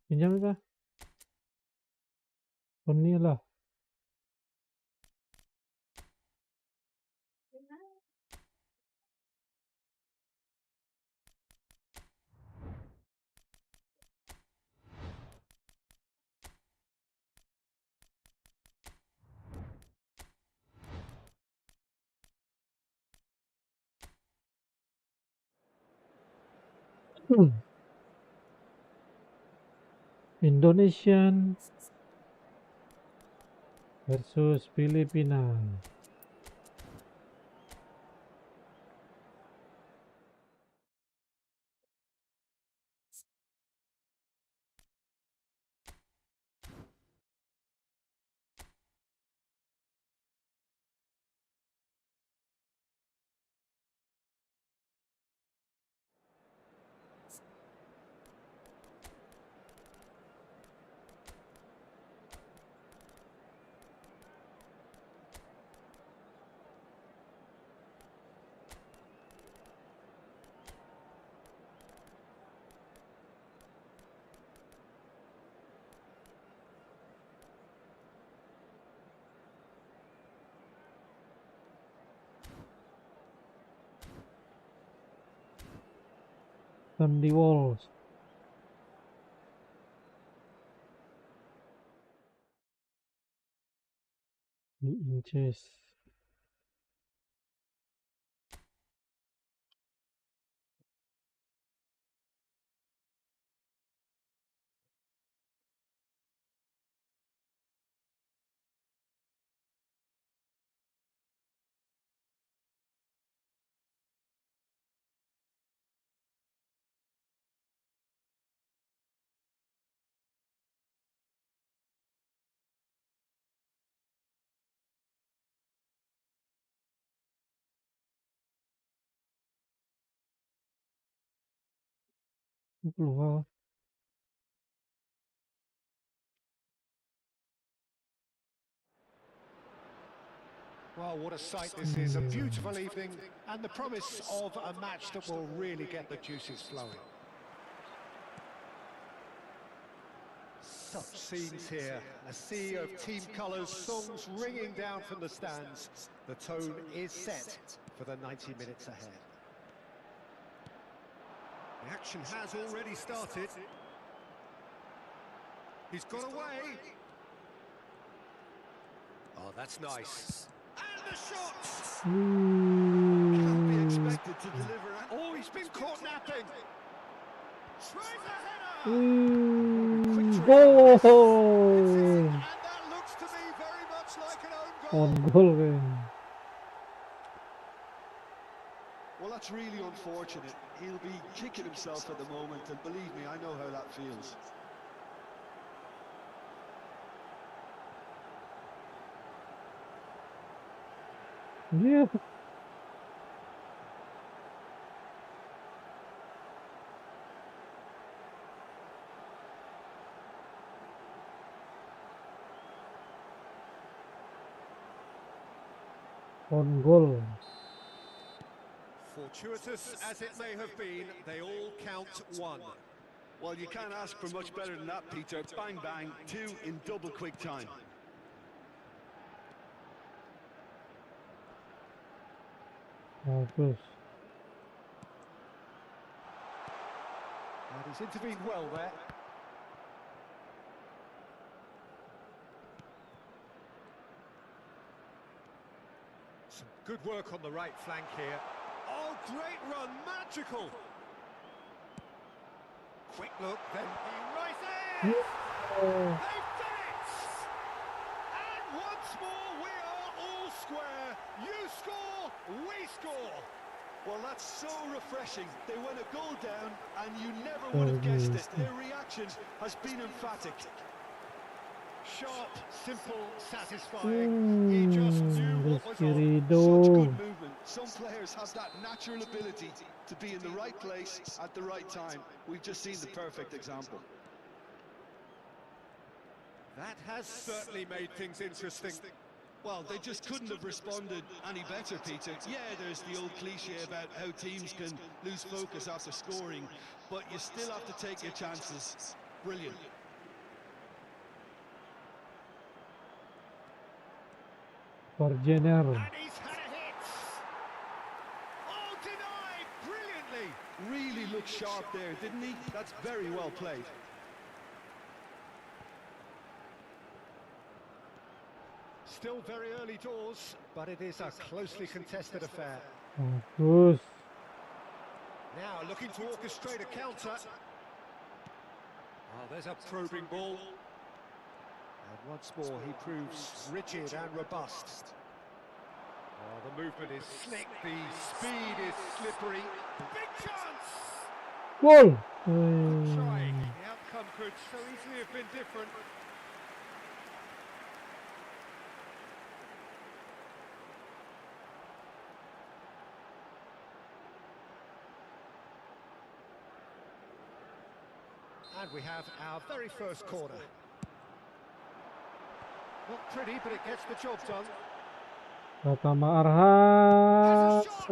Pinjam kah? Ini lah. Indonesian versus Filipina. Sandy Walls. The inches. Keluar. Well, what a sight this is, a beautiful evening, and the promise of a match that will really get the juices flowing. Such scenes here, a sea of team colours, songs ringing down from the stands. The tone is set for the 90 minutes ahead. The action has already started. He's got away. Oh, that's nice. And the shot! Can't be expected to deliver. Oh, he's been caught napping. Tries a header! Goal! And that looks to me very much like an own On goal. goal. Well, that's really unfortunate. He'll be kicking himself at the moment, and believe me, I know how that feels. Yeah. On goal. Fortuitous as it may have been, they all count one. Well, you can't ask for much better than that, Peter. Bang, bang, two in double quick time. Bagus. And he's intervened well there. Some good work on the right flank here. Oh, great run, magical! Quick look, then he races! They've done it! And once more we are all square. You score, we score! Well, that's so refreshing. They went a goal down, and you never would have guessed it. Their reaction has been emphatic. Sharp, simple, satisfying. He just knew what was on. Such good movement. Some players have that natural ability to be in the right place at the right time. We've just seen the perfect example. That has certainly made things interesting. Well, they just couldn't have responded any better, Peter. Yeah, there's the old cliche about how teams can lose focus after scoring, but you still have to take your chances. Brilliant. Jenner. And he's had a hit. Oh, denied brilliantly. Really looked sharp there, didn't he? That's very well played. Still very early doors, but it is a closely contested affair. Bagus. Now looking to orchestrate a counter. Oh, there's a probing ball. And once more he proves rigid and robust. Oh, the movement is slick, the speed is slippery. Big chance! Goal. Trying. The outcome could so easily have been different. And we have our very first corner. Not pretty, but it gets the job done. Pratama Has Arhan. a shot!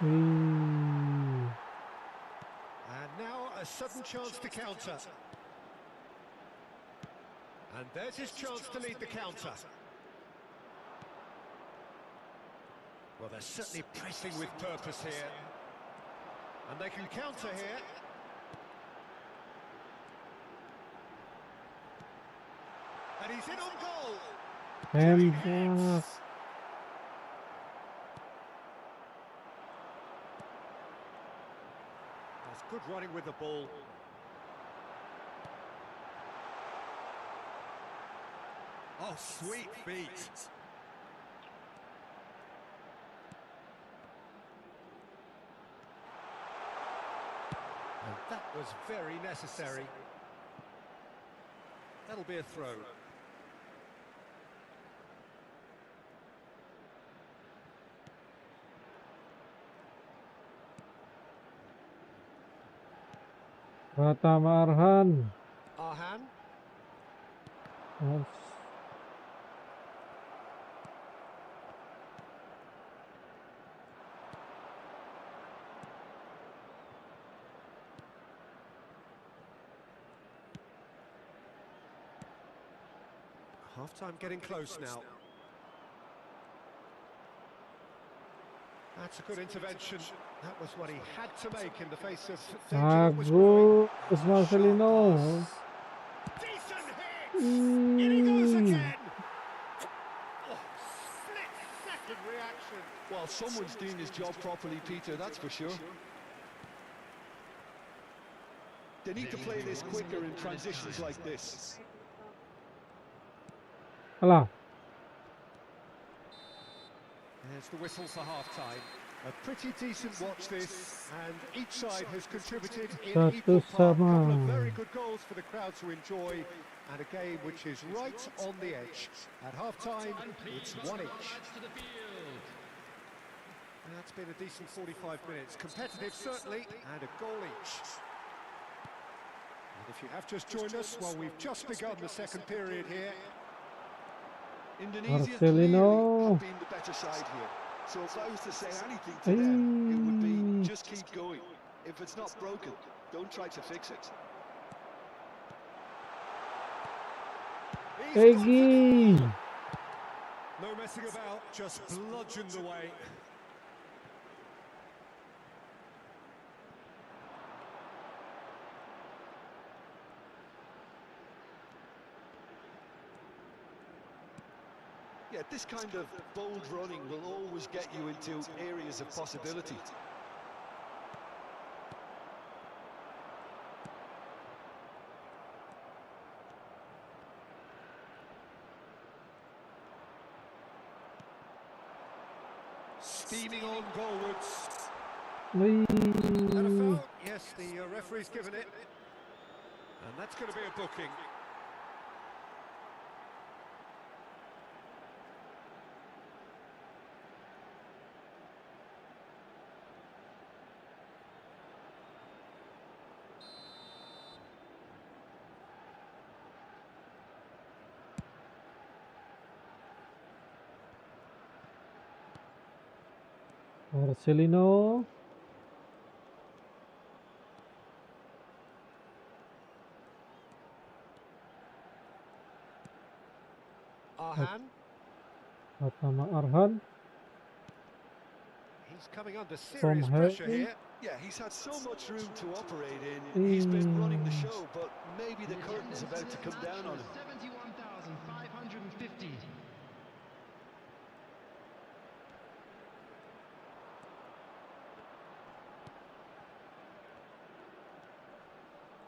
Wih. And now a sudden chance to counter. And there's his chance to lead the counter. Well, they're certainly pressing with purpose here. And they can counter here. And he's in on goal. Tembak. That's good running with the ball. Oh, sweet feet. And that was very necessary. That'll be a throw. Pratama Arhan. Arhan. Yes. Half-time getting close now. That's a good intervention. That was what he had to make in the face of danger that was growing. Bagus Marcelino. Decent hit! In he goes again! Oh, split-second reaction. Well, someone's doing his job properly, Peter, that's for sure. They need to play this quicker in transitions like this. Alah. There's the whistle for half-time. A pretty decent watch this, and each side has contributed in equal part. A couple of very good goals for the crowd to enjoy, and a game which is right on the edge. At half-time, it's one each. And that's been a decent 45 minutes. Competitive, certainly, and a goal each. And if you have just joined us, well, we've just begun the second period here. Indonesia clearly Marcelino. have been the better side here. So if I was to say anything to them, it would be just keep going. If it's not broken, don't try to fix it. Egi. No messing about, just bludgeoned away. Yeah, this kind of bold running will always get you into areas of possibility. Steaming on goalwards. Wih. And a foul. Yes, the referee's given it. And that's going to be a booking. Marcelino. Arhan. Sama Arhan. He's coming under From serious pressure Harry. here. Yeah, he's had so much room to operate in. He's been running the show, but maybe the curtain's about to come down on him. 71,550.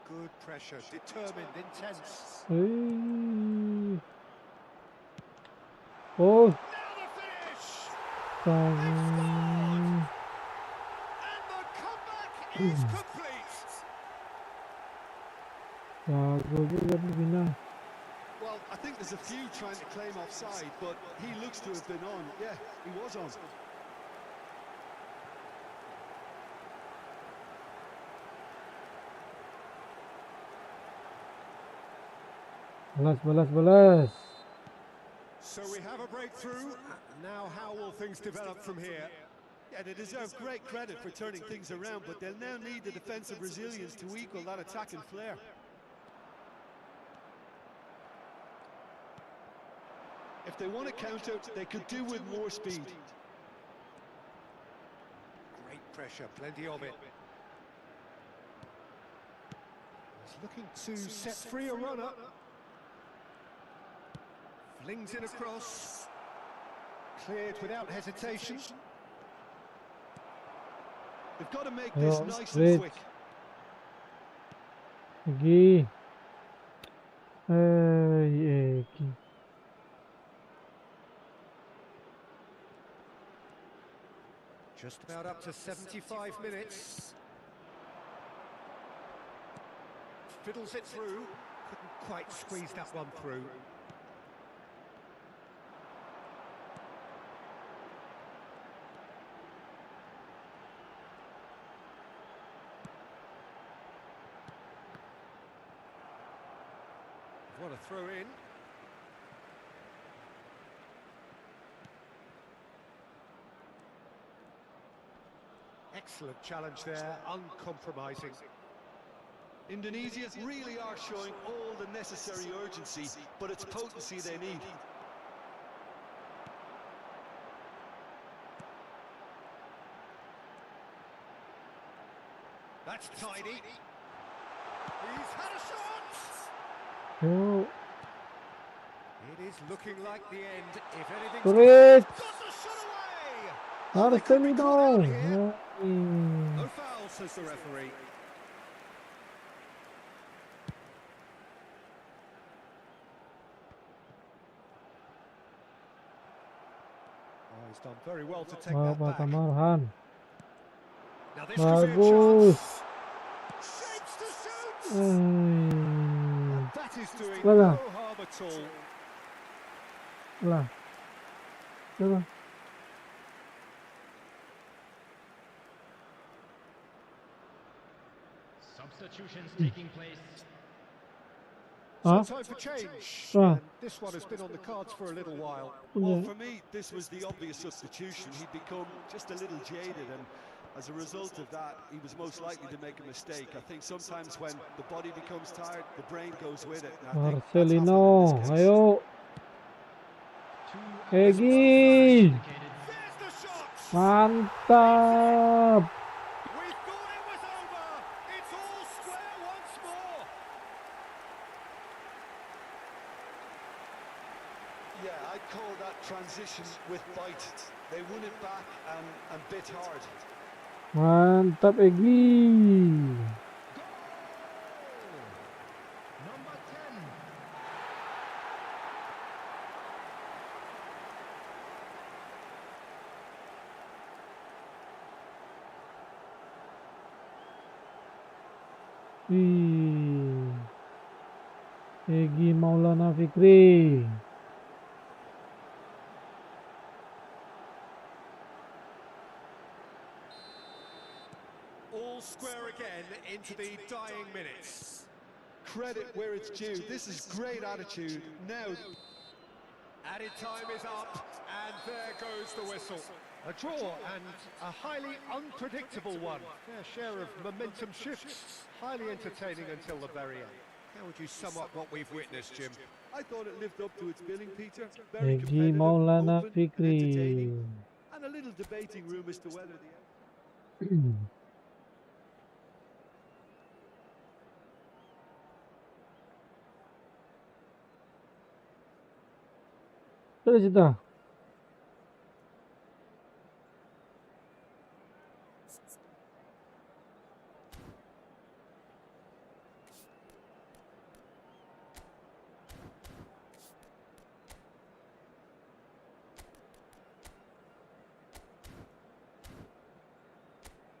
Good pressure, determined, intense. Hey. Oh, Now the finish! sama. And the comeback is complete. Jago juga Filipina. Well, I think there's a few trying to claim offside, but he looks to have been on. Yeah, he was on. Balas. So we have a breakthrough. Now how will things develop from here? Yeah, they deserve great credit for turning things around, but they'll now need the defensive resilience to equal that attacking flair. If they want to counter, they could do with more speed. Great pressure, plenty of it. He's looking to set free a runner. Flings it across. Cleared without hesitation. They've got to make this Ayo, nice great. and quick. Egi. Egi. Just about up to 75 minutes. Fiddles it through. Couldn't quite squeeze that one through. What a throw in. Excellent challenge there, uncompromising. Indonesia really are showing all the necessary urgency, but it's potency they need. That's tidy. He's had a shot! Yo. It is looking like the end. If anything's Great. got the shot away! Oh, they could be caught out here. Marcelino. No foul, says the referee. Oh, he's done very well to take that back. Sama Arhan. Now this could be a Bagus. chance. Shapes to shoot! Eh. That is doing Wala. no harm at all. Lah. Coba. Substitutions taking place. So Huh? time for change. Ah. And this one has been on the cards for a little while. Well, Yeah. for me, this was the obvious substitution. He'd become just a little jaded, and as a result of that, he was most likely to make a mistake. I think sometimes when the body becomes tired, the brain goes with it. And I think that's happened in Marcelino. this case. Ayo. Egi. There's the shot! Mantap. We thought it was over. It's all square once more. Yeah, I'd call that transition with bite. They won it back and bit hard. Mantap Egi. Number 10. Wih. Egi Maulana Fikri. All square again into the dying minutes. Credit where it's due. This is great attitude. Now, Added time is up, and there goes the whistle. A draw and a highly unpredictable one. Fair share of momentum shifts. Highly entertaining until the very end. How would you sum up what we've witnessed, Jim? I thought it lived up to its billing, Peter. Very Egy competitive, Maulana open and Fikri. entertaining, and a little debating room as to whether the... Terus itu.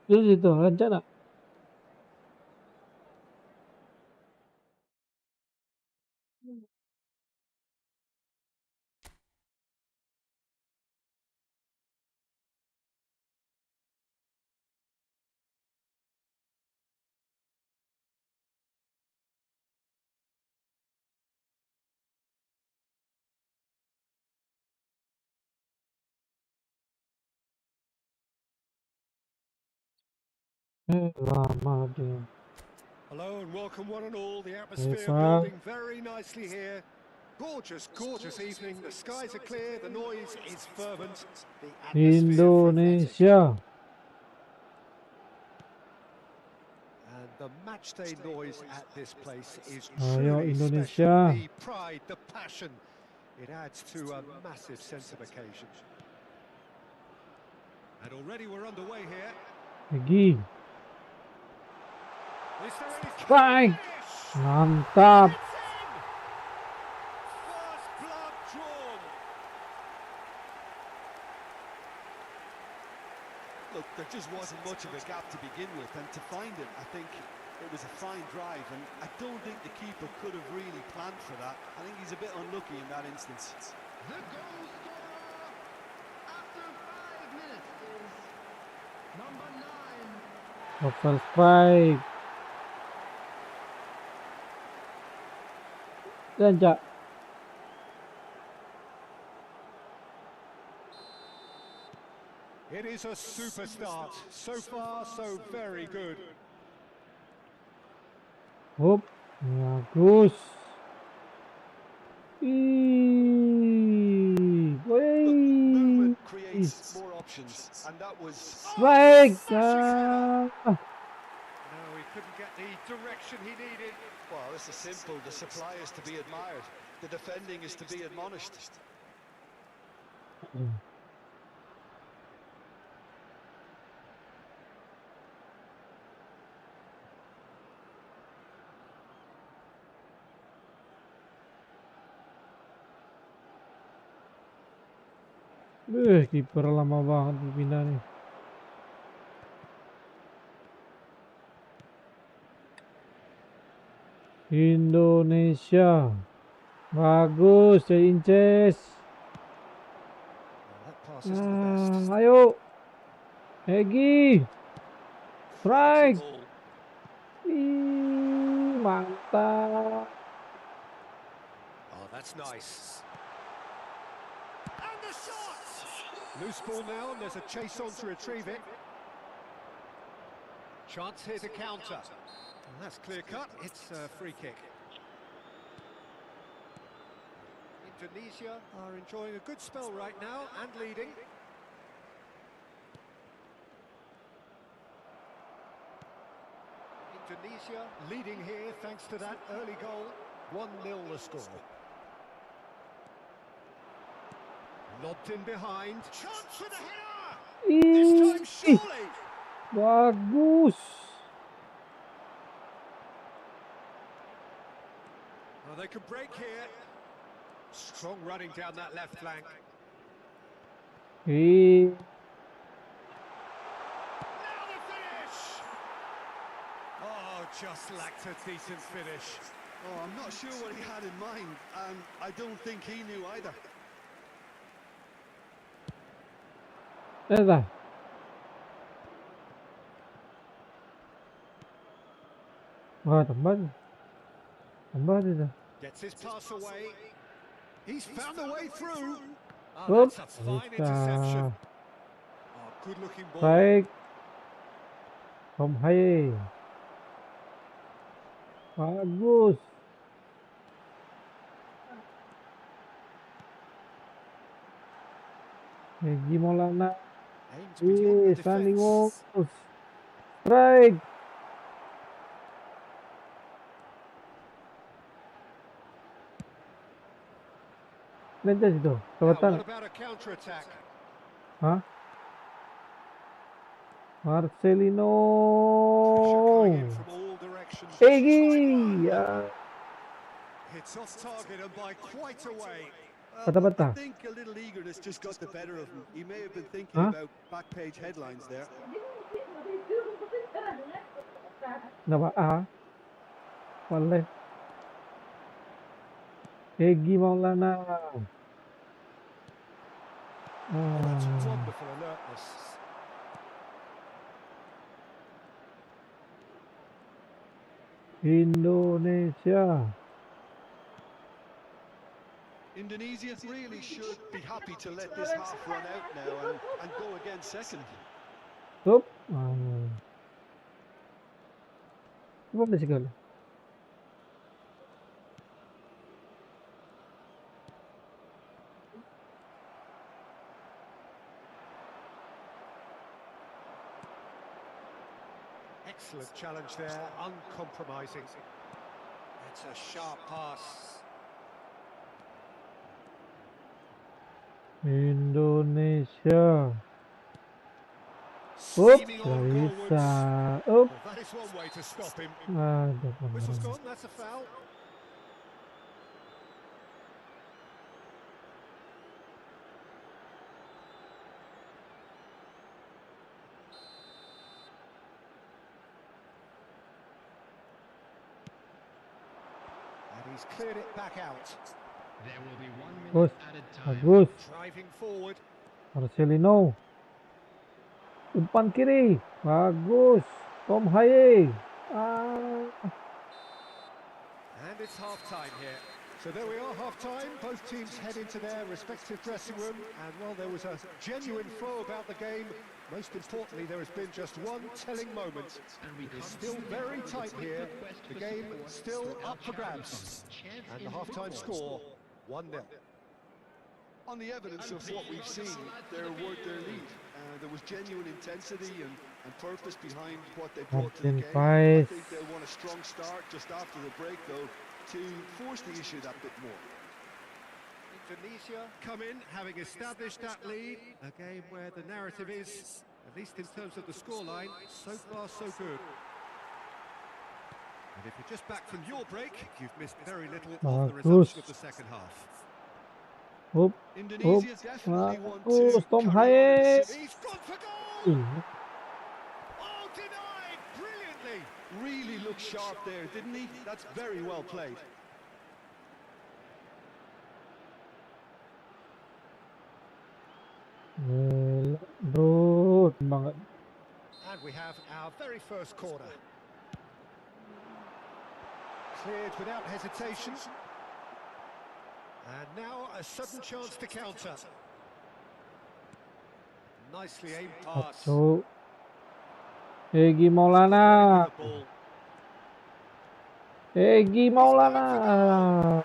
Terus itu, lancar tak? Lama dia. Hello and welcome one and all. The atmosphere Eva. building very nicely here. Gorgeous, gorgeous evening. The skies are clear, the noise is fervent, the atmosphere frenetic. Indonesia. And the matchday noise at this place is Ayo truly Indonesia. special. The pride, the passion, it adds to a massive sense of occasion. And already we're underway here. Lagi. Is there any Strike. finish? Mantap. It's in! First blood drawn. Look, there just wasn't much of a gap to begin with, and to find it, I think it was a fine drive, and I don't think the keeper could have really planned for that. I think he's a bit unlucky in that instance. The goal scorer after 5 minutes is number 9. Local strike. Lancar. It is a super start. So far, so very good. Hop. Bagus. Wih. Movement Wih. creates more options, and that was... Strike. No, he couldn't get the direction he needed. Well, this is simple. The supply is to be admired. The defending is to be admonished. Kiper lama banget pindah nih. Indonesia. Bagus, dari Inces. That pass isn't the best. Ayo. Egi. Strike. Mantap. Oh, that's nice. And the shot! Loose ball now, and there's a chase on to retrieve it. Chance here to counter. And that's clear cut. It's a free kick. Indonesia are enjoying a good spell right now and leading. Indonesia leading here thanks to that early goal. 1-0 the score. Lobbed in behind. Chance for the header! This time surely! Bagus. Oh, they could break here. Strong running down that left flank. Ih. Now the finish! Oh, just lacked a decent finish. Oh, I'm not sure what he had in mind, and I don't think he knew either. Dah. Wah, tambah dia. Gets his pass away. He's found a way through. Oh, Oop. that's a fine Bisa. interception. Oh, good looking ball. Baik. Tom Hai. Bagus. Egy Maulana. Aimed beyond the Standing defence. off. Strike. Nanti situ. Now, Tawatan. what about a counter-attack? Hah? Marcelino. Pressure coming in from all directions. Egi. Sideline. It's off target and by quite a way. I Bata-bata. think a little eagerness just got the better of him. He may have been thinking Huh? about back page headlines there. Napa? Wallahi. Egi Maulana. Oh, that's wonderful alertness. Indonesia. Indonesia really should be happy to let this half run out now and go again second. Up. Coba beli segala. Excellent challenge there, uncompromising. It's a sharp pass. Indonesia. Up, Steaming nggak on bisa. goalwards. Up. Well, that is one way to stop him. Aduh, Whistle's beneran. gone, that's a foul. And he's cleared it back out. There will be 1 minute Bagus, added time. bagus. Driving forward. Marcelino. Umpan kiri. Bagus. Tom Haye. And it's half-time here. So there we are, half-time. Both teams head into their respective dressing room. And while there was a genuine flow about the game, most importantly, there has been just one telling moment. It's still very tight here. The game still up for grabs. And the half-time score, 1-0. On the evidence of what we've seen, they're worth their lead. There was genuine intensity and purpose behind what they brought to the game. I think they'll want a strong start just after the break, though, to force the issue that bit more. Indonesia come in, having established that lead. A game where the narrative is, at least in terms of the scoreline, so far so good. And if you're just back from your break, you've missed very little of the resumption of the second half. Up. Indonesia definitely want Bagus. to Tom carry on Haye. at the He's gone for goal! Oh, denied! Brilliantly! really looked sharp there, didn't he? That's very well played. Gila, bro. Banget. And we have our very first corner. Cleared without hesitation. And now a sudden chance to counter. Nicely aimed pass. Satu. Egi Maulana. Egi Maulana.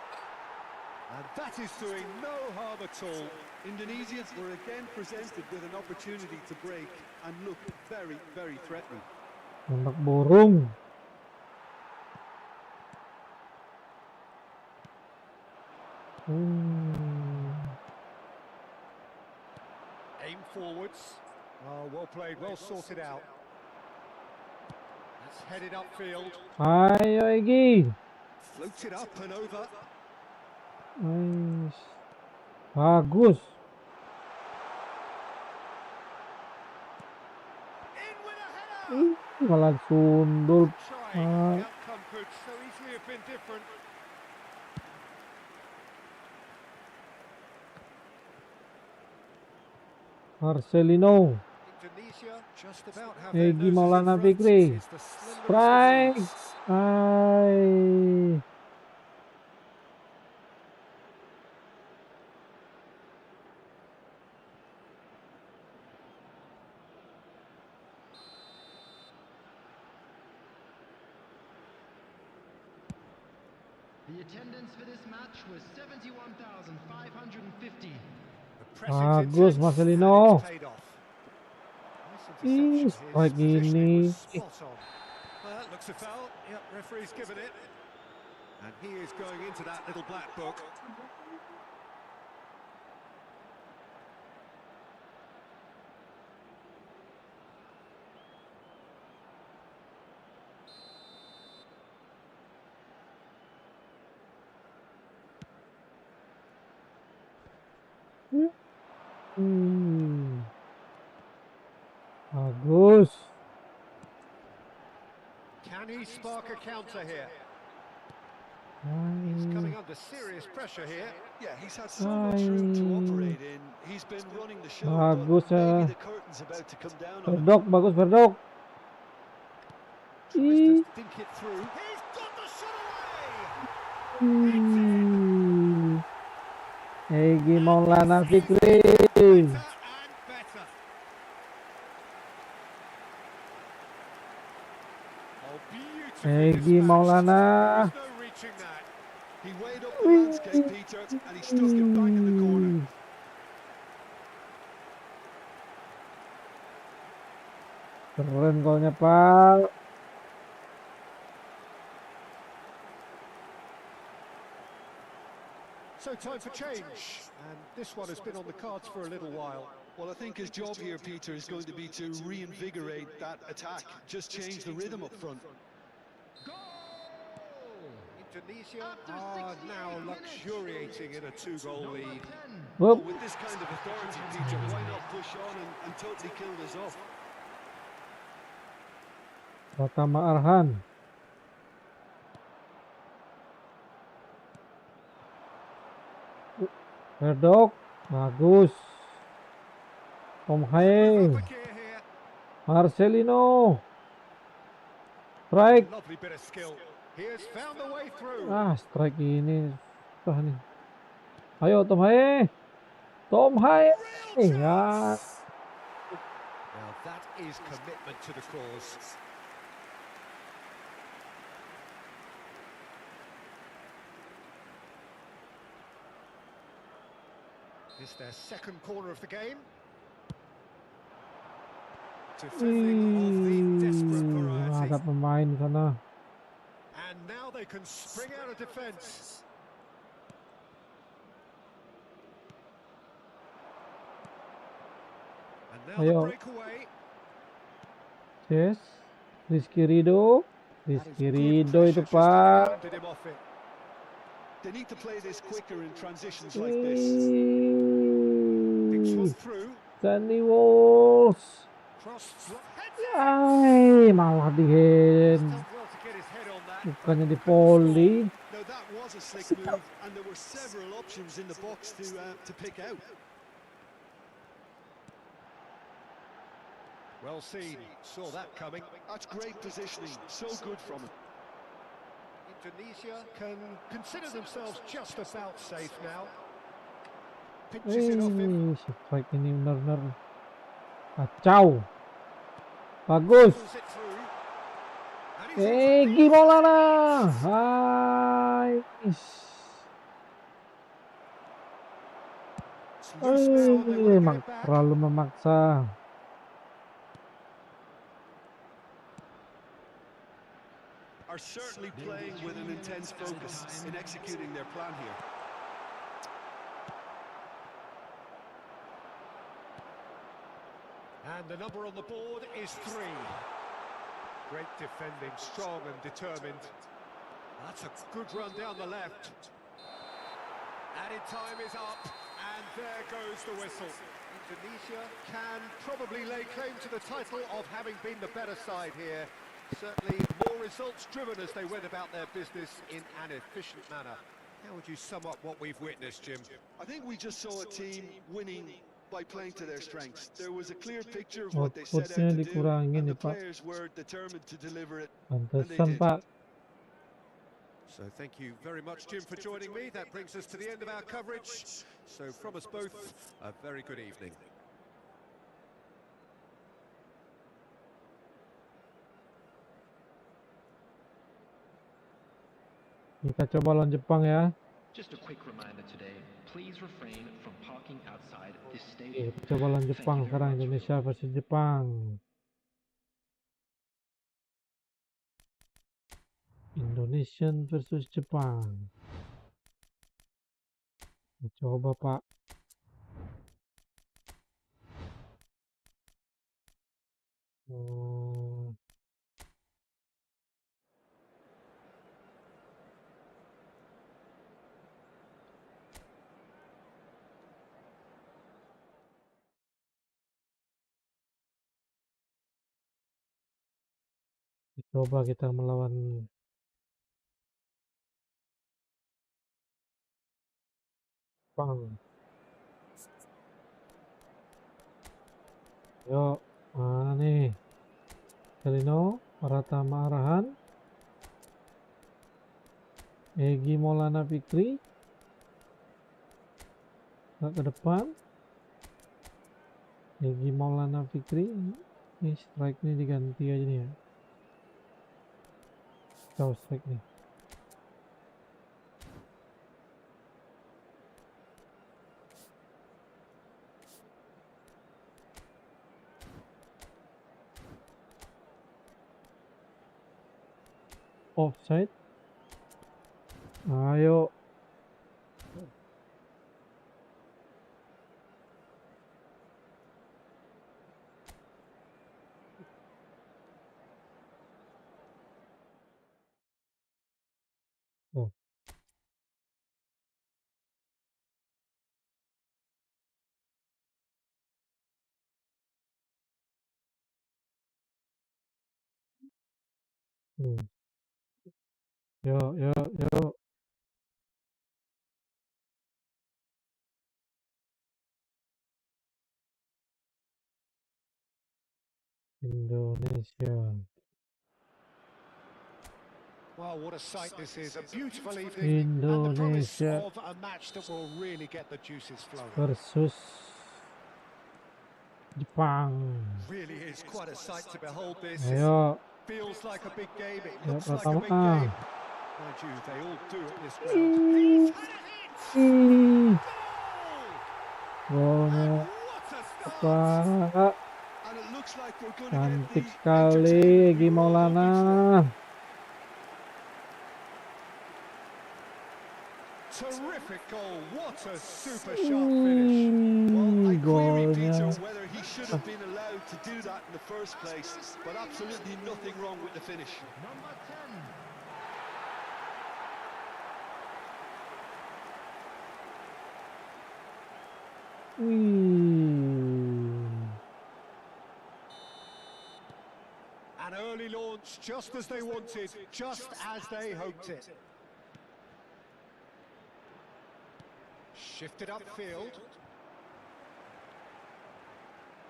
And that is doing no harm at all. Indonesia were again presented with an opportunity to break and look very, very threatening. Anak burung. Aim forwards. Oh, well played, well sorted out. That's headed upfield. Ayo Egi. Floated up and over. Nice. Bagus. In with a header! Malah sundul. Trying. The outcome could so easily have been different. Marcelino. Indonesia just about have their Egi noses Maulana in front. Fikri. It's the slenderest of Strike. runs. Ay. The attendance for this match was 71,550. The Press it Bagus, into, Marcelino. and it's paid off. Nice Ih, interception. strike His positioning ini. was spot on. Well, that looks a foul. Yep, referee's given it. And he is going into that little black book. Bagus. Can he spark a counter here? He's coming under serious pressure here. Yeah, he's had so much room to operate in. He's been running the show, Bagus but maybe ya. the curtain's about to come down on him. Verdok, bagus Verdok. Tries Ih. to think it through. He's got the shot away! Egy Maulana Fikri. Better and better. Oh, beautifully Egy dispatched. Maulana. There's no reaching that. He weighed up the landscape, Peter, and he stuck it back in the corner. Keren golnya, Pak. So time for change, and this one has been on the cards for a little while. Well, I think his job here, Peter, is going to be to reinvigorate that attack, just change the rhythm up front. Indonesia are now luxuriating in a two-goal lead. Well, Whoop. with this kind of authority, Peter, why not push on and totally kill this off? Pratama Arhan. Verdok. Bagus. Tom Hae. Up a gear here. Marcelino. Strike. Lovely bit of skill. He has found the way through. Strike ini. Susah nih. Ayo Tom Hae. Tom Hae. Ya. Now that is commitment to the cause. It's their second corner of the game. Defending of the desperate variety. Ada pemain di sana. And now they can spring out of defence. And now Ayo. the breakaway. Yes. Rizky Ridho. That is Rizky good Ridho pressure itu, just Pak. handed him off it. They need to play this quicker in transitions like this. Thinks one Ih, through. Danny Walsh. Cross. Ay, malah di hand. Done well to get his head on that. Bukannya di volley. Now that was a slick move, and there were several options in the box to pick out. Well seen. Saw that coming. That's great positioning, so good from him. Indonesia can consider themselves just about safe now. Pinches it off him. Strike ini benar-benar kacau. Bagus. Pulls it through. And he's Egy Maulana. Hai. It's loose now, and they want to get it back. Terlalu memaksa. Are certainly playing with an intense focus in executing their plan here. And the number on the board is 3. Great defending, strong and determined. That's a good run down the left. Added time is up, and there goes the whistle. Indonesia can probably lay claim to the title of having been the better side here. Certainly more results driven as they went about their business in an efficient manner. How would you sum up what we've witnessed, Jim? I think we just saw a team winning by playing to their strengths. There was a clear picture of what they set out Outputnya to do, dikurangin and nih, the Pak. players were determined to deliver it. Pantesan, Pak. So thank you very much, Jim, for joining me. That brings us to the end of our coverage. So from us both, a very good evening. Kita coba lawan Jepang ya. Just a quick reminder today, please refrain from parking outside this Oke, stadium. coba lawan Jepang Thank you very sekarang, much for Indonesia your- versus Jepang. Indonesian versus Jepang. Coba Pak. Hmm, coba kita melawan Jepang. Yuk, mana nih? Celino, Pratama Arahan, Egi Maulana Fikri, ke depan. Egi Maulana Fikri, ini strike nih diganti aja nih ya. Jauh strike nih. Offside. Ayo. Oh. Yuk, yuk, yuk. Indonesia. Well, what a sight this is. A beautiful evening and the promise Indonesia of a match that will really get the juices flowing. versus Jepang. Really is quite a sight to behold this. Ayo. Feels like a big game. It Ya, looks like a pertama. big game. Mind you, they all do at this ground. He's had a hit! Ih, Goal! golnya And what a start! Pak. And it looks like we're going to get Cantik the sekali entertainment Egi we were all Maulana. hoping for. Terrific goal. What a super sharp finish. Well, I query Golnya. Peter whether he should have been allowed to do that in the first place, but absolutely nothing wrong with the finish. Number 10. An early launch, just as they wanted, just as they hoped it. Shifted upfield.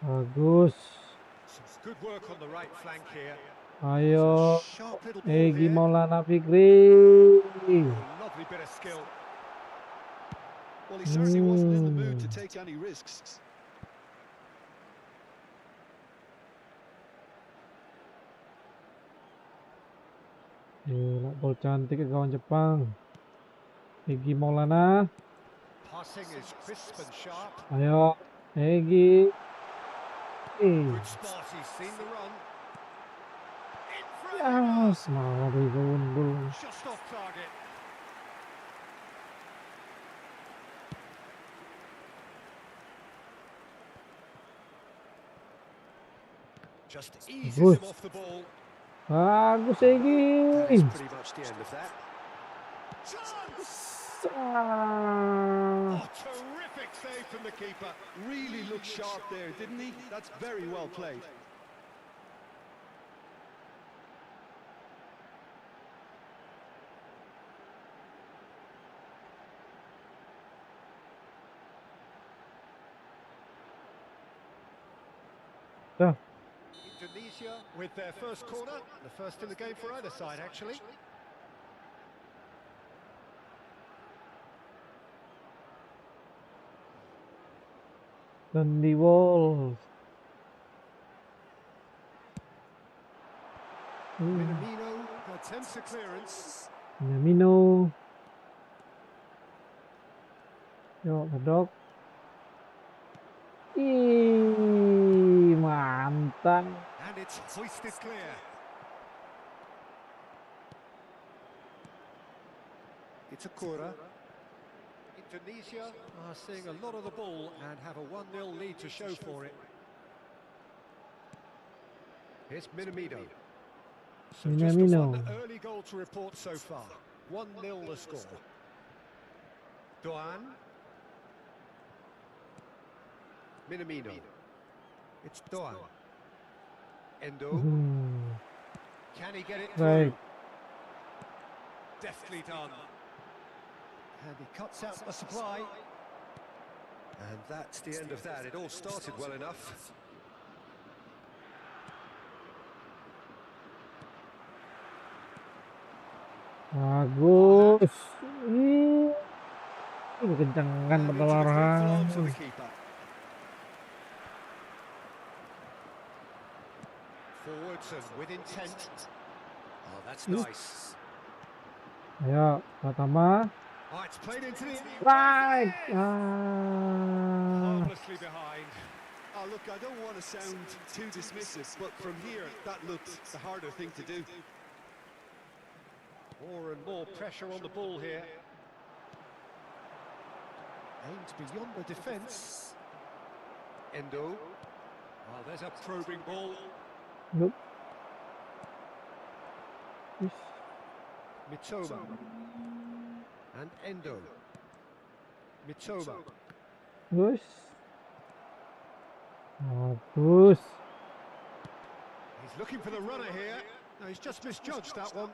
Bagus. Some good work on the right flank here. Ayo. Sharp little ball Egi here. Maulana Fikri. Lovely bit of skill. Well, he certainly wasn't in the mood to take any risks. Gila, gol cantik ke gawang Jepang. Egi Maulana. Passing is crisp and sharp. Ayo. Egi. Good spot, he's seen the run. In front Ya, he was. semalam dari gundul. Just off target. Just eases Good. him off the ball. Bagus That Egi. is pretty much the end of that. Chance! Ah. Oh, terrific save from the keeper. Really looked sharp there, didn't he? That's very well played. Dah. Indonesia with their first corner. The first in the game for either side, actually. Dan di Wolves. Minamino attempts a clearance. Minamino. Yuk, kedok. Ih, mantap. And it's hoisted clear. It's a Kura. Indonesia are seeing a lot of the ball and have a 1-0 lead to show for it. Here's Minamino. So just the one early goal to report so far. 1-0 the score. Doan. Minamino. It's Doan. Endo. Can he get it through? Deftly done. And he cuts out the supply. And that's the end of that. It all started well enough. Bagus. Ih, kencangan penularan. Forwards and with intent. Oh, that's nice. Ayo, tambah. Oh, it's played into the Right. harmlessly behind. Oh, look, I don't want to sound too dismissive, but from here, that looked the harder thing to do. More and more pressure on the ball here. Aimed beyond the defence. Endo. Oh, there's a probing ball. Nope. Mitoma. And Endo. Mitoma. Bagus. Bagus. He's looking for the runner here. No, he's just misjudged that one.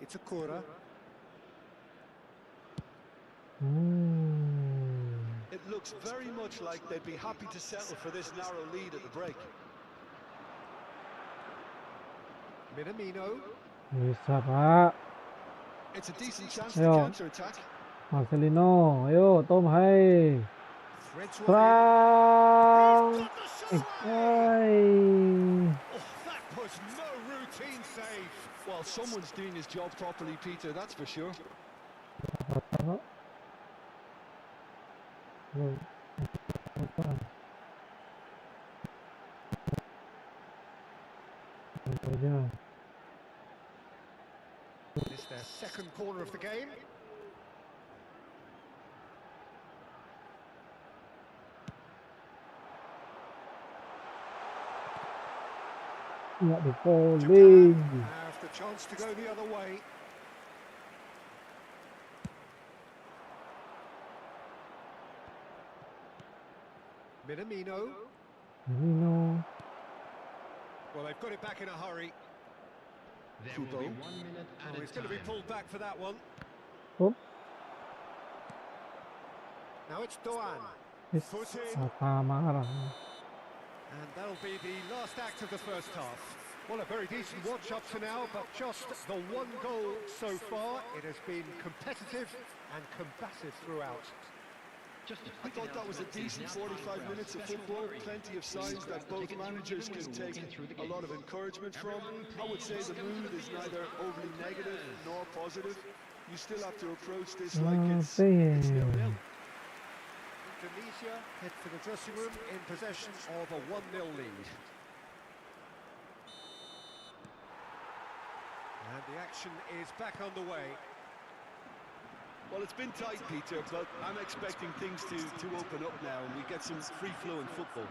It's a Kura. It looks very much like they'd be happy to settle for this narrow lead at the break. Minamino. Bisa, Pak. It's a decent chance to Ayo. counter-attack. Marcelino, ayo, Tom, hai. Threads one in. Perang. He's got the shot Hai. Oh, that was no routine save. Well, someone's doing his job properly, Peter, that's for sure. It's their second corner of the game. Nggak dipoling. Japan have the chance to go the other way. Minamino. Minamino. Well, they've got it back in a hurry. There will be 1 minute at a He's going to be time. pulled back for that one. Up. Now it's Doan. Foot in. Apa marah. And that'll be the last act of the first half. Well, a very decent watch up to now, but just the one goal so far. It has been competitive and combative throughout. Just a I quick thought that was a decent 45 minutes of football, plenty of signs that both managers can take a lot of encouragement from. I would say the mood is neither overly negative nor positive. You still have to approach this like it's 0-0. Indonesia head for the dressing room in possession of a 1-0 lead. And the action is back underway. Well, it's been tight, Peter, but I'm expecting things to open up now and we get some free-flowing football.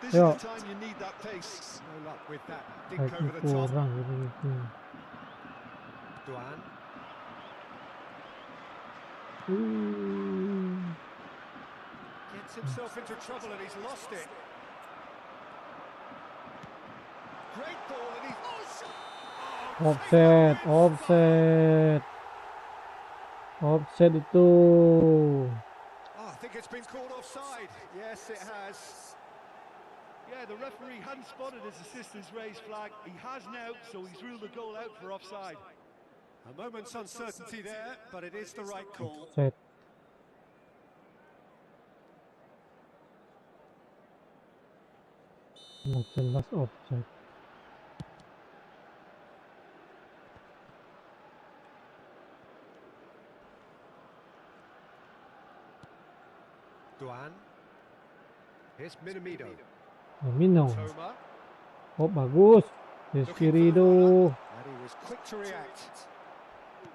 This is the time you need that pace. No luck with that dink over the top. Doan. Gets himself into trouble and he's lost it. Great ball and he's... Offset, offset. Offset itu. Oh, I think it's been called offside. Yes, it has. Yeah, the referee hadn't spotted his assistant's raised flag. He has now, so he's ruled the goal out for offside. A moment's uncertainty there, but it is the right call. Offset. Nggak jelas offset. Here's Minamino. Mino. Toma. Oh, bagus. Looking for the runner. Rizky. And he was quick to react.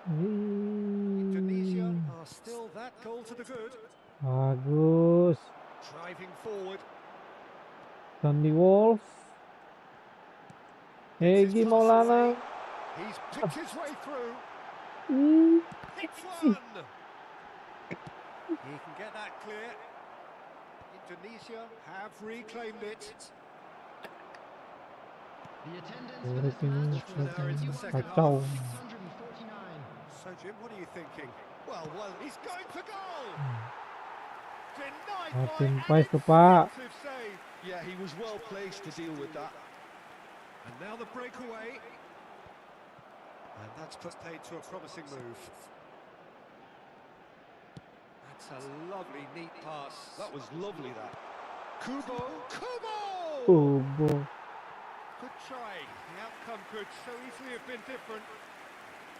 Indonesia are still that goal to the good. Bagus. Driving forward. Sandy Wolf. Egi Maulana. He's picked his way through. Ih, Hits one. He can get that clear. Indonesia have reclaimed it. The attendance for Urus this ini match was Now it's the second kacau. half. 649. So, Jim, what are you thinking? Well, he's going for goal. Denied by Martin an Paes tuh, Pak. effective save. Yeah, he was well placed to deal with that. And now the breakaway. And that's put paid to a promising move. That's a lovely, neat pass. That was lovely, that. Kubo. Kubo. Good try. The outcome could so easily have been different.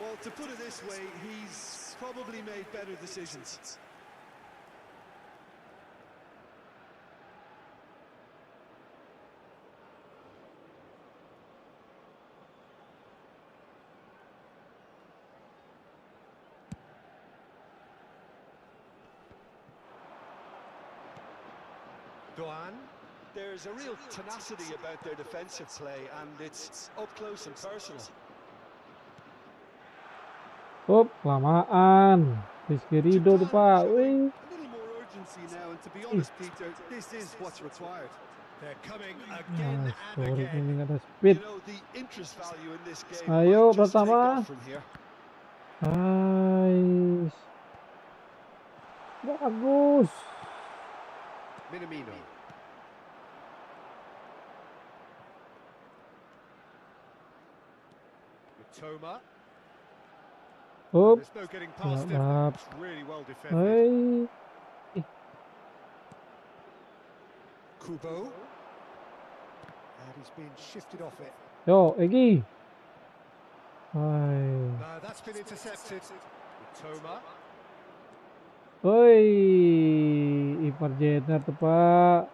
Well, to put it this way, he's probably made better decisions. Doan. There's a real tenacity about their defensive play, and it's up close and personal. Oh, kelamaan. Rizky Ridho tuh, Pak. Wih. A little more urgency now, and to be honest, Peter, this is what's required. They're coming again and Sorry, again. ini nggak ada You speed. know, the interest value in this game Ayo, might just take pertama. off from here. Nice. Bagus. Minamino. Toma. Up. There's no getting past him. Up. It's really well defended. Hai. Kubo. And he's been shifted off it. Yo, Egi. Hai. No, that's been intercepted. Toma. Oi, Ipar Jenner tuh, Pak.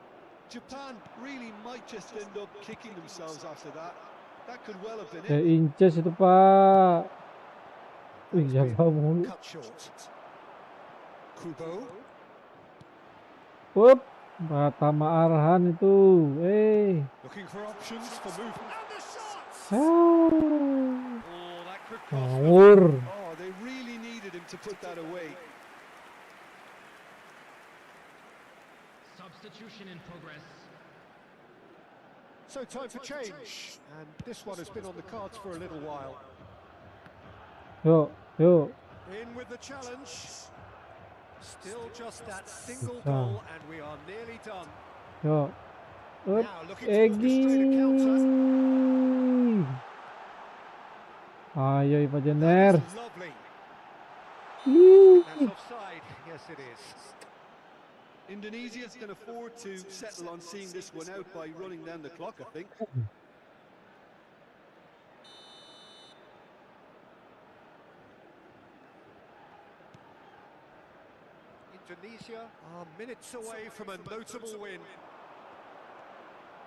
Japan really might just end up kicking themselves after that. That could well have been Ya it. inces itu, Pak. Wih, That's jaga been mulu. cut short. Kubo. Up. Pratama Arhan itu. Looking for options for movement. And the shot! Ah. Oh, that could cost them. Ngawur. Oh, they really needed him to put that away. Substitution in progress. So time for change. And this one has been on the cards for a little while. Yo, yo. In with the challenge. Still just that single Susah. goal and we are nearly done. Yo. Up. Now looking to Egi. orchestrate a counter. Ayo, Ipar Jenner. That's lovely. Ih. That's offside. Yes, it is. Indonesia's can afford to settle on seeing this one out by running down the clock, I think. Indonesia are minutes away from a notable win.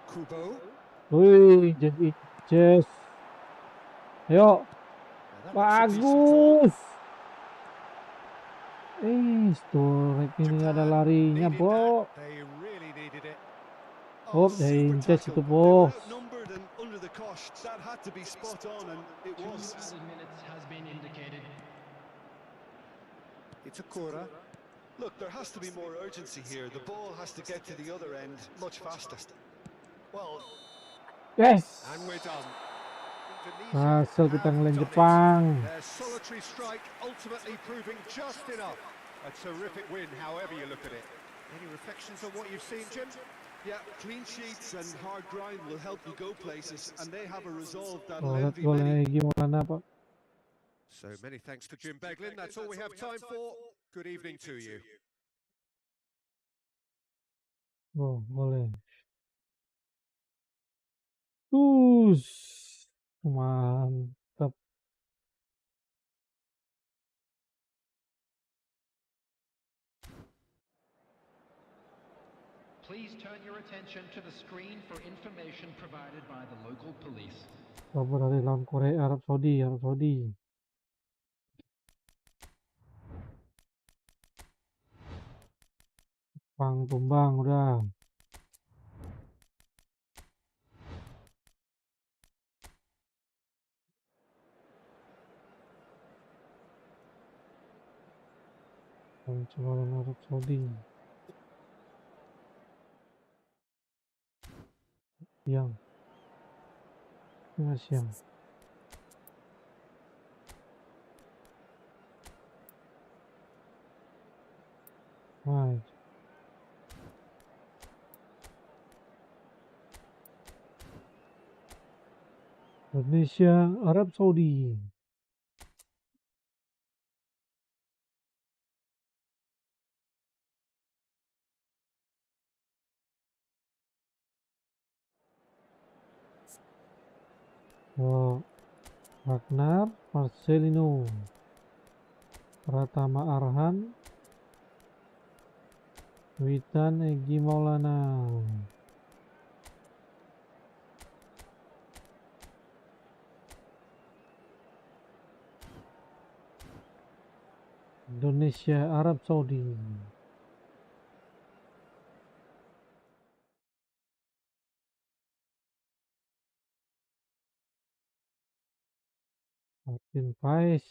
Kubo. Wih, inces. Ayo. Now that looks a decent ball. Bagus. Sturek ini nggak ada larinya, Needed Bo. that. They really needed it. Oh, super ya inces tackle. itu, They were bos. outnumbered and under the cosh. That had to be spot on, and it 2 was. added minutes has been indicated. It's a Kura. Look, there has to be more urgency here. The ball has to get to the other end much faster. Well, Yes. and we're done. Indonesia Hasil have kita ngelain done it. Jepang. Their solitary strike ultimately proving just enough. A terrific win, however you look at it. Any reflections on what you've seen, Jim? Yeah, clean sheets and hard grind will help you go places, and they have a resolve that'll Oh, lihat envy golnya many. Egi Maulana, Pak. So many thanks to Jim Beglin. That's all we have time for. Good evening to you. Oh, boleh. Mantap. Please Please turn your attention to the screen for information provided by the local police. Coba dari lawan Korea, Arab Saudi. Pang tumbang udah. Coba lawan Arab Saudi. Siang. Tengah siang. Right. Indonesia, Arab Saudi. Oh, Ragnar, Marcelino, Pratama Arhan, Witan Egy Maulana. Indonesia, Arab Saudi. Martin Paes.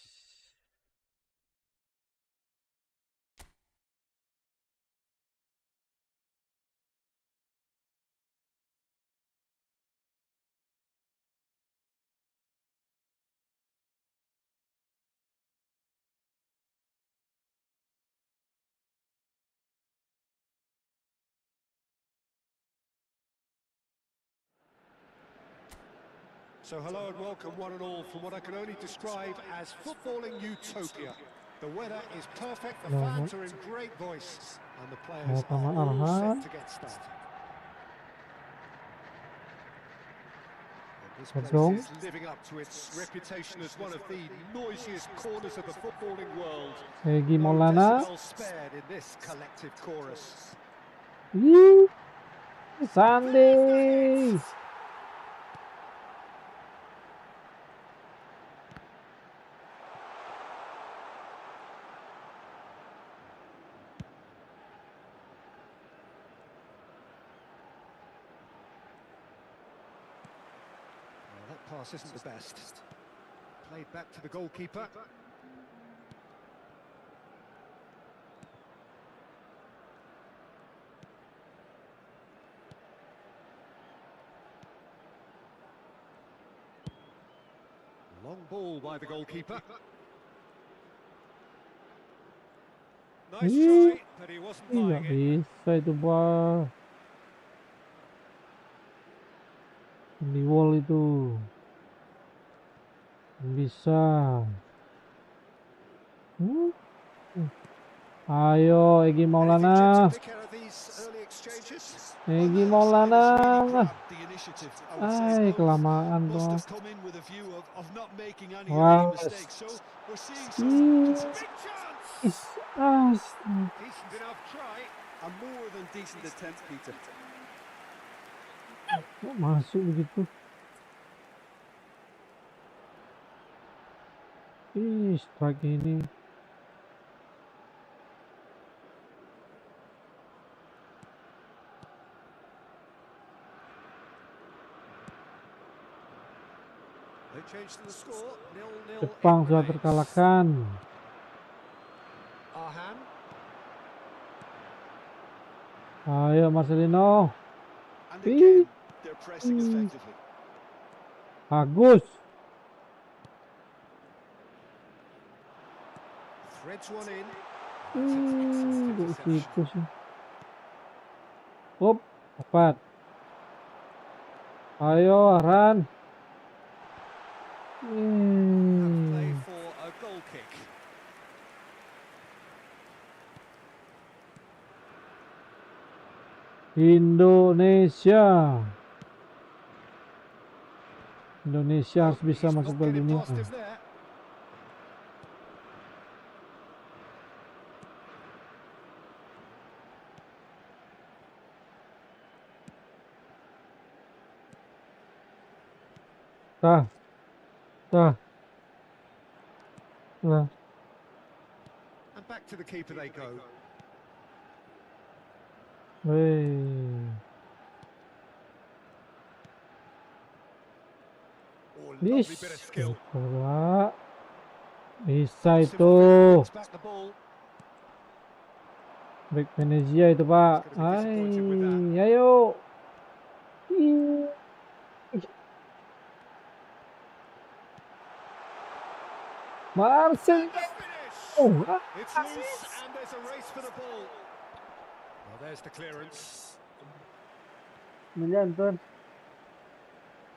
So hello and welcome one and all from what I can only describe as footballing utopia. The weather is perfect, the fans are in great voice, and the players are all set to get started. This place is living up to its reputation as one of the noisiest corners of the footballing world. Egy No Maulana. decibel spared in this collective chorus. Sunday. That pass isn't the best. Played back to the goalkeeper. Long ball by the goalkeeper. Nice try, but he wasn't Nggak buying it. bisa itu bal. Di wall itu. Bisa. Ayo Egy Maulana. Egy Maulana. Ay, kelamaan tuh. Wah. Kok masuk begitu? Strike ini. Jepang sudah terkalahkan. Ayo Marcelino. Bagus. Situ sih. Hop, tepat. Ayo Arhan. Indonesia harus bisa masuk Piala Dunia. Tah, tah, tah. And back to the keeper they go. Wih, Oh, bis, lovely bit of skill. Pak. Bisa Pass him itu. off and wins back the ball. Back Indonesia itu, Pak. He's gonna be disappointed with that. Ayo. Ih. Marcel. And the finish! Oh, It's loose and there's a race for the ball. Well, there's the clearance. menyanton.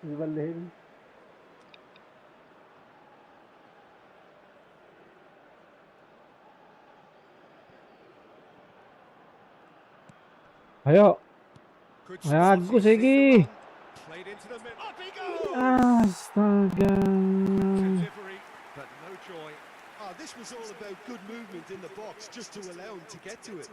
Dibalikin. Ayo. Good Bagus spot, he sees the lagi. run. Played into the middle. Up he goes! Astaga. Delivery, but no joy. Ah, this was all about good movement in the box just to allow him to get to it.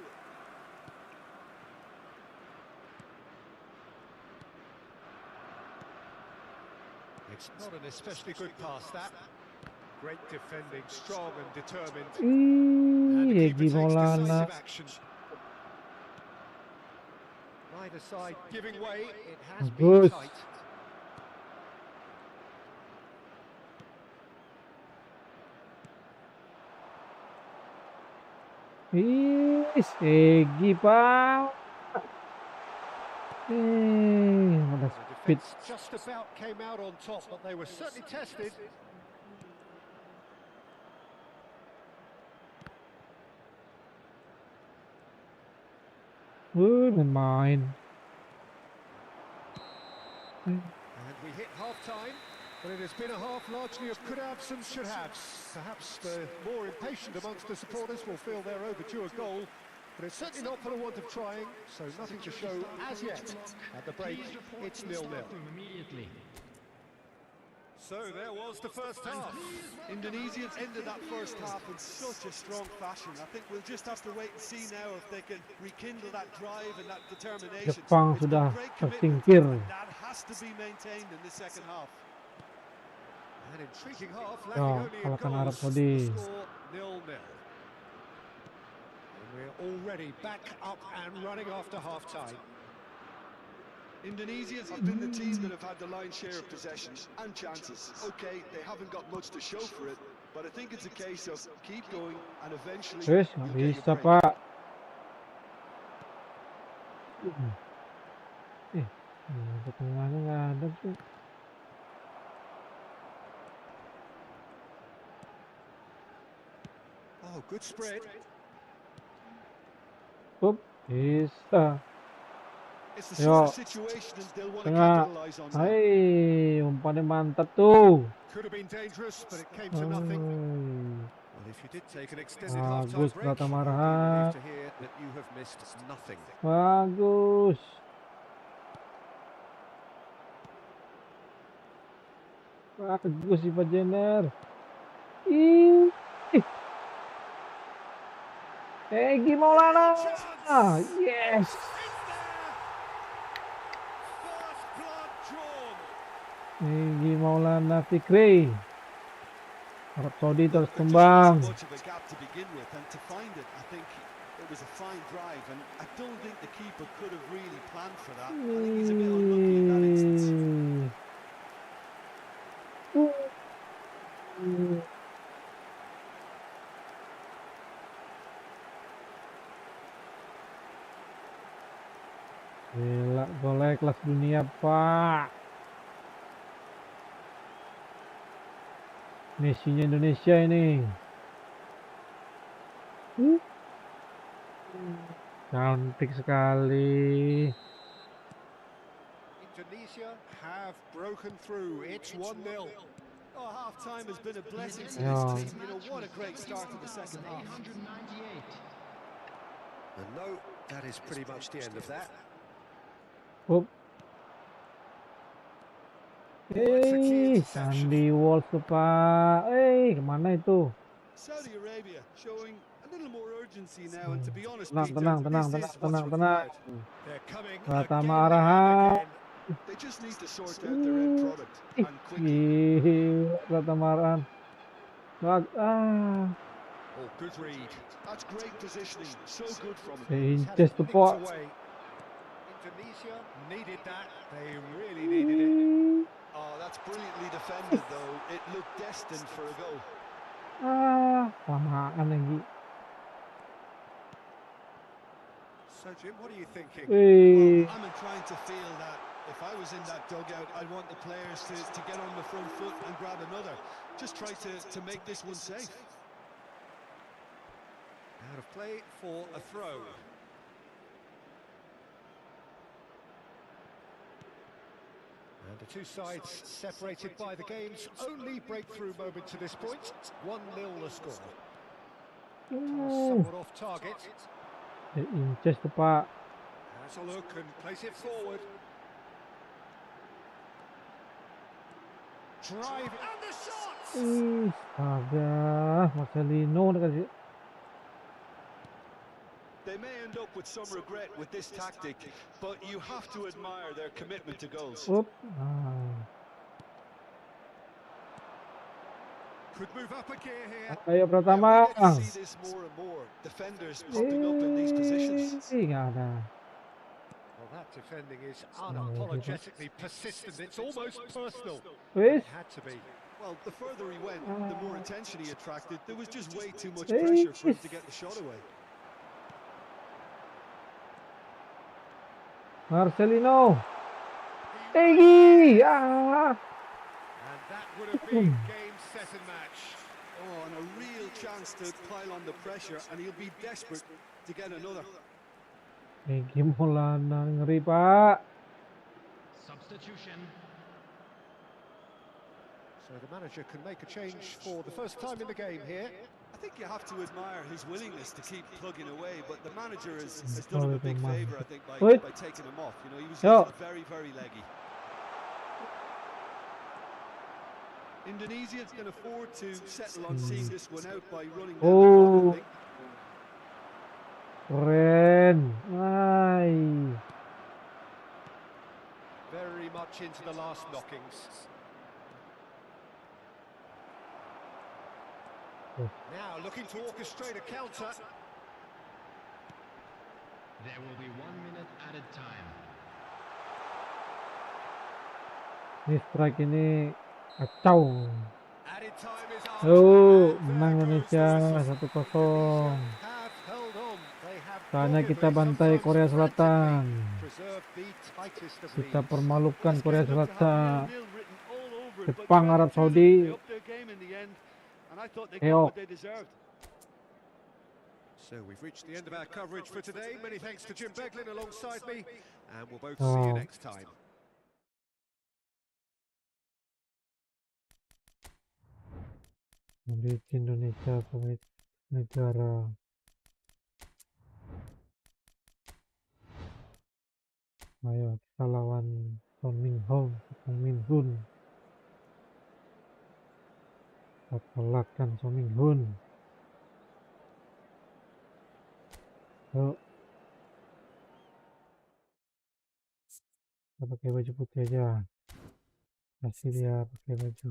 It's not an especially good pass, that. Great defending, strong and determined. And the Ih, keeper takes Maulana. decisive action. Neither side giving way. It has been Bagus. tight. Ih, Segi, Pak. Ada The speed. defence just about came out on top, but they were certainly tested. Main-main. And we hit half-time, but it has been a half largely of could-haves and should-haves. Perhaps the more impatient amongst the supporters will feel they're overdue a goal, but it's certainly not for the want of trying, so nothing to show as yet. At the break, it's 0-0. Immediately. So there was the first half. Indonesians ended that first half in such a strong fashion. I think we'll just have to wait and see now if they can rekindle that drive and that determination. Jepang It's been sudah great commitment, tersingkir. and that has to be maintained in the second half. An intriguing half, Ya, lacking only a kalahkan goal. Arab Saudi. The score 0-0. And we're already back up and running after half-time. Indonesians have been the team that have had the lion's share of possessions and chances. Okay, they haven't got much to show for it, but I think it's a case of keep going and eventually Wes, you'll nggak get bisa, your break. Pak. Ke tengahnya nggak ada tuh. Oh, good spread. Up, bisa. It's the Yo, sort of situation that they'll want to tengah. capitalize on now. Hai, umpannya mantap tuh. Could have been dangerous, but it came to nothing. Hai. Well, if you did take an extended Bagus, half-time break, Prata I'd be Marha. relieved to hear that you have missed nothing. Bagus. Bagus sih Pak Jenner. Ih. Egy Maulana. Yes. It's there! First blood drawn. Egy Maulana Fikri. Arab Saudi terus There just kembang. wasn't much of a gap to begin with, and to find it, I think it was a fine drive, and I don't think the keeper could have really planned for that. I think he's a bit unlucky in that instance. Gila, golnya kelas dunia, Pak. Messinya Indonesia ini. Cantik sekali. Indonesia have broken through. It's 1-0. Oh, half-time has been a blessing to Yeah. this team. You know, what a great start to the second half. 898. And no, that is pretty much the end of that. Up. Sandy Walsh tuh, Pak. Kemana itu? Saudi Arabia showing a little more urgency now, and to be honest, Tenang, Peter, tenang, tenang, this tenang, is tenang, what's tenang. required. They're coming Pratama again and Arahan. again. They just need to sort out their end product and quickly. Gila, Pratamaran. Ah, Oh, good read. That's great positioning. So good from him. He's had it pinches tuh, nicked Pak. away. Indonesia needed that. They really needed it. Oh, that's brilliantly defended, though. It looked destined for a goal. Lamaan lagi. So, Jim, what are you thinking? Wih, Well, I'm inclined to feel that if I was in that dugout, I'd want the players to get on the front foot and grab another. Just try to make this one safe. Out of play for a throw. And the two sides separated by the game's only breakthrough moment to this point. 1-0 the score. Somewhat off target. inches tuh, Pak. Has a look and plays it forward. Drive and the shot! Astaga, Marcelino udah kasih. They may end up with some regret with this tactic, but you have to admire their commitment to goals. Up. Could move up a gear here. Ayo Yeah, Pratama. we get to see this more and more. Defenders popping up in these positions. Nggak ada. Well, that defending is unapologetically persistent. It's almost personal. Wis. It had to be. Well, the further he went, the more attention he attracted. There was just way too much pressure for him to get the shot away. Marcelino. Egi. And that would have been game, set and match. Oh, and a real chance to pile on the pressure, and he'll be desperate to get another. Egi Maulana, ngeri, Pak. Substitution. So the manager can make a change for the first time in the game here. I think you have to admire his willingness to keep plugging away, but the manager has done him a big favour, I think, by taking him off. You know, he was very, very leggy. Indonesia can afford to settle on seeing this one out by running down the clock, I think. Keren. Ay. Very much into the last knockings. Now looking to orchestrate a counter. There will be 1 minute added time. Ini strike ini kacau. Added time is up. Oh, And menang there goes the Indonesia whistle. 1-0. Have held on. They have Saatnya kita doggedly, bantai sometimes Korea Selatan. frantically preserved the tightest of Kita leads. permalukan Korea Selatan. 0-0 written all over it, but Jepang, credit Arab to them, Saudi. they upped their game in the end, and I thought they got Eyo. what they deserved. So we've reached the end of our coverage for today. Many thanks to Jim Beglin alongside me, and we'll both see you next time. Di Indonesia sebagai negara. Ayo kita lawan Son Min-ho, Son Min-hun. Kita kalahkan Son Min-hun. Yuk. Kita pakai baju putih aja. Kasih dia pakai baju.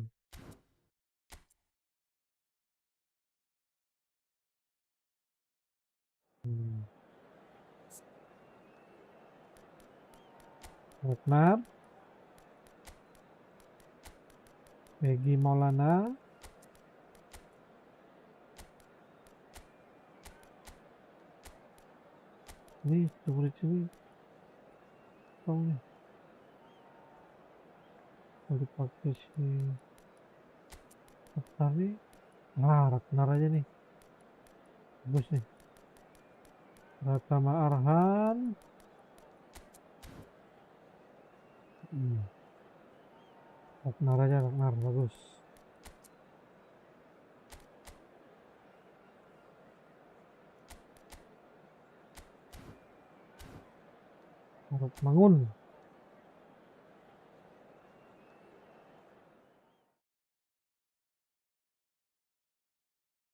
Retnab. Egi Maulana. Nih, tunggu di sini. Tolong nih. Mau dipakai si Ratnar nih. Nah, Ratnar aja nih. Bagus nih. Ratama Arhan. Ratnar aja, Ratnar. Bagus. Harus bangun.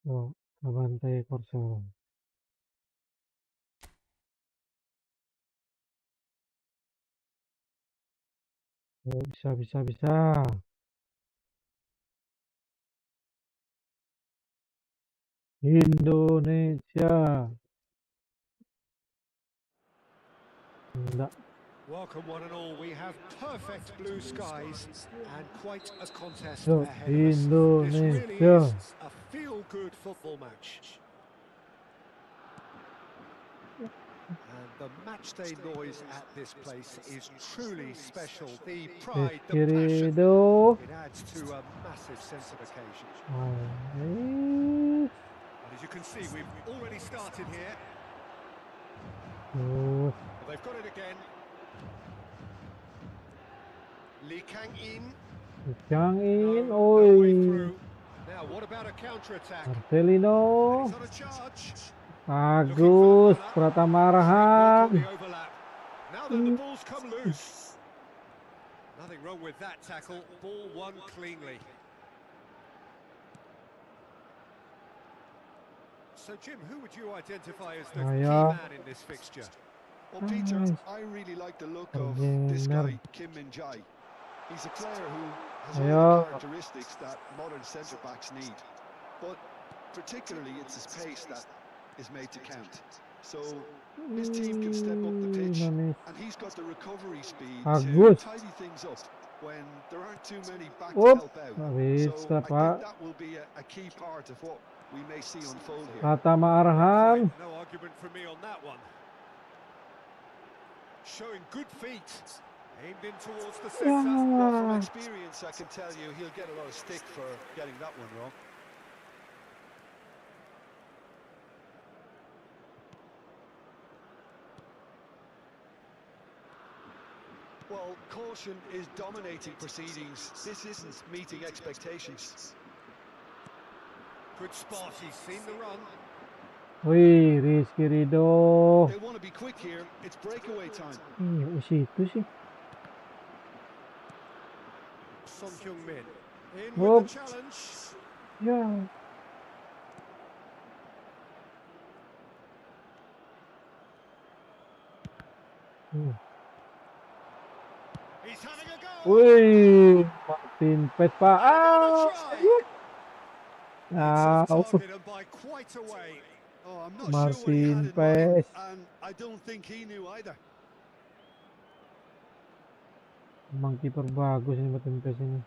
Oh, bantai Korsel. Oh, bisa. Indonesia. Enggak. Welcome one and all. We have perfect blue skies and quite a contest Yo, ahead of us. This really Indonesia. is a feel-good football match. And the matchday noise at this place is truly special. The pride, the passion, Querido. it adds to a massive sense of occasion. Ay, And as you can see, we've already started here. terus. Well, they've got it again. Lee Kang-in. Dicangin, No way oi. through. Now, what about a counter-attack? Marcelino. He's on a charge. Agus, Pratama Great work on the Arhan. overlap. Now then, the ball's come loose. Nothing wrong with that tackle. Ball won cleanly. So, Jim, who would you identify as the key man in this fixture? Well, Peter, I really like the look of this guy, Kim Min-jae. He's a player who has all the characteristics that modern centre-backs need. But particularly, it's his pace that is made to count. So his team can step up the pitch, and he's got the recovery speed to tidy things up when there aren't too many back to help out. So I think that will be a key part of what we may see unfold here. Pratama Arhan. No argument from me on that one. Showing good feet. Aimed in towards the centre. Well, from experience, I can tell you he'll get a lot of stick for getting that one wrong. Well, caution is dominating proceedings. This isn't meeting expectations. Good spot, he's seen the run. Wih, Rizky Ridho. They want to be quick here. It's breakaway time. Situ sih. Son Heung-min in with the challenge. Ya. He's having a go. Wih, Martin Pespa. By quite a way. Oh, I'm not sure what he had in mind, and I don't think he knew either. Emang kiper bagus ini Martin Pes ini.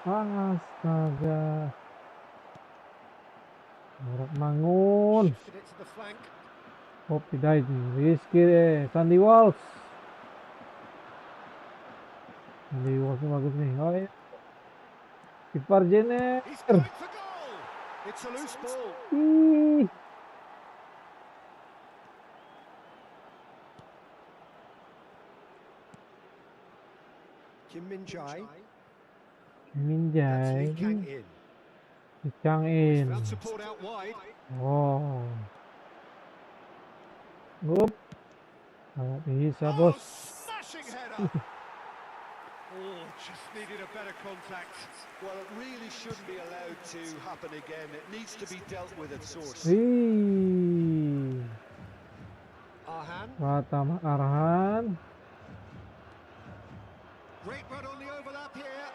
Astaga. Harap bangun. Oh, tidak ini. Rizky Sandy Walsh. Sandy Walsh bagus nih. Oh ya. Kiper Jenner. It's a loose ball. Kim Min-jae. Min-jae. Kang-in. Oh. Up. Bisa, bos. Oh, just needed a better contact. Well, it really shouldn't be allowed to happen again. It needs to be dealt with at source. Pratama Arhan. Great run on the overlap here.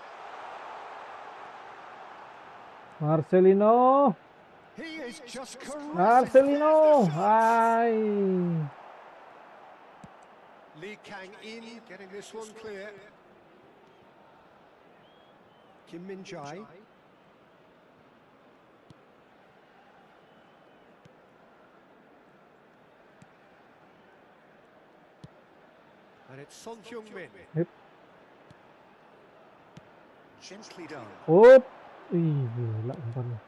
Marcelino. He is just Marcelino. Hai. Lee Kang-in getting this one clear. Kim Min-jae. And it's Son Heung-min. Gently done. Up. Gila umpannya.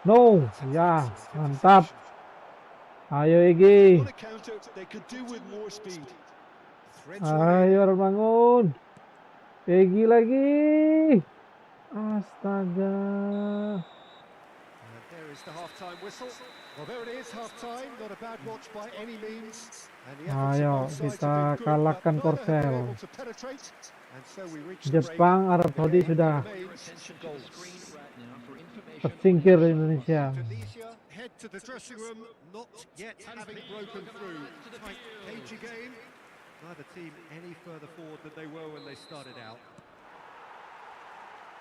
No. Ya, mantap. Ayo Egi. Ayo bangun. Egi lagi. Astaga. And there is the half-time whistle. Well, there it is, half-time. Not a bad watch by any means. Ayo kita kalahkan Korsel. Jepang, Arab Saudi sudah. tersingkir Indonesia. Indonesia head to the dressing room, not yet having broken through. Tight, cagey game. Neither team any further forward than they were when they started out.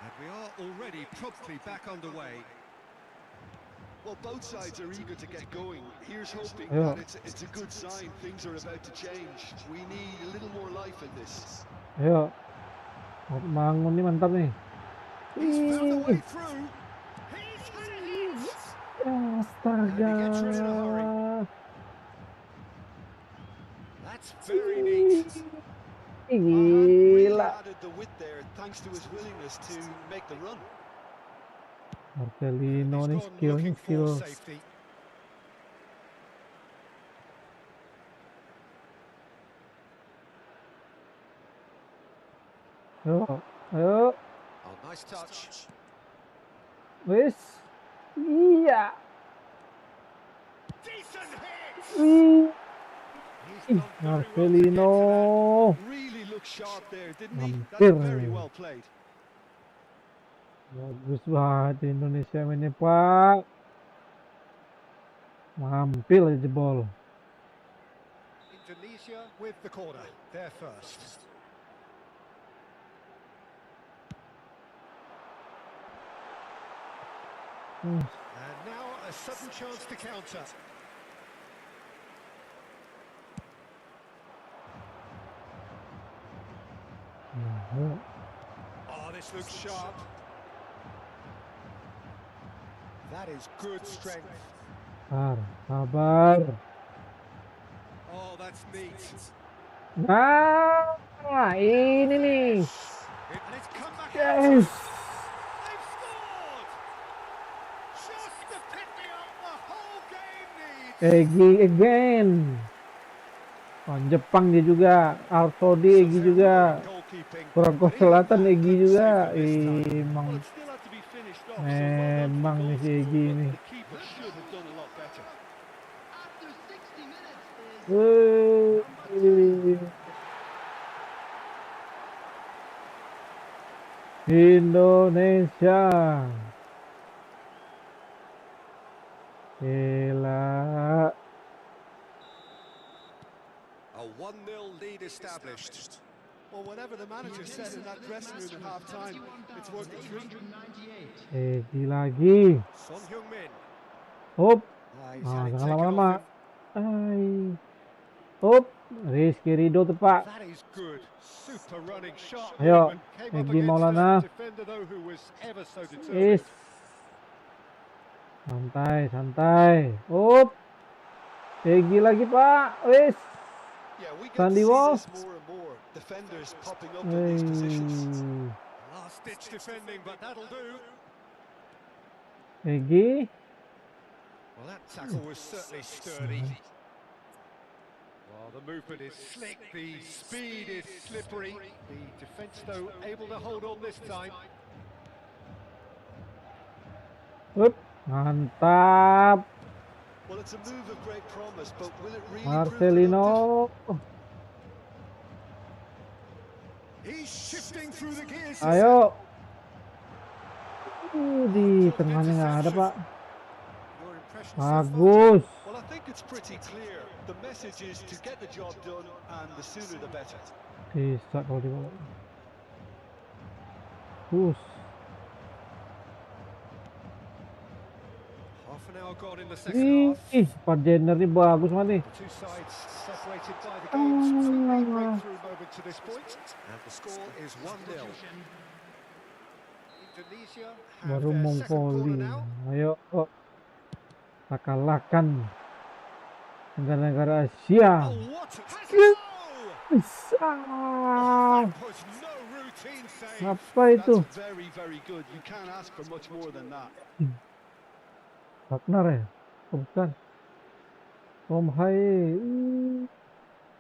And we are already promptly back underway. Well, both sides are eager to get going. Here's hoping Ayo. that it's a good sign. Things are about to change. We need a little more life in this. Ayo. Bangun nih, mantap nih. He's found a way Ih, through. He's had it! astaga. And he gets rid in a hurry. That's very neat. Really Gila. added the width there thanks to his willingness to make the run. Marcelino He's nih gone skillnya looking skill. for safety. Ayo, ayo. Oh, nice touch. Wis. Iya. Decent hit! Wih. He's Ih, done very well to get to Marcelino. that. Really looked sharp there, didn't he? Hampir. That's very well played. Bagus banget Indonesia mainnya, Pak. Mampir aja jebol. Indonesia with the corner. They're first. And now a sudden chance to counter. Oh, this looks sharp. That is good strength. Sabar. Oh, that's neat. Nah, ini nih. And it's come back out. Yes. They've scored! Just to pick me up the whole game needs. Egi again. Oh, Jepang dia juga. Arthodi Egi juga. Kurang Korea Selatan Egi juga. Emang memang nih si Egi ini. Indonesia. Gila. A 1-0 lead established. Well, whatever the manager said in that dressing room at half-time, it's worth the treat. Egi lagi. Son Heung-min. Hop. He's Ah, had it jangan taken lama-lama. off him. Ay. Hop. Rizky Ridho tuh, Pak. That is good. Super running, sharp Ayo, movement. Came up Egi against Maulana. a defender though who was ever so determined. Is. Santai, santai. Hop. Egi lagi, Pak. Wis. Yeah, we get to Sandy see Walsh. this more and more. Defenders popping up in these positions. Last-ditch defending, but that'll do. Egi. Well, that tackle was certainly sturdy. Well, the movement is slick, the speed is slippery. The defence, though, able to hold on this time. Hup. Mantap. Well, it's a move of great promise, but will it really Marcelino. He's shifting through the gears. Ayo. Di tengahnya nggak ada, Pak. Your impression so Bagus. Well, I think it's pretty clear. The message is to get the job done, and the sooner the better. Bisa kalau di bawah. Bus. Half an hour gone in the second half. Ih, Pak Jenner nih bagus banget nih. The two sides separated by the game's only breakthrough moment to this point. And the score is 1-0. Indonesia have Baru their mau second corner volley. now. Ayo, kok. Kita kalahkan negara-negara Asia. Oh, what a goal! Bisa. That was no routine save. Apa itu? That's very, very good. You can't ask for much more than that. Wagner ya? Oh, bukan. Tom Hai.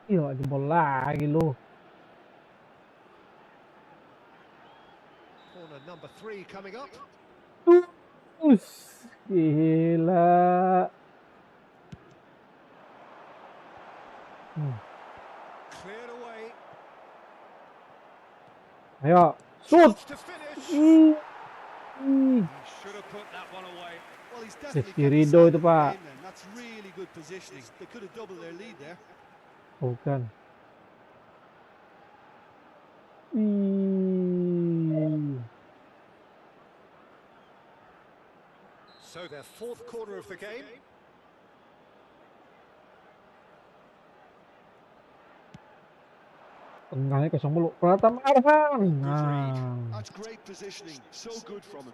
Iya, jebol lagi lu. Corner number 3 coming up. Gila. Cleared away. Ayo, shoot. To finish. Ih. He should have put that one away. Well, he's definitely Rizky kept the Ridho side itu, of the Pak. game then. That's really good positioning. They could have doubled their lead there. Bukan. So their fourth quarter of the game. Tengahnya kosong mulu. Pratama Arhan. Good read. Nah. That's great positioning. So good from him.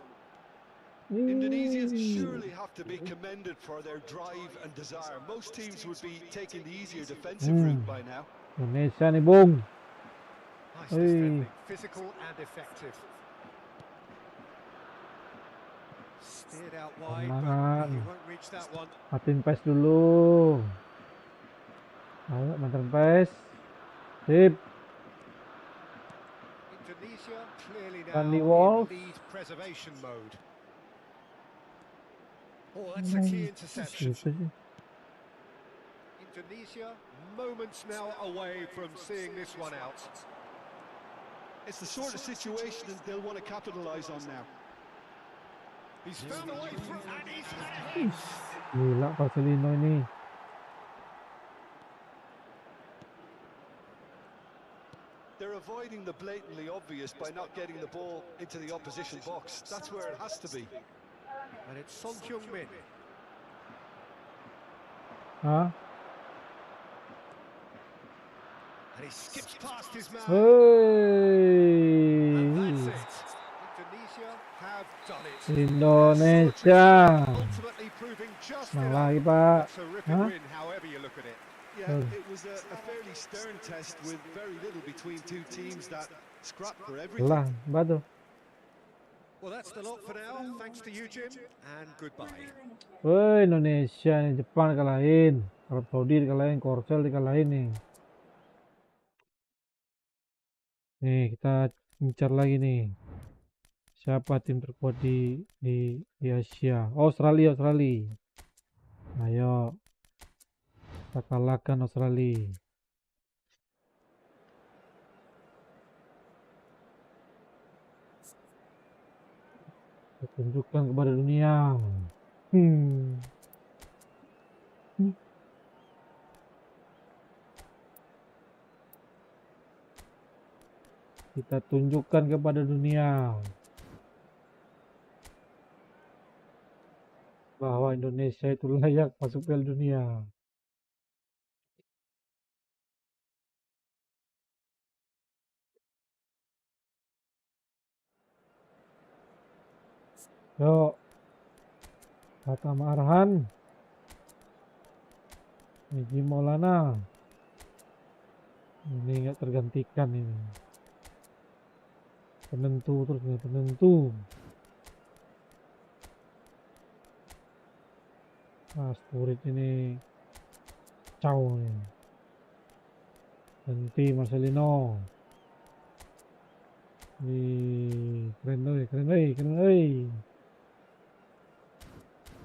Indonesians surely have to be commended for their drive and desire. Most teams would be taking the easier defensive route by now. Indonesia nih, Bung. Nice defending, physical and effective. Steered out wide, but he won't reach that one. Matiin pace dulu. Ayo, matiin pace. Sip. Indonesia clearly Danny now Wolf. in lead preservation mode. Oh, that's a key interception. Indonesia moments now away from seeing this one out. It's the sort of situation that they'll want to capitalise on now. He's found a way through and he's had it. Gila Marcelino ini. They're avoiding the blatantly obvious by not getting the ball into the opposition box. That's where it has to be. And it's Son Heung-min. Hah? And he skips past his man. Hey. And that's it. Indonesia have done it. Indonesia. Ultimately proving just Menang enough. lagi, Pak. A terrific Hah? win, however you look at it. Yeah, it was a fairly stern test with very little between two teams that scrapped for everything. Lah, batu. Well, that's the lot for now. Thanks to you, Jim, and goodbye. Woi, Indonesia nih, Jepang dikalahin, Arab Saudi dikalahin, Korsel dikalahin nih. Nih, kita incar lagi nih. Siapa tim terkuat di Asia? Australia. Ayo. Kita kalahkan Australia. Kita tunjukkan kepada dunia. Kita tunjukkan kepada dunia bahwa Indonesia itu layak masuk Piala Dunia. Yuk, Pratama Arhan, Niji Maulana, ini nggak tergantikan ini. Penentu terus nih, penentu. Sturit ini kacau nih. Ganti Marcelino. Keren.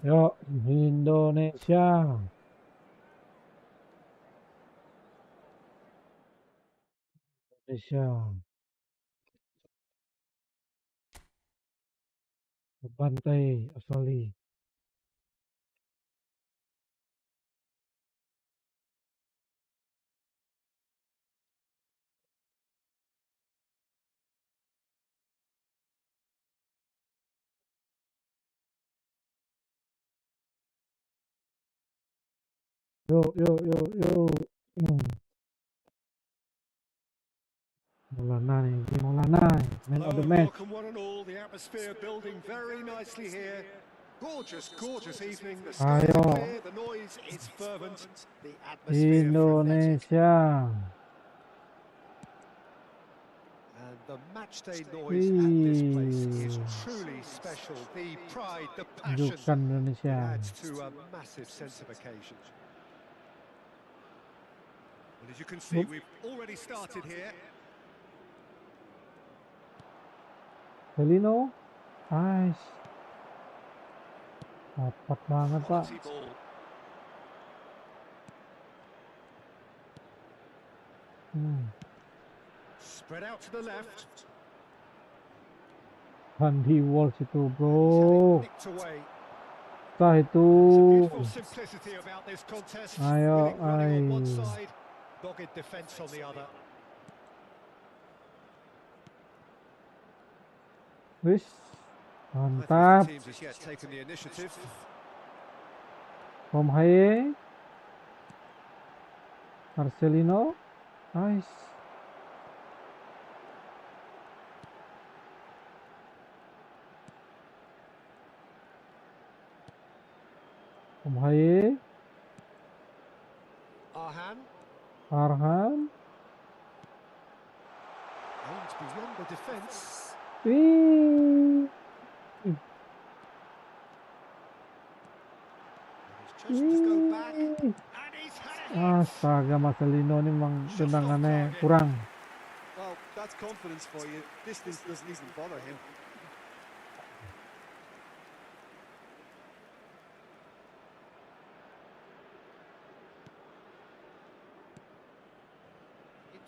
Yuk, Indonesia. Bantai Australia. Yuk. Maulana, man of the match. Welcome one and all. The atmosphere building very nicely here. Gorgeous evening. The skies are clear, the noise is fervent, the atmosphere frenetic. Indonesia. And the matchday noise at this place is truly special. The pride, the passion adds to a massive sense of occasion. Well, as you can see, we've already started here. Marcelino. Nice. Dapat banget, Pak. Spread out to the left. Sandy Walsh itu, He's had bro. it nicked away. Tah itu. There's a beautiful simplicity about this contest. Ayo, Winning running on one ay. side, dogged defence on the other. Wis. Neither of Mantap. the teams has yet taken the initiative. From Haye. Marcelino. Nice. From Haye. Arhan Arhan. aims beyond the defence. Wih. He's chosen to go back, Wih. and he's had it. Astaga, Marcelino ini memang tendangannya kurang. Well, that's confidence for you. Distance doesn't even bother him.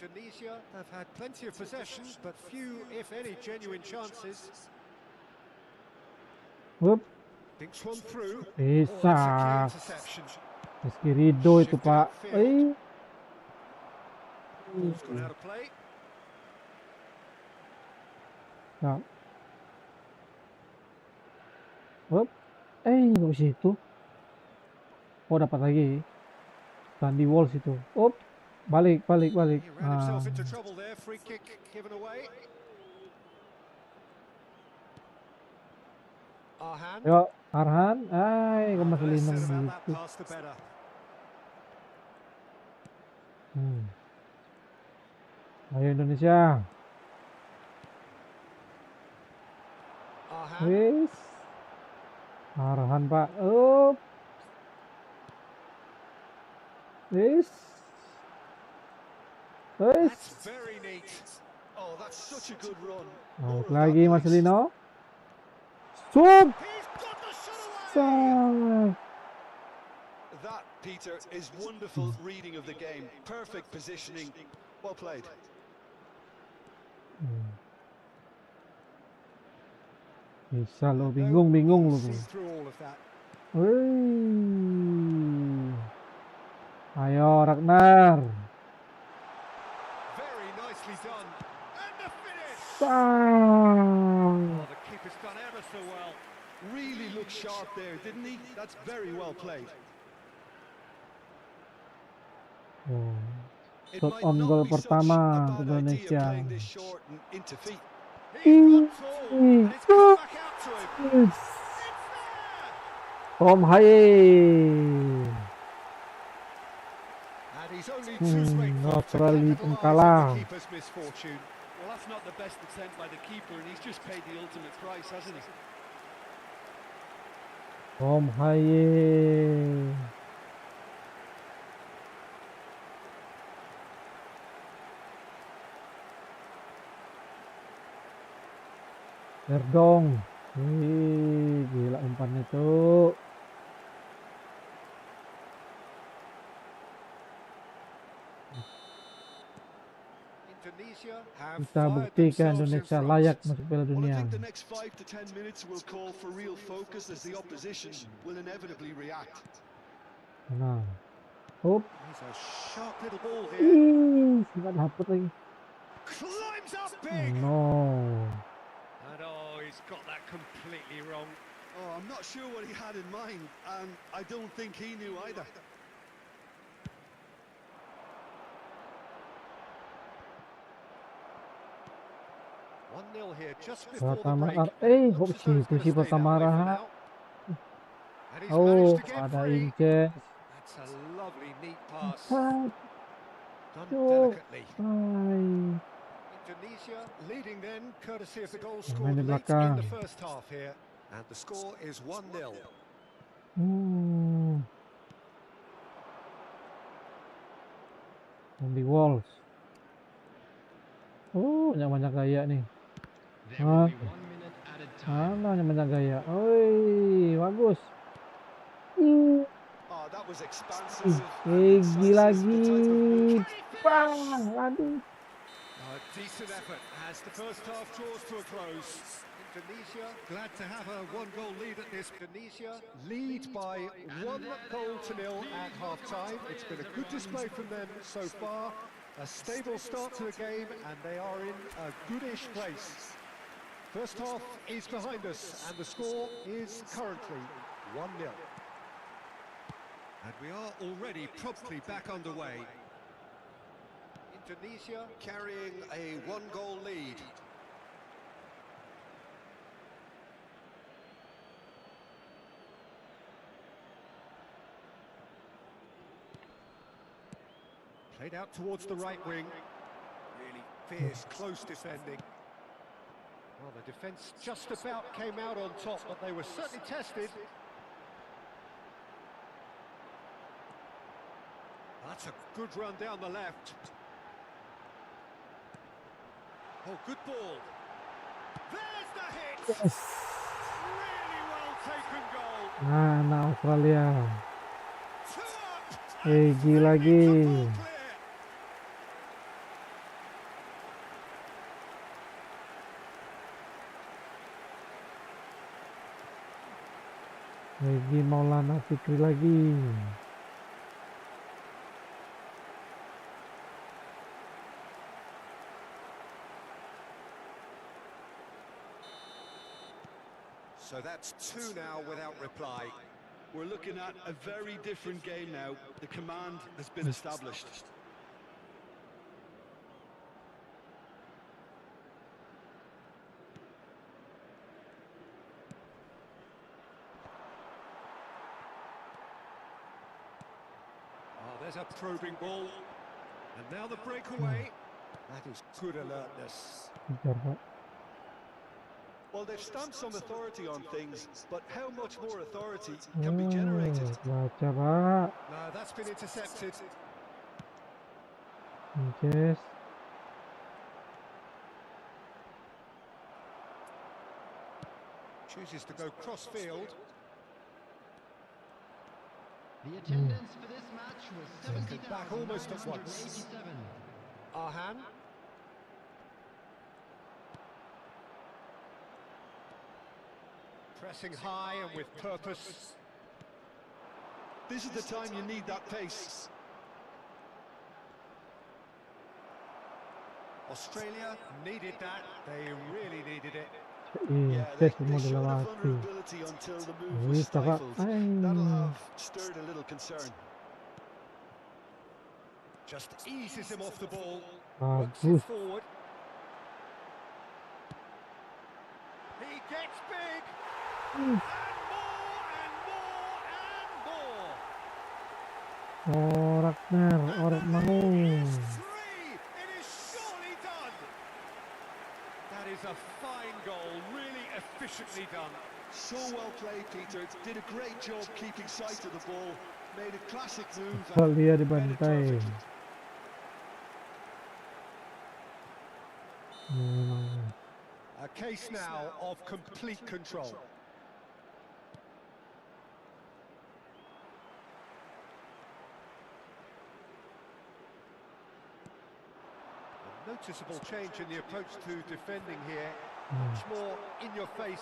Indonesia have had plenty of possession, but few, if any, genuine chances. Wup. Thinks one through. Bisa. Oh, that's a key interception. Meski Rido itu, Pak. Ball's gone out of play. Nah. Wup. Nggak situ. Oh, dapat lagi. Sandy Walsh itu. Up. Balik. He ran himself into trouble there. Free kick given away. Arhan. Yuk, Arhan. Kok masih Less lindung said about that gitu. pass, the better. Ayo Indonesia. Arhan. Wis. Arhan, Pak. Up. Wis. Wis. That's very neat. Oh, that's such a good run. Balik lagi Marcelino. Shoot. He's got the shot away. Sang. That, Peter, is wonderful reading of the game. Perfect positioning. Well played. Bisa lo, bingung lo. See through all of that. Wih. Ayo Ragnar. Very nicely done. And the finish. Sang. Oh, the keeper's done ever so well. Really looked sharp there, didn't he? That's very well played. It Shot might on not goal be such pertama a bad idea Indonesia. playing this short and into feet. He's got tall, and it's come back out to him. Yes. It's there. From Haye. And he's only too grateful to Australia capitalise kalah. on the keeper's misfortune. Well, that's not the best attempt by the keeper, and he's just paid the ultimate price, hasn't he? From Haye. Berdong. Wih, gila umpannya tuh. Indonesia have Kita fired buktikan themselves in Indonesia front. layak masuk Piala Well, I Dunia. think the next 5 to 10 minutes will call for real focus as the opposition will inevitably react. Nah. Up. He's a sharp little ball here. Nggak dapet lagi. Climbs up big. No. And oh, he's got that completely wrong. Oh, I'm not sure what he had in mind, and I don't think he knew either. One 0 here just before the Pertama, break. kok Not as though situ it's gonna sih stay that pertama way for Raha. now. And he's Oh, managed to get ada free. Inces. That's a lovely, neat pass. Hai. Done Yo. delicately. Indonesia leading then, courtesy of the goal Main scored di late in belakang. the first half here. And the score is 1-0. Di Walls. Oh, banyak gaya nih. There will be 1 minute added time. Banyak gaya. Oi, bagus. Oh, that was expansive. Egi lagi. Bang, aduh. A decent effort as the first half draws to a close. Indonesia glad to have a one-goal lead at this. Indonesia lead by 1-0 at half-time. It's been a good display from them so far. A stable start to the game, and they are in a goodish place. First half is behind us, and the score is currently 1-0. And we are already promptly back underway. Indonesia carrying a one-goal lead. Played out towards the right wing. Really fierce, close defending. Well, the defence just about came out on top, but they were certainly tested. That's a good run down the left. Oh, good ball. There's the hit! Yes. Really well taken goal. Nah, Australia. 2 up. Egi lagi. Egi Maulana Fikri lagi. So that's 2 now without reply. We're looking at a very different game now. The command has been established. Oh, there's a probing ball. And now the breakaway. That is good alertness. Well, they've stamped some authority on things, but how much more authority can be generated? Baca, Pak. No, that's been intercepted. Yes. Chooses to go cross-field. The attendance for this match was Back almost at once. 70,987. Arhan. Pressing high and with purpose. This is the time you need that pace. Australia needed that. They really needed it. Yeah, they Tes semua showed a dilewati. vulnerability until the move was Bisa, Pak. stifled. That'll have stirred a little concern. Just eases him off the ball. Works it Bagus. forward. He gets big. And more and more and more. Orak mau. It is 3. It is surely done. That is a fine goal, really efficiently done. So well played, Peter. Did a great job keeping sight of the ball. Made a classic move. and Australia read it dibantai. perfectly. A case now of complete control. A noticeable change in the approach to defending here. Much more in your face.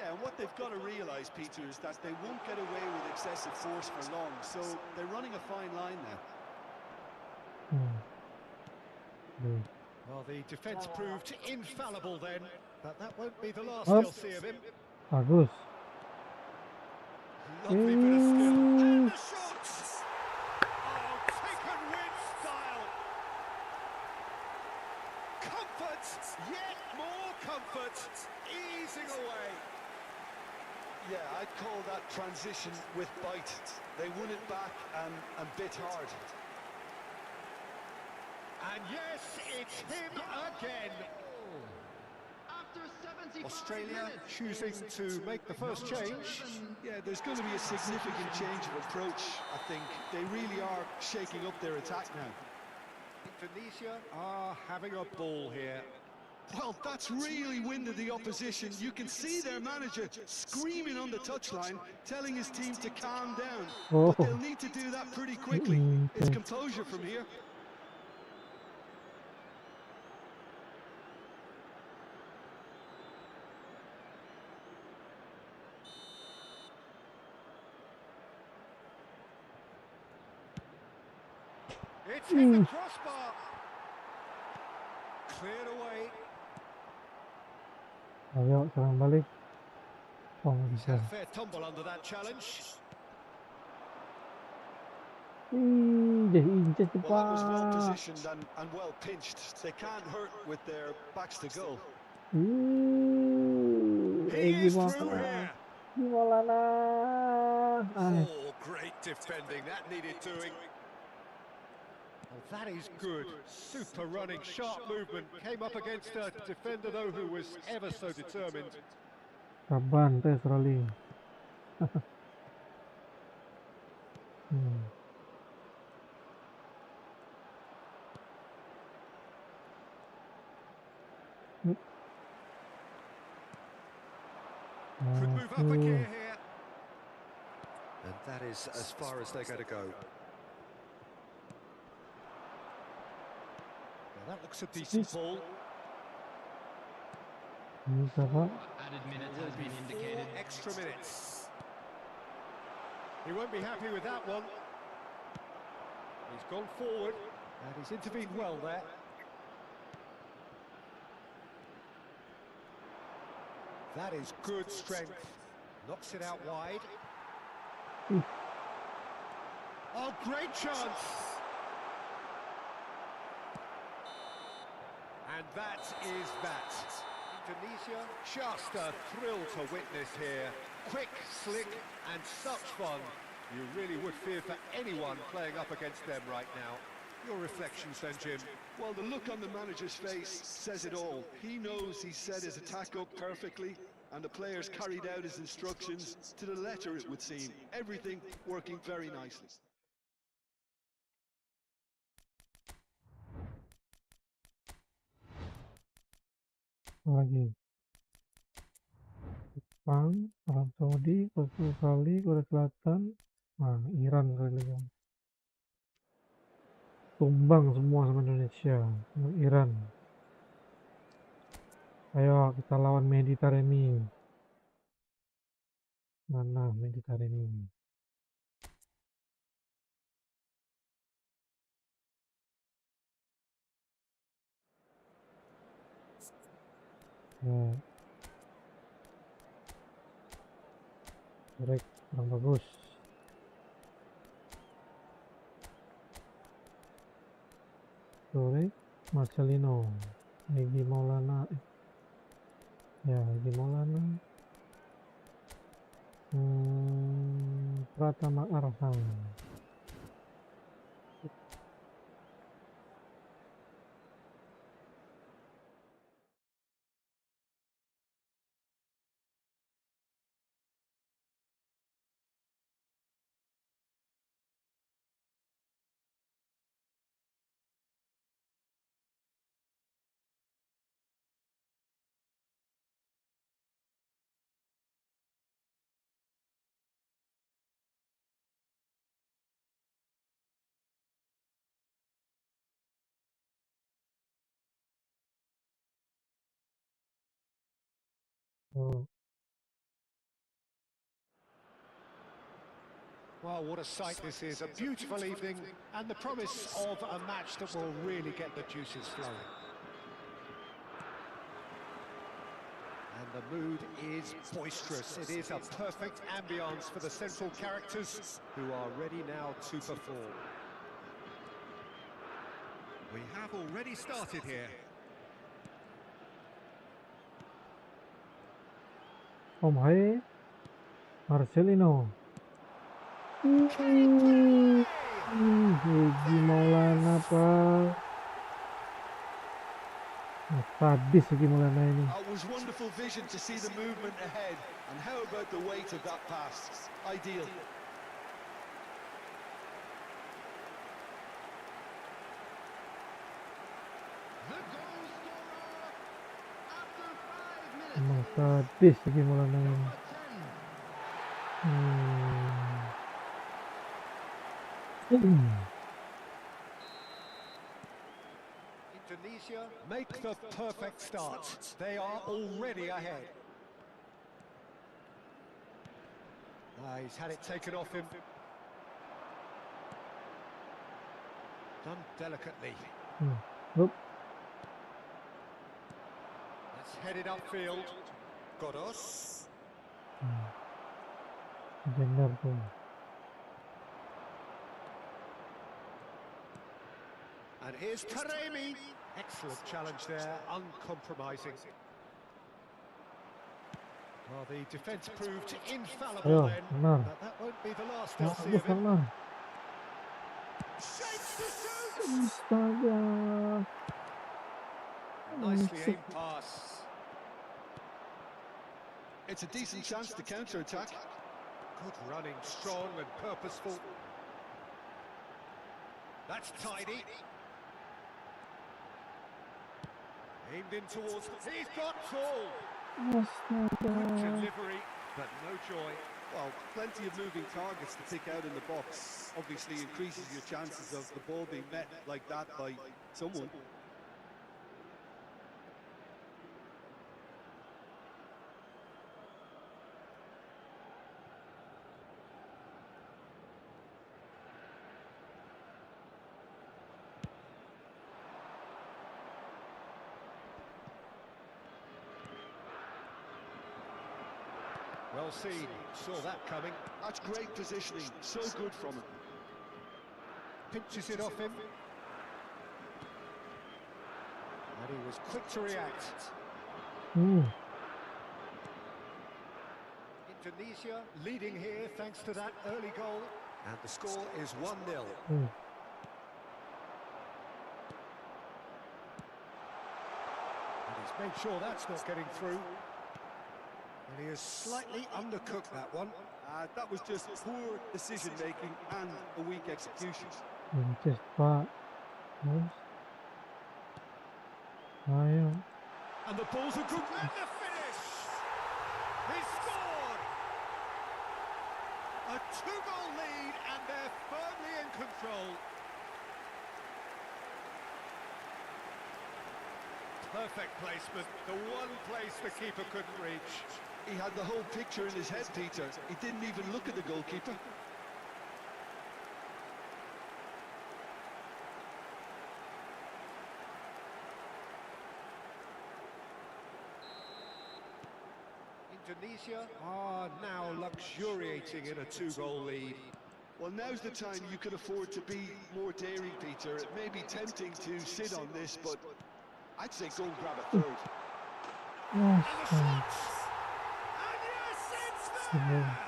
Yeah, and what they've got to realise, Peter, is that they won't get away with excessive force for long. So they're running a fine line now. Well, the defence proved infallible then, but that won't be the last Up. they'll see of him. Bagus. Lovely bit of skill. And the shot! Oh, taken with style. Comfort, yet more comfort, easing away. Yeah, I'd call that transition with bite. They won it back and bit hard. And yes, it's him again. After 75 Australia minutes, choosing to make the first change. Yeah, there's going to be a significant change of approach, I think. They really are shaking up their attack now. Indonesia are having a ball here. Well, that's really winded the opposition. You can see their manager screaming on the touchline, telling his team to calm down. Oh. But they'll need to do that pretty quickly. It's composure from here. It's hit the crossbar. Cleared away. Ayo serang balik. Oh nggak He's bisa. had a fair tumble under that challenge. Injes Well, that was well cepat. positioned and well pinched. They can't hurt with their backs to goal. He is through here. Gimana? Oh, great defending. That needed doing. Oh, that is good. Super running, sharp movement. Came up against a defender, though, who was ever so determined. Saban teh Australia. Could move up a gear here. And that is as far as they're going to go. Well, that looks a decent ball. Added minutes has been indicated. 4 extra minutes. He won't be happy with that one. He's gone forward and he's intervened well there. That is good strength. Knocks it out wide. Oh, great chance! And that is that. Indonesia, just a thrill to witness here. Quick, slick, and such fun. You really would fear for anyone playing up against them right now. Your reflections then, Jim? Well, the look on the manager's face says it all. He knows he set his attack up perfectly, and the players carried out his instructions to the letter, it would seem. Everything working very nicely. Lagi Jepang, Arab Saudi, Australia, Korea Selatan, nah Iran kali ya. Tumbang semua sama Indonesia, sama Iran. Ayo kita lawan Mediterania. Mana Mediterania? Ya. Korek, kurang bagus. Korek, Marcelino, Egi Maulana, ya Egi Maulana, Pratama Arham. Oh. Well, what a sight this is. A beautiful evening and the promise of a match that will really get the juices flowing. And the mood is boisterous. It is a perfect ambience for the central characters who are ready now to perform. We have already started here. Hai, Marcelino. Egi Maulana Pak. Sadis Egi Maulana ini. It was wonderful vision to see the movement ahead, and how about the weight of that pass? Ideal. Emang sadis Egi Maulana ini. Indonesia make the perfect start. They are already ahead. He's had it taken off him. Done delicately. Oop. Let's head it upfield. Godos. Bener tuh. And here's Taremi. Excellent challenge there, uncompromising. Well, the defence proved infallible then, benar. but that won't be the last they'll see Bagus of him. sana. Shapes to shoot! Astaga. Nicely aimed pass. It's a decent chance to counter-attack. Good running, strong and purposeful. That's tidy. Aimed in towards... He's got tall! Good Astaga. delivery, but no joy. Well, plenty of moving targets to pick out in the box. Obviously increases your chances of the ball being met like that by someone. Well seen, saw that coming. That's great positioning, so good from him. Pinches it off him. And he was quick to react. Indonesia leading here thanks to that early goal. And the score is 1-0. And he's made sure that's not getting through. And he has slightly undercooked that one. That was just poor decision-making and a weak execution. Pinches, Pak. Ayo. And the ball's a good and the finish! He scored! A 2-goal lead and they're firmly in control. Perfect placement, the one place the keeper couldn't reach. He had the whole picture in his head, Peter. He didn't even look at the goalkeeper. Indonesia are now luxuriating in a 2-goal lead. Well, now's the time you can afford to be more daring, Peter. It may be tempting to sit on this, but I'd say go and grab a third. And the shots! And yes, it's there!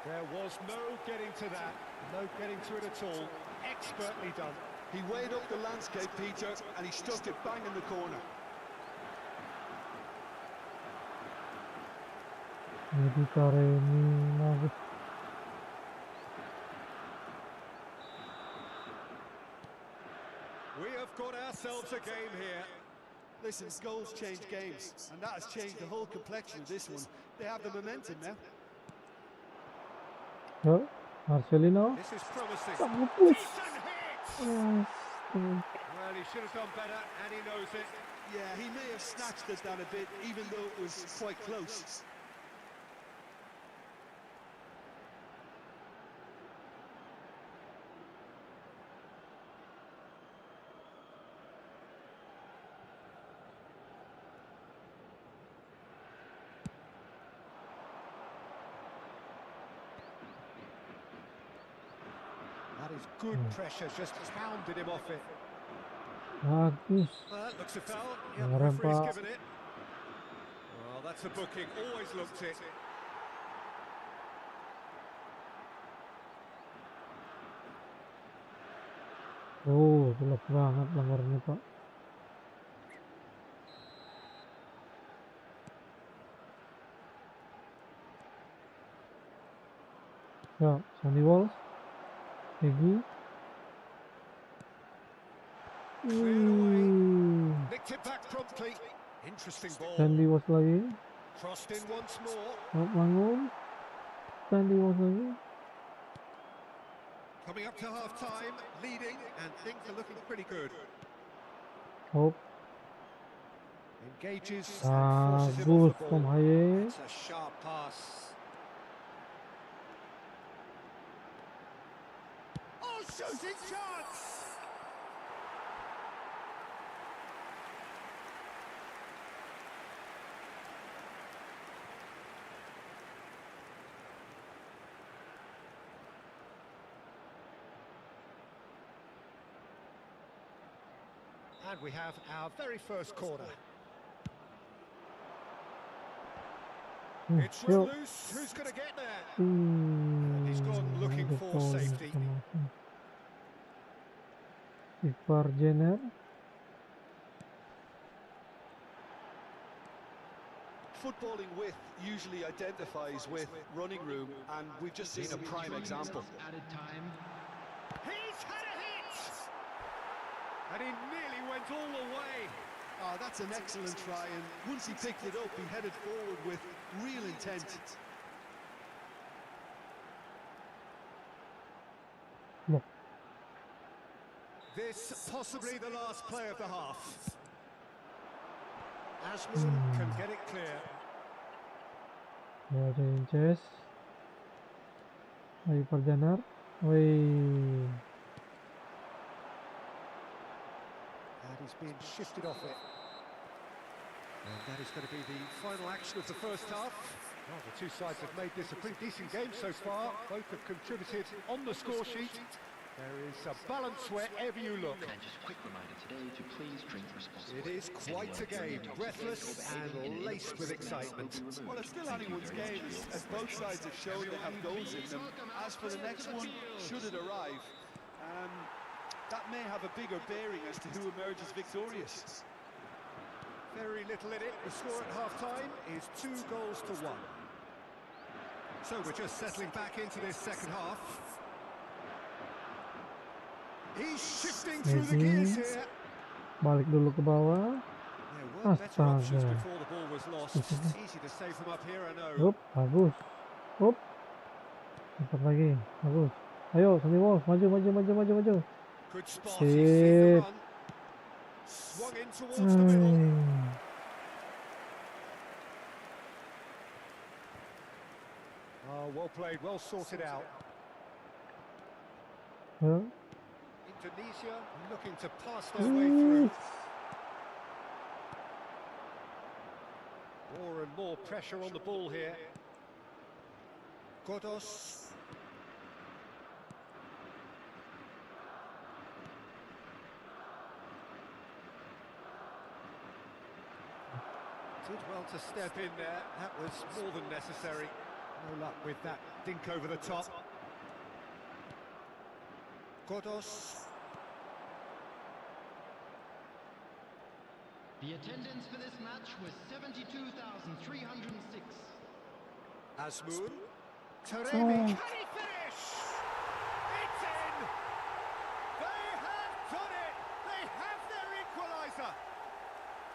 There was no getting to that, no getting to it at all. Expertly done. He weighed up the landscape, Peter, and he stuck it bang in the corner. Jadi Taremi bagus. We have got ourselves a game here. Listen, goals change games, and that has changed the whole complexion of this one. They have the momentum now. Yo, Marcelino. This is promising. Bagus. Decent hit! Astaga. Well, he should have done better, and he knows it. Yeah, he may have snatched at that a bit, even though it was quite close. That is good pressure, just pounded him off it. Bagus. Well, that looks a foul. Yeah, the Kemarin, referee's Pak. given it. Well, that's a booking. Always looked it. Oh, gelap banget langgarnya, Pak. Ya, Sandy Walsh. Egi. Cleared away. Nicked it back promptly. Interesting ball. Sandy Walsh lagi. Crossed in once more. Bangun. Sandy Walsh lagi. Coming up to half-time, leading, and things are looking pretty good. Hop. Engages and forces him Bagus off the from ball. Haye. It's a sharp pass. closing chance. And we have our very first corner. It's run loose. Who's going to get there? And he's gone looking for safety. Kiper Jenner. Footballing width usually identifies with running room, and we've just seen a prime example. Added time. He's had a hit! And he nearly went all the way. Oh, that's an excellent try, and once he picked it up, he headed forward with real intent. Look. This possibly the last play of the half. Asmun can get it clear. Ada Inches. Kiper Jenner. Wih. And he's been shifted off it. And that is going to be the final action of the first half. Well, the two sides have made this a pretty decent game so far. Both have contributed on the score sheet. There is a balance wherever you look. And just a quick reminder today to please drink responsibly. It is quite a game, breathless and laced with excitement. Well, it's still anyone's game, as both sides have shown they have goals in them. As for the next one, should it arrive, that may have a bigger bearing as to who emerges victorious. Very little in it. The score at half-time is 2-1. So we're just settling back into this second half. He's shifting through the gears here. Balik dulu ke bawah. There were better options Astaga. before the ball was lost. Easy to save from up here, I know. Up, bagus. Up. Cepat lagi. Bagus. Ayo, Sunny Wolf, maju. Good spot. Sip. He's seen the run. Swung in towards the middle. Oh, well played, well sorted out. Huh? Indonesia looking to pass their way through. More and more pressure on the ball here. Godos. Did well to step in there. That was more than necessary. No luck with that dink over the top. Godos. The attendance for this match was 72,306. Asmun. Taremi. Can he finish? It's in! They have done it! They have their equaliser!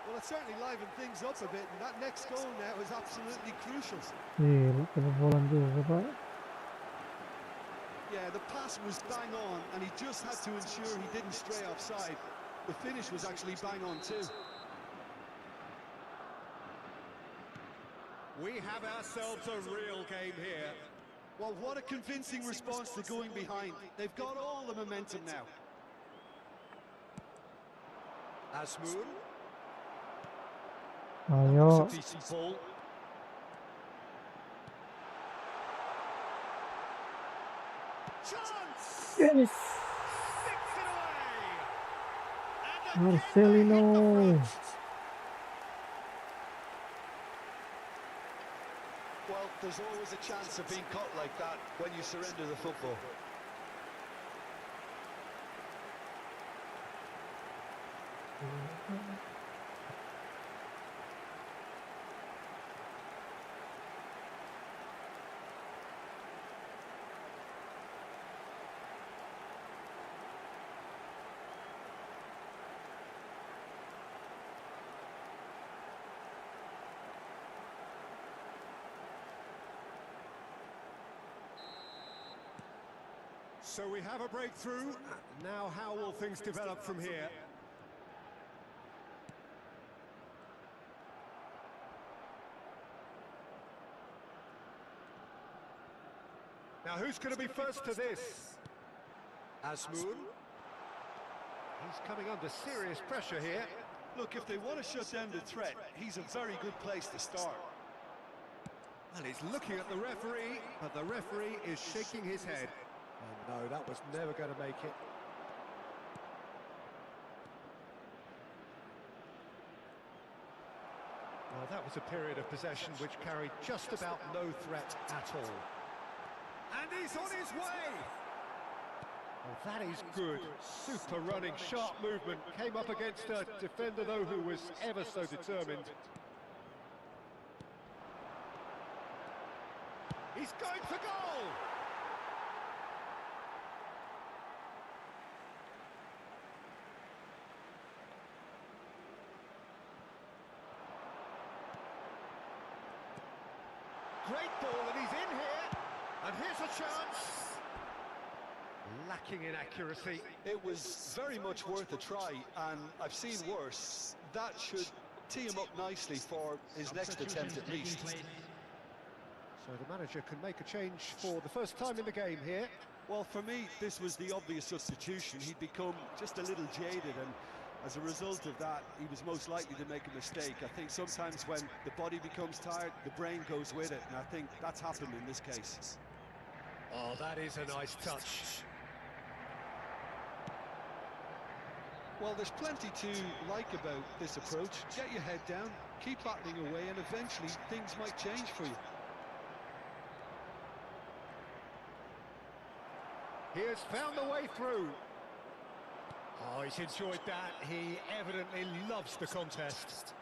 Well, it certainly livened things up a bit, and that next goal now is absolutely crucial. Kebobolan juga, Pak. Yeah, the pass was bang on, and he just had to ensure he didn't stray offside. The finish was actually bang on too. We have ourselves a real game here. Well, what a convincing response to going behind. They've got all the momentum now. Asmun. Ayo. That's a decent ball. Chance! Yes. Sticks it away! And again they hit Marcelino. the front. Well, there's always a chance of being caught like that when you surrender the football. So we have a breakthrough. Now how will things develop from here? Now who's going to be first to this? Asmoon. He's coming under serious pressure here. Look, if they want to shut down the threat, he's a very good place to start. And he's looking at the referee, but the referee is shaking his head. And no, that was never going to make it. Well, that was a period of possession which carried just about no threat at all. And he's on his way! Oh, that is good. Super running, sharp movement. Came up against a defender, though, who was ever so determined. He's going for goal! Great ball, and he's in here. And here's a chance. Lacking in accuracy. It was very much worth a try, and I've seen worse. That should tee him up nicely for his next attempt at least. So the manager can make a change for the first time in the game here. Well, for me, this was the obvious substitution. He'd become just a little jaded, and as a result of that, he was most likely to make a mistake. I think sometimes when the body becomes tired, the brain goes with it, and I think that's happened in this case. Oh, that is a nice touch. Well, there's plenty to like about this approach. Get your head down, keep battling away, and eventually things might change for you. He has found the way through. Oh, he's enjoyed that. He evidently loves the contest.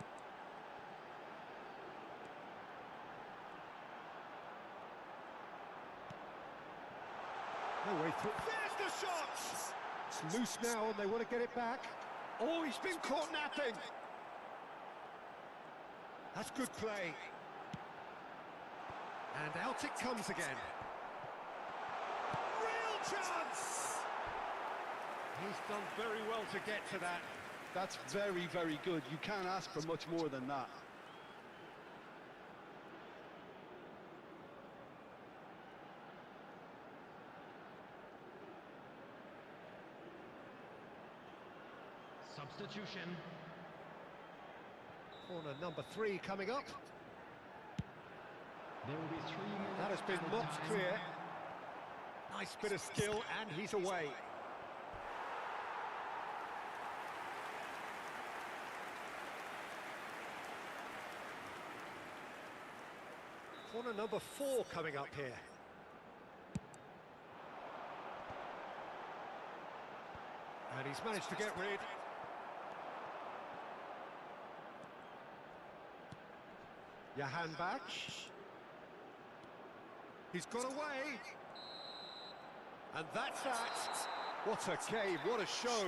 No way through. There's the shot! It's loose now and they want to get it back. Oh, he's been caught napping. That's good play. And out it comes again. Real chance! He's done very well to get to that. That's very, very good. You can't ask for much more than that. Substitution. Corner number 3 coming up. There will be 3 minutes. That has been added knocked time. clear. Nice bit of skill, and he's away. Corner number 4 coming up here. And he's managed to get rid. Johan back. He's got away. And that's that. What a game, what a show.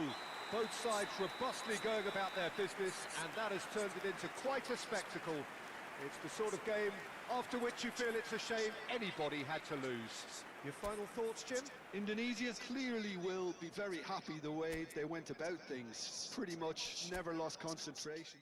Both sides robustly going about their business, and that has turned it into quite a spectacle. It's the sort of game after which you feel it's a shame anybody had to lose. Your final thoughts, Jim? Indonesia clearly will be very happy the way they went about things. Pretty much never lost concentration.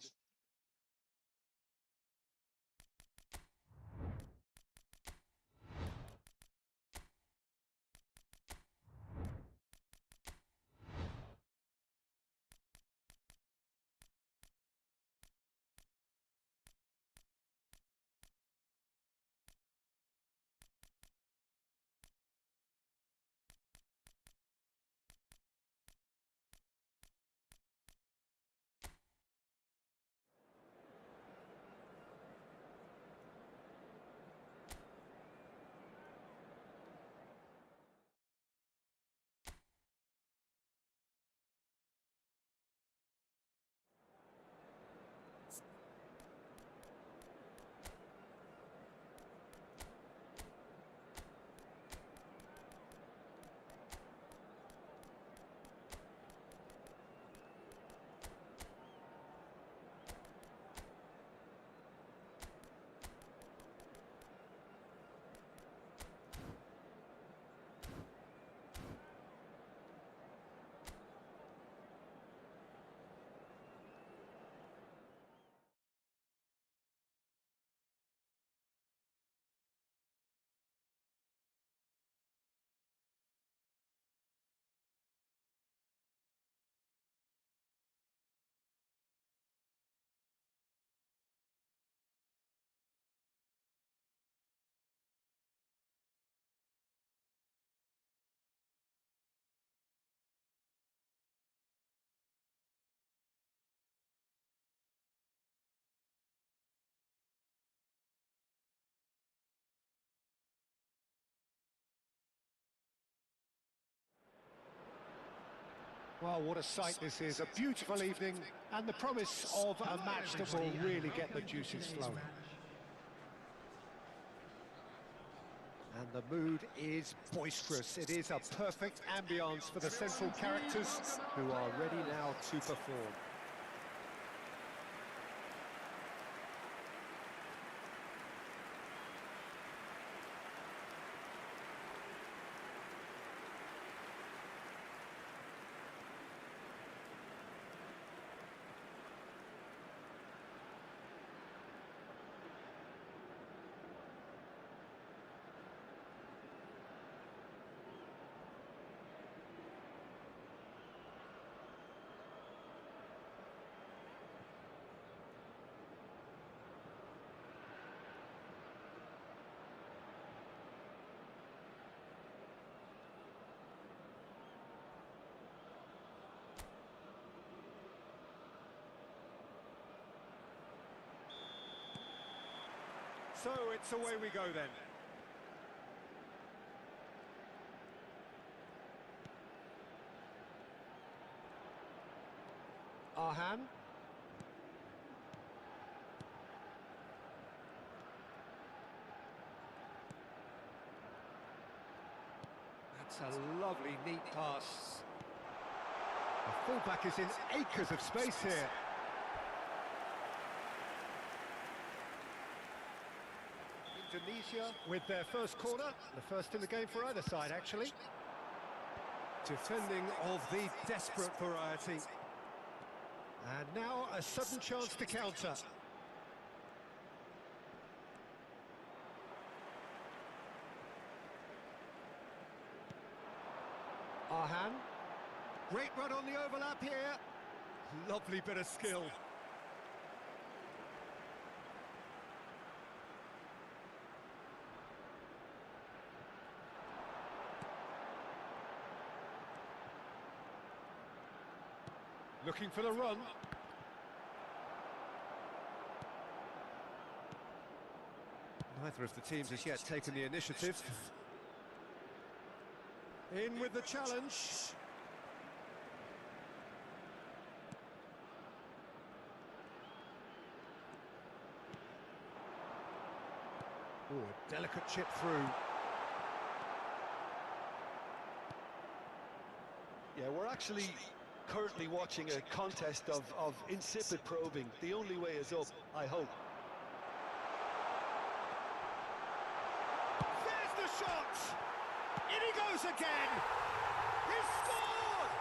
Well, what a sight this is. A beautiful evening and the promise of a match that will really get the juices flowing. And the mood is boisterous. It is a perfect ambience for the central characters who are ready now to perform. So it's away we go then. Arhan. That's a lovely, neat pass. The fullback is in acres of space here. Indonesia with their first corner, the first in the game for either side actually. Defending of the desperate variety. And now a sudden chance to counter. Arhan. Great run on the overlap here. Lovely bit of skill. Looking for the run. Neither of the teams has yet taken the initiative. In with the challenge. Oh, a delicate chip through. Yeah, we're actually currently watching a contest of insipid probing. The only way is up, I hope. There's the shot! In he goes again! He's scored!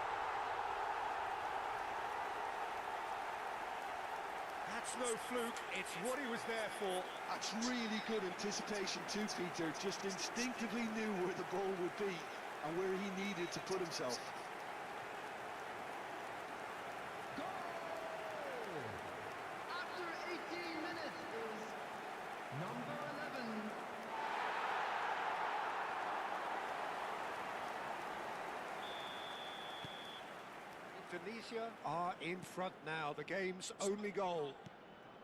That's no fluke, it's what he was there for. That's really good anticipation too, Peter. Just instinctively knew where the ball would be and where he needed to put himself. After 18 minutes is number 11. Indonesia are in front now, the game's only goal.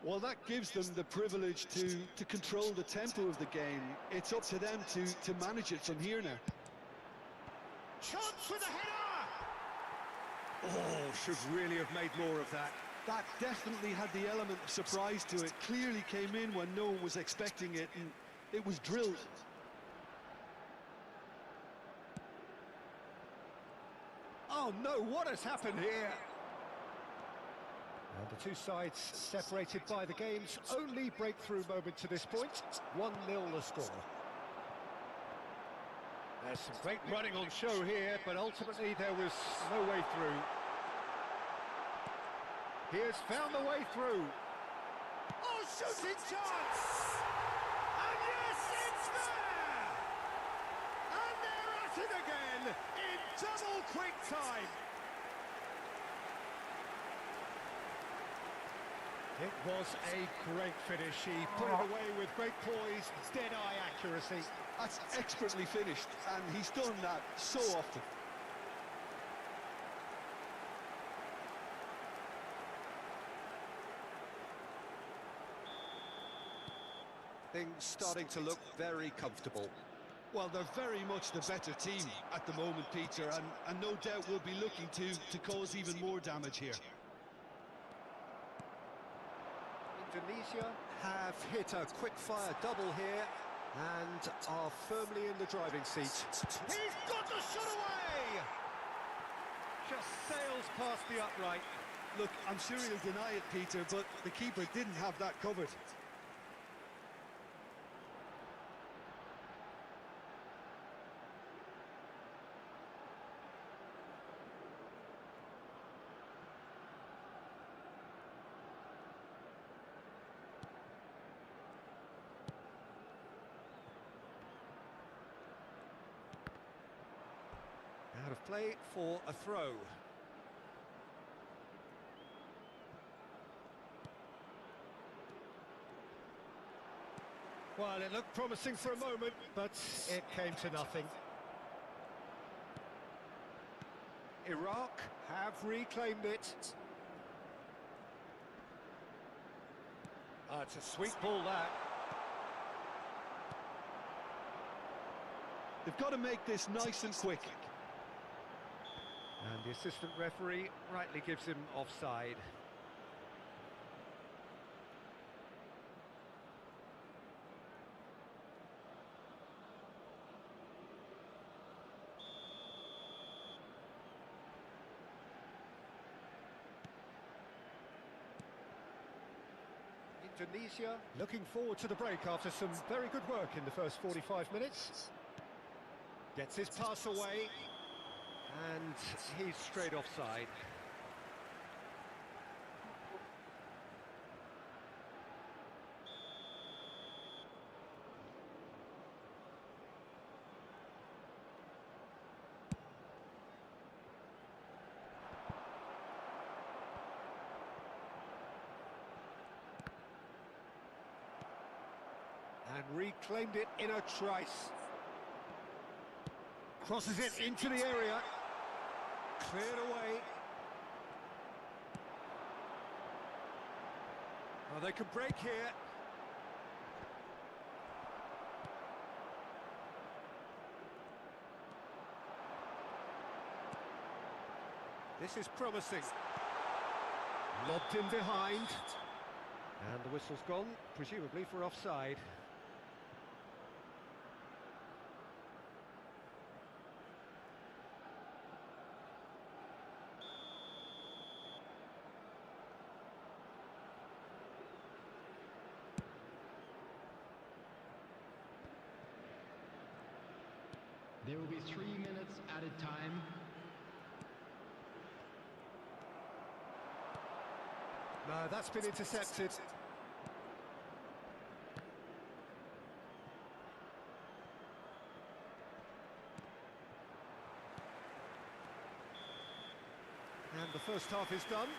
Well, that gives them the privilege to control the tempo of the game. It's up to them to manage it from here now. Chance with a header! Oh, should really have made more of that. That definitely had the element of surprise to it. Clearly came in when no one was expecting it, and it was drilled. Oh no, what has happened here? And the two sides separated by the game's only breakthrough moment to this point. 1-0 the score. There's some great running on show here, but ultimately there was no way through. He has found the way through. Oh, shooting chance! And yes, it's there! And they're at it again in double quick time. It was a great finish. He put it away with great poise, dead-eye accuracy. That's expertly finished, and he's done that so often. Things starting to look very comfortable. Well, they're very much the better team at the moment, Peter, and no doubt will be looking to cause even more damage here. Indonesia have hit a quick-fire double here and are firmly in the driving seat. He's got the shot away! Just sails past the upright. Look, I'm sure he'll deny it, Peter, but the keeper didn't have that covered. Out of play for a throw. Well, it looked promising for a moment, but it came to nothing. Iraq have reclaimed it. It's a sweet ball, that. They've got to make this nice and quick. And the assistant referee rightly gives him offside. Indonesia looking forward to the break after some very good work in the first 45 minutes. Gets his pass away, and he's straight offside. And reclaimed it in a trice. Crosses it into the area. Cleared away. Oh, they could break here. This is promising. Lobbed in behind. And the whistle's gone, presumably for offside. There will be 3 minutes added time. No, that's been intercepted. And the first half is done.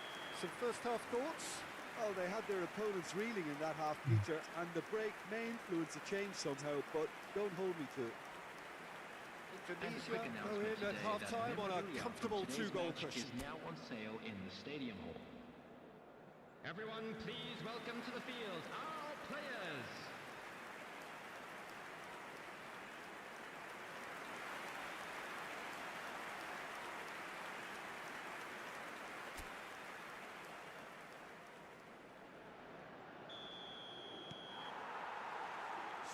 Some first half thoughts? Oh, they had their opponents reeling in that half, Peter, and the break may influence a change somehow, but don't hold me to it. Indonesia go in at half-time on a comfortable two-goal cushion. Is now on sale in the stadium hall. Everyone, please welcome to the field our players.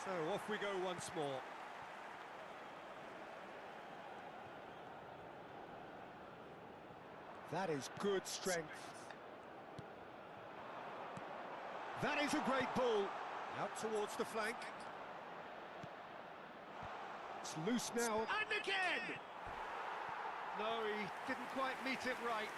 So off we go once more. That is good strength. That is a great ball. Out towards the flank. It's loose now. And again! No, he didn't quite meet it right.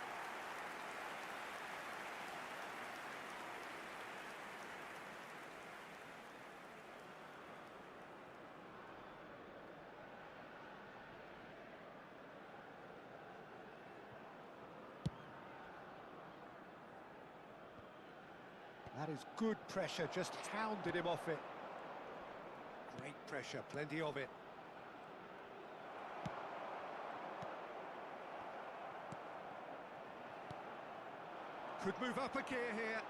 That is good pressure, just hounded him off it. Great pressure, plenty of it. Could move up a gear here.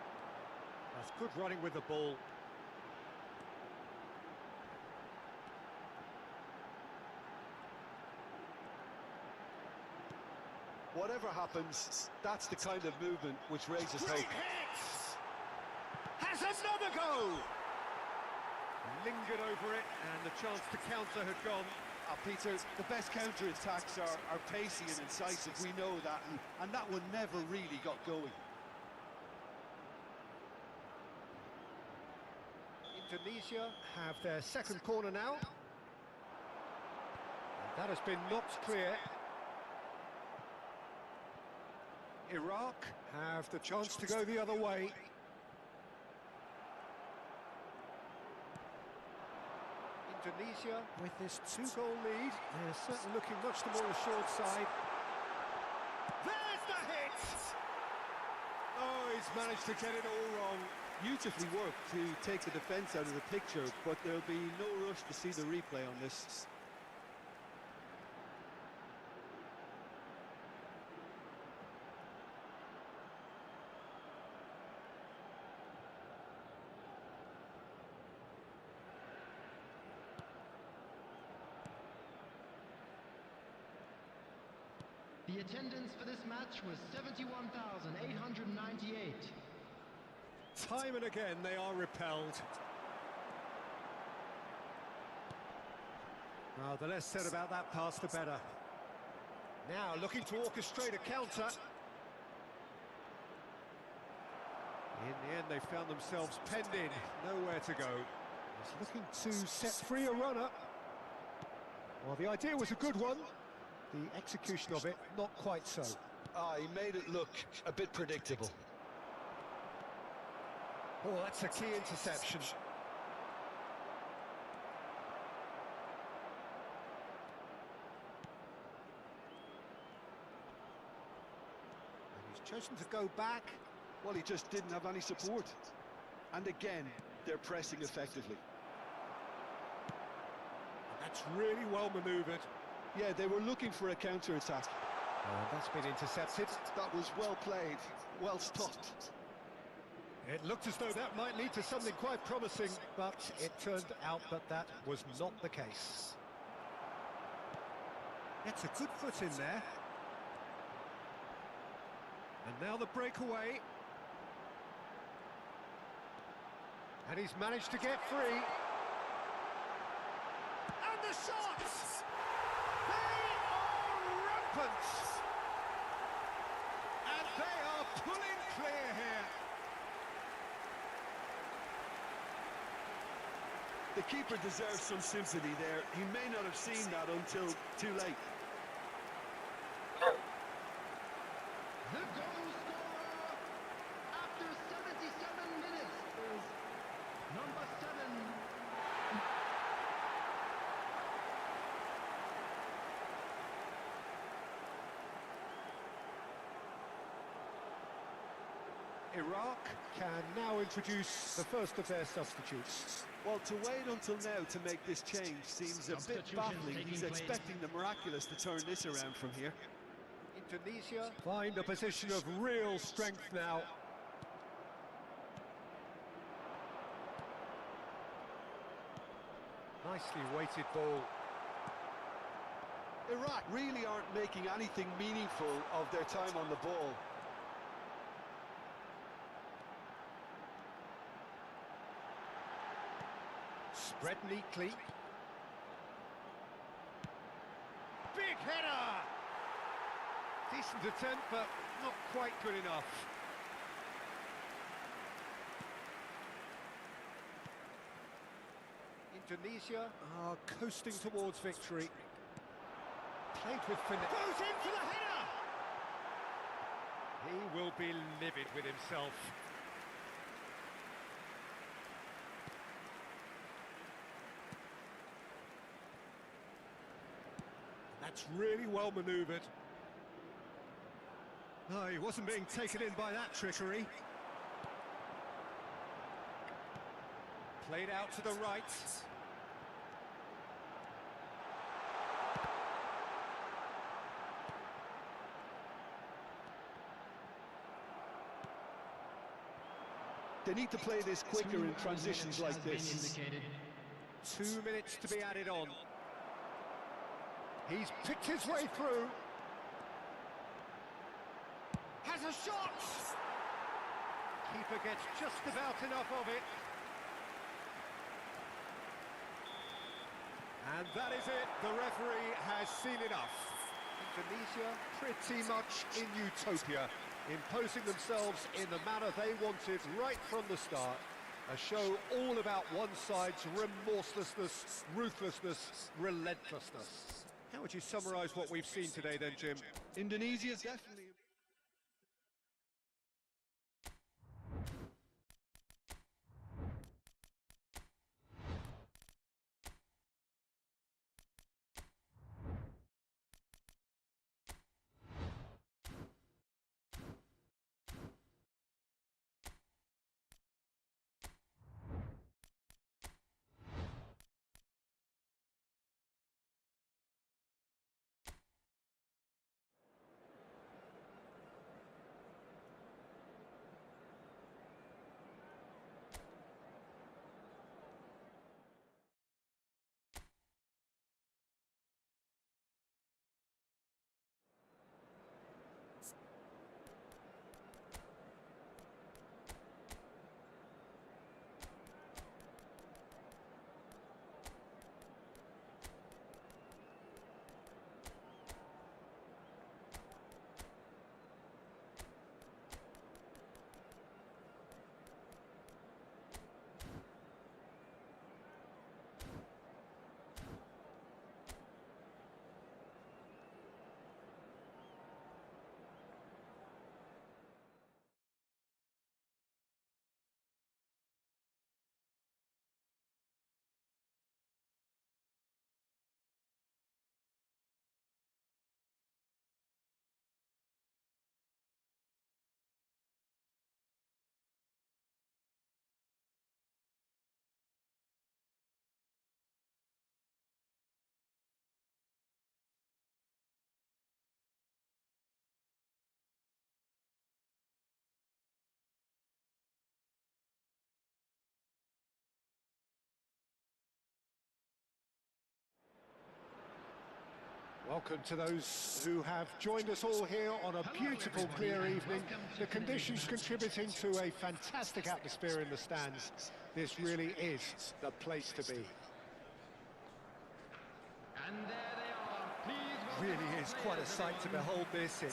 That's good running with the ball. whatever happens, that's the kind of movement which raises Great hope. hit! Has another go! Lingered over it, and the chance to counter had gone. Peter, the best counter-attacks are pacey and incisive, we know that, and that one never really got going. Indonesia have their second corner now. And that has been knocked clear. Iraq have the chance to go the other way. Indonesia with this 2-goal lead. They're certainly looking much the more assured side. There's the hit! Oh, he's managed to get it all wrong. Beautifully worked to take the defence out of the picture, but there'll be no rush to see the replay on this. The attendance for this match was 71,898. Time and again they are repelled. Well, the less said about that pass, the better. Now looking to orchestrate a counter. In the end, they found themselves penned in, nowhere to go. He's looking to set free a runner. Well, the idea was a good one. The execution of it, not quite so. He made it look a bit predictable. Oh, that's a key interception. And he's chosen to go back. Well, he just didn't have any support. And again, they're pressing effectively. And that's really well manoeuvred. Yeah, they were looking for a counter-attack. That's been intercepted. That was well played, well stopped. It looked as though that might lead to something quite promising, but it turned out that that was not the case. It's a good foot in there. And now the breakaway. And he's managed to get free. And the shots! They are rampant! And they are pulling clear here. The keeper deserves some sympathy there. He may not have seen that until too late. The goal scorer after 77 minutes is number 7. Iraq can now introduce the first of their substitutes. Well, to wait until now to make this change seems a bit baffling. He's expecting the miraculous to turn this around from here. Indonesia find a position of real strength now. Nicely weighted ball. Iraq really aren't making anything meaningful of their time on the ball. Spread neatly. Big header! Decent attempt, but not quite good enough. Indonesia are coasting towards victory. Played with finesse. Goes in for the header! He will be livid with himself. That's really well manoeuvred. No, he wasn't being taken in by that trickery. Played out to the right. They need to play this quicker in transitions like this. 2 minutes to be added on. He's picked his way through. has a shot! Keeper gets just about enough of it. And that is it, the referee has seen enough. Indonesia pretty much in utopia, imposing themselves in the manner they wanted right from the start. A show all about one side's remorselessness, ruthlessness, relentlessness. How would you summarise what we've seen today then, Jim? Indonesia's definitely... Welcome to those who have joined us all here on a beautiful, clear evening. The conditions contributing to a fantastic atmosphere in the stands. This really is the place to be. And there they are. Please welcome Really our is quite a players, sight to everyone. behold this. It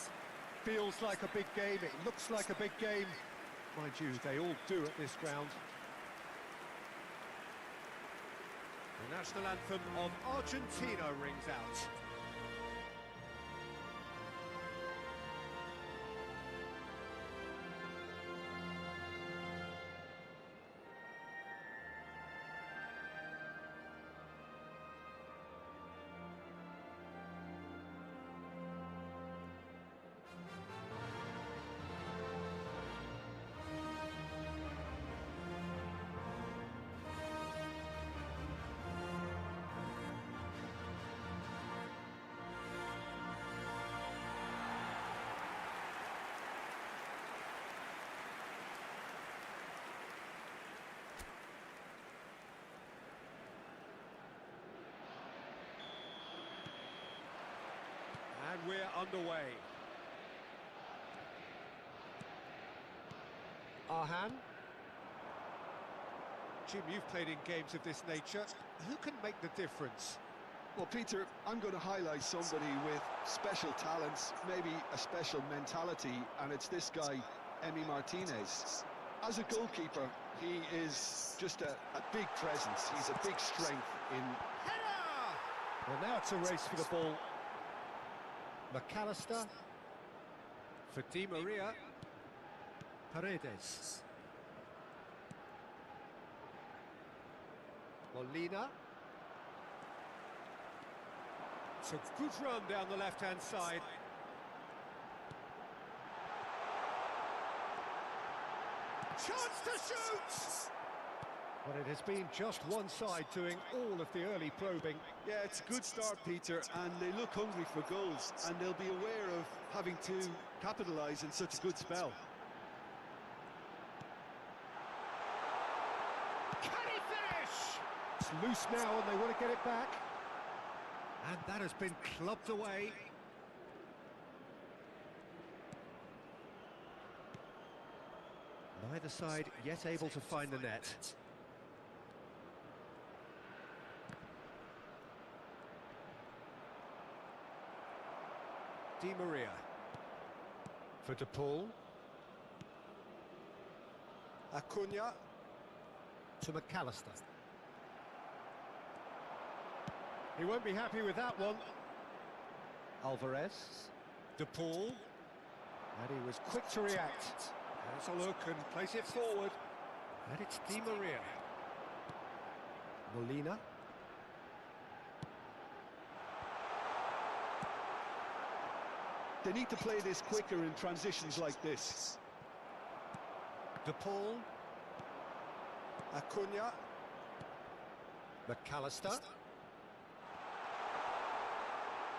feels like a big game, it looks like a big game. Mind you, they all do at this ground. The national anthem of Argentina rings out. And we're underway. Arhan. Jim, you've played in games of this nature. Who can make the difference? Well, Peter, I'm going to highlight somebody with special talents, maybe a special mentality, and it's this guy, Emi Martinez. As a goalkeeper, he is just a big presence. He's a big strength in... Header! Well, now it's a race for the ball. McAllister. For Di Maria. Paredes. Molina. It's a good run down the left-hand side. Chance to shoot! But it has been just one side doing all of the early probing. Yeah, it's a good start, Peter, and they look hungry for goals, and they'll be aware of having to capitalise in such a good spell. Can he finish? It's loose now and they want to get it back. And that has been clubbed away. Neither side yet able to find the net. Di Maria. For De Paul. Acuna. To McAllister. He won't be happy with that one. Alvarez. De Paul. And he was quick to react. Has a look and place it forward. And it's Di Maria. Molina. They need to play this quicker in transitions like this. De Paul. Acuna. McAllister.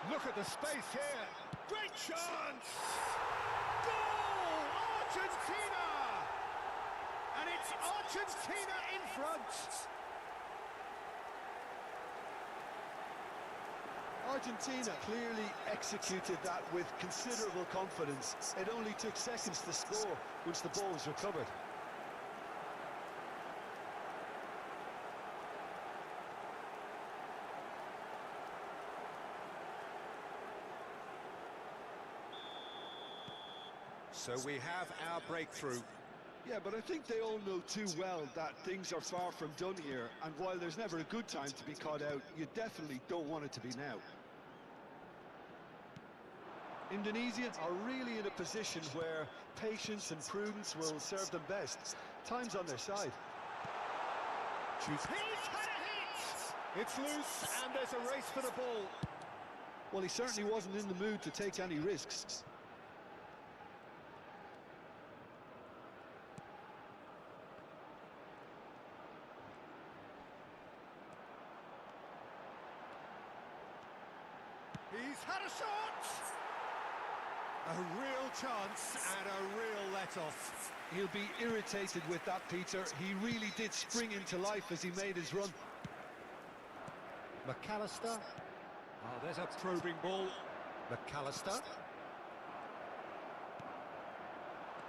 Look at the space here. Great chance! Goal! Argentina! And it's Argentina in front. Argentina clearly executed that with considerable confidence. It only took seconds to score once the ball was recovered. So we have our breakthrough. Yeah, but I think they all know too well that things are far from done here, and while there's never a good time to be caught out, you definitely don't want it to be now. Indonesia are really in a position where patience and prudence will serve them best. Time's on their side. He's had a hit! It's loose, and there's a race for the ball. Well, he certainly wasn't in the mood to take any risks. He's had a shot! A real chance and a real let-off. He'll be irritated with that, Peter. He really did spring into life as he made his run. McAllister. Oh, there's a probing ball. McAllister.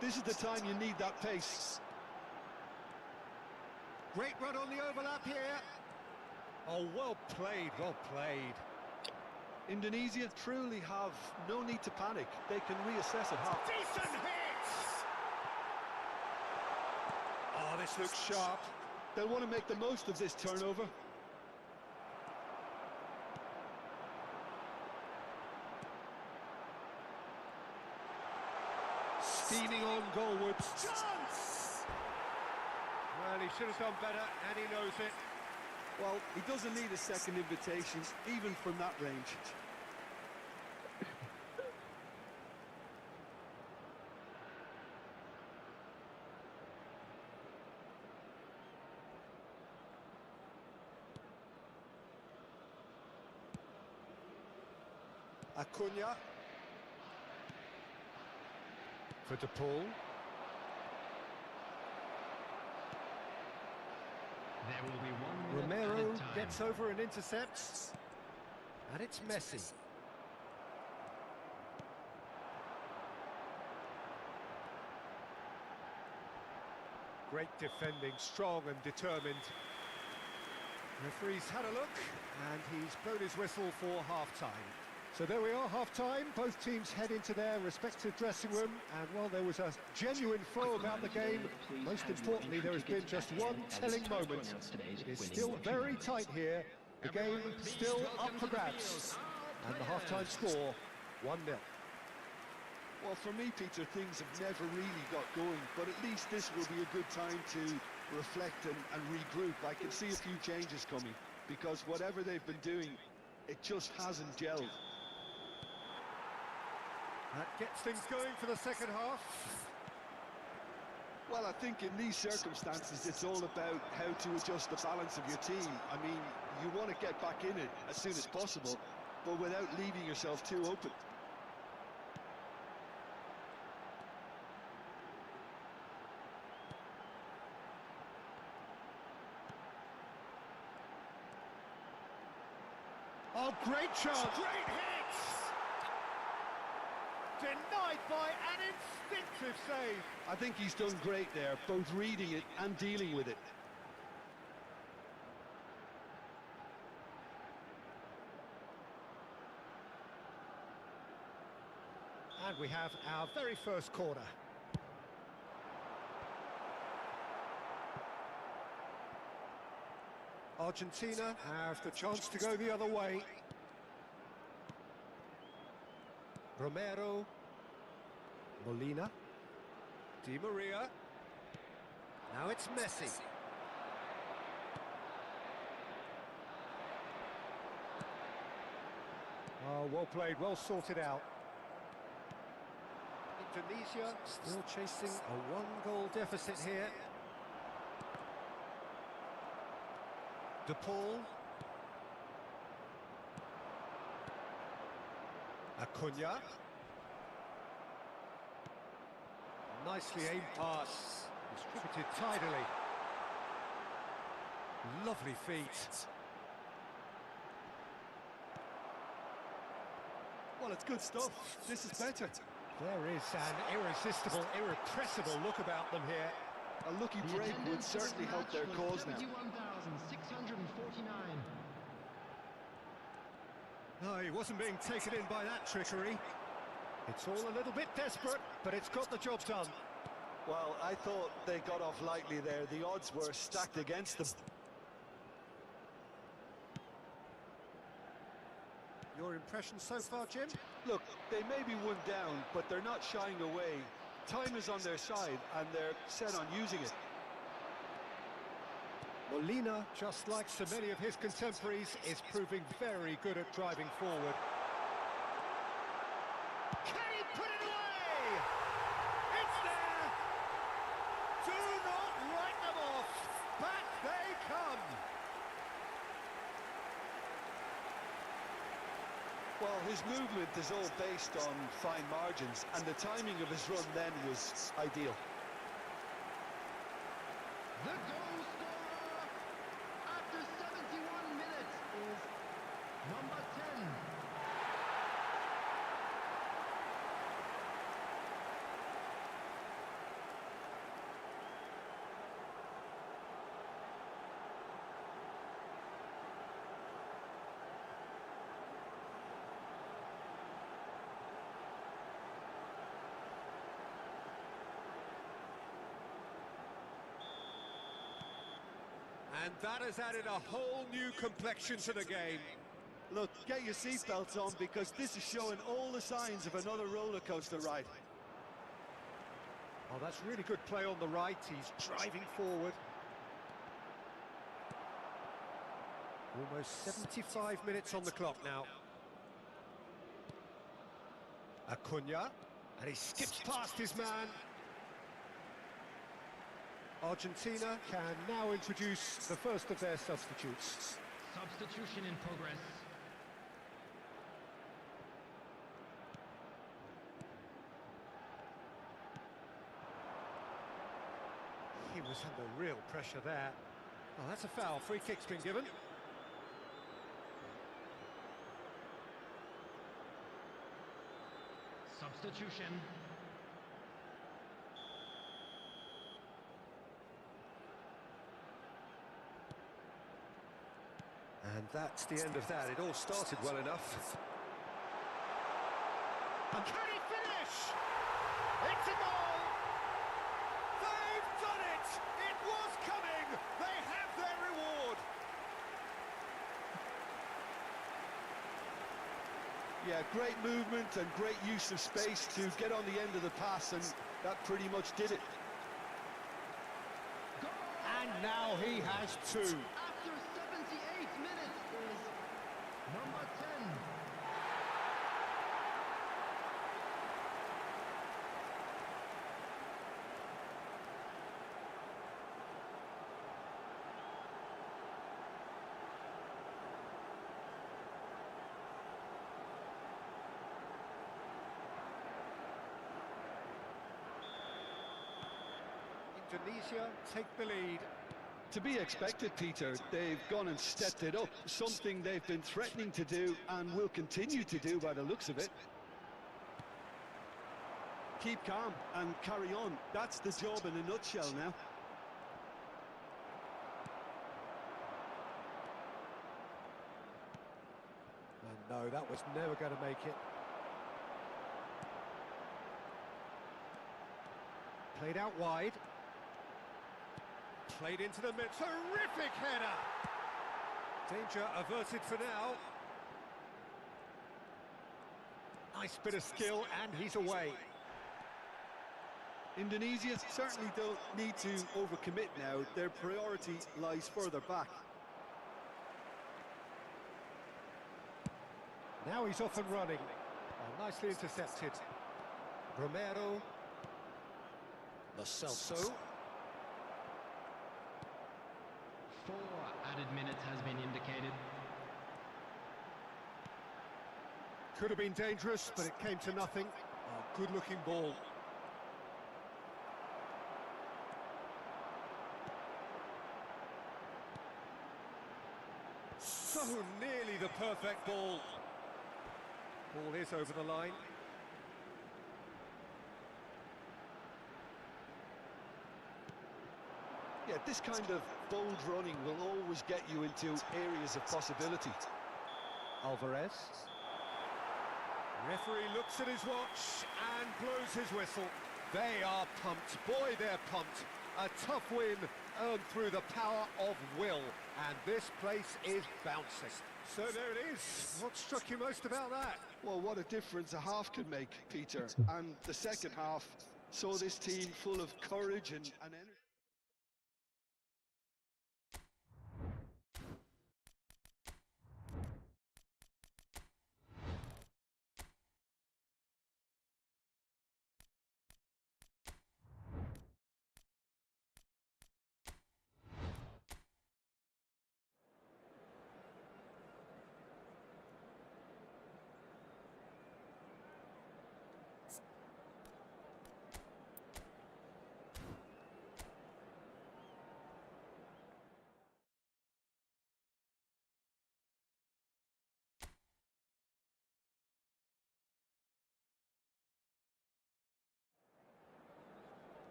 This is the time you need that pace. Great run on the overlap here. Oh, well played, well played. Indonesia truly have no need to panic. They can reassess at half. Decent hit! Oh, this looks sharp. They'll want to make the most of this turnover. Steaming on goalwards. Chance! Well, he should have done better, and he knows it. Well, he doesn't need a second invitation, even from that range. Acuna. For De Paul. There will be 1 minute Romero added time. gets over and intercepts. And it's Messi. Great defending, strong and determined. Referee's had a look, and he's blown his whistle for half-time. So there we are, half-time. Both teams head into their respective dressing room, and while there was a genuine flow about the game, most importantly, there has been just one telling moment. It is still very tight here. The game still up for grabs. And the half-time score, 1-0. Well, for me, Peter, things have never really got going, but at least this will be a good time to reflect and regroup. I can see a few changes coming, because whatever they've been doing, it just hasn't gelled. That gets things going for the second half. Well, I think in these circumstances, it's all about how to adjust the balance of your team. I mean, you want to get back in it as soon as possible, but without leaving yourself too open. Oh, great chance! Great hits! Denied by an instinctive save. I think he's done great there, both reading it and dealing with it. And we have our very first corner. Argentina have the chance to go the other way. Romero. Molina. Di Maria. Now it's Messi. Oh, well played, well sorted out. Indonesia still chasing a one-goal deficit here. De Paul. Acuna. Nicely aimed pass. Distributed tidily. Lovely feet. Well, it's good stuff. This is better. There is an irresistible, irrepressible look about them here. A lucky break would certainly help their cause now. 71,649. No, he wasn't being taken in by that trickery. It's all a little bit desperate, but it's got the job done. Well, I thought they got off lightly there. The odds were stacked against them. Your impression so far, Jim? Look, they may be one down, but they're not shying away. Time is on their side, and they're set on using it. Molina, just like so many of his contemporaries, is proving very good at driving forward. Can he put it away? It's there! Do not write them off! Back they come! Well, his movement is all based on fine margins, and the timing of his run then was ideal. The goal scorer after 71 minutes is number 10. And that has added a whole new complexion to the game. Look, get your seatbelts on, because this is showing all the signs of another roller coaster ride. Oh, that's really good play on the right. He's driving forward. Almost 75 minutes on the clock now. Acuna, and he skips past his man. Argentina can now introduce the first of their substitutes. Substitution in progress. He was under real pressure there. Oh, that's a foul. Free kick's been given. Substitution. And that's the end of that. It all started well enough. And can he finish? It's a goal! They've done it! It was coming! They have their reward! Yeah, great movement and great use of space to get on the end of the pass, and that pretty much did it. And now he has two. After 78 minutes is number 10. Indonesia take the lead. To be expected, Peter. They've gone and stepped it up, something they've been threatening to do and will continue to do by the looks of it. Keep calm and carry on. That's the job in a nutshell now. And no, that was never going to make it. Played out wide. Played into the mid. Terrific header! Danger averted for now. Nice bit of skill, and he's away. Indonesia certainly don't need to overcommit now. Their priority lies further back. Now he's off and running. Oh, nicely intercepted. Romero. Lo Celso. 4 added minutes has been indicated. Could have been dangerous, but it came to nothing. Oh, good-looking ball. So nearly the perfect ball. Ball is over the line. Yeah, this kind of bold running will always get you into areas of possibility. Alvarez. Referee looks at his watch and blows his whistle. They are pumped. Boy, they're pumped. A tough win earned through the power of will. And this place is bouncing. So there it is. What struck you most about that? Well, what a difference a half can make, Peter. And the second half saw this team full of courage and energy.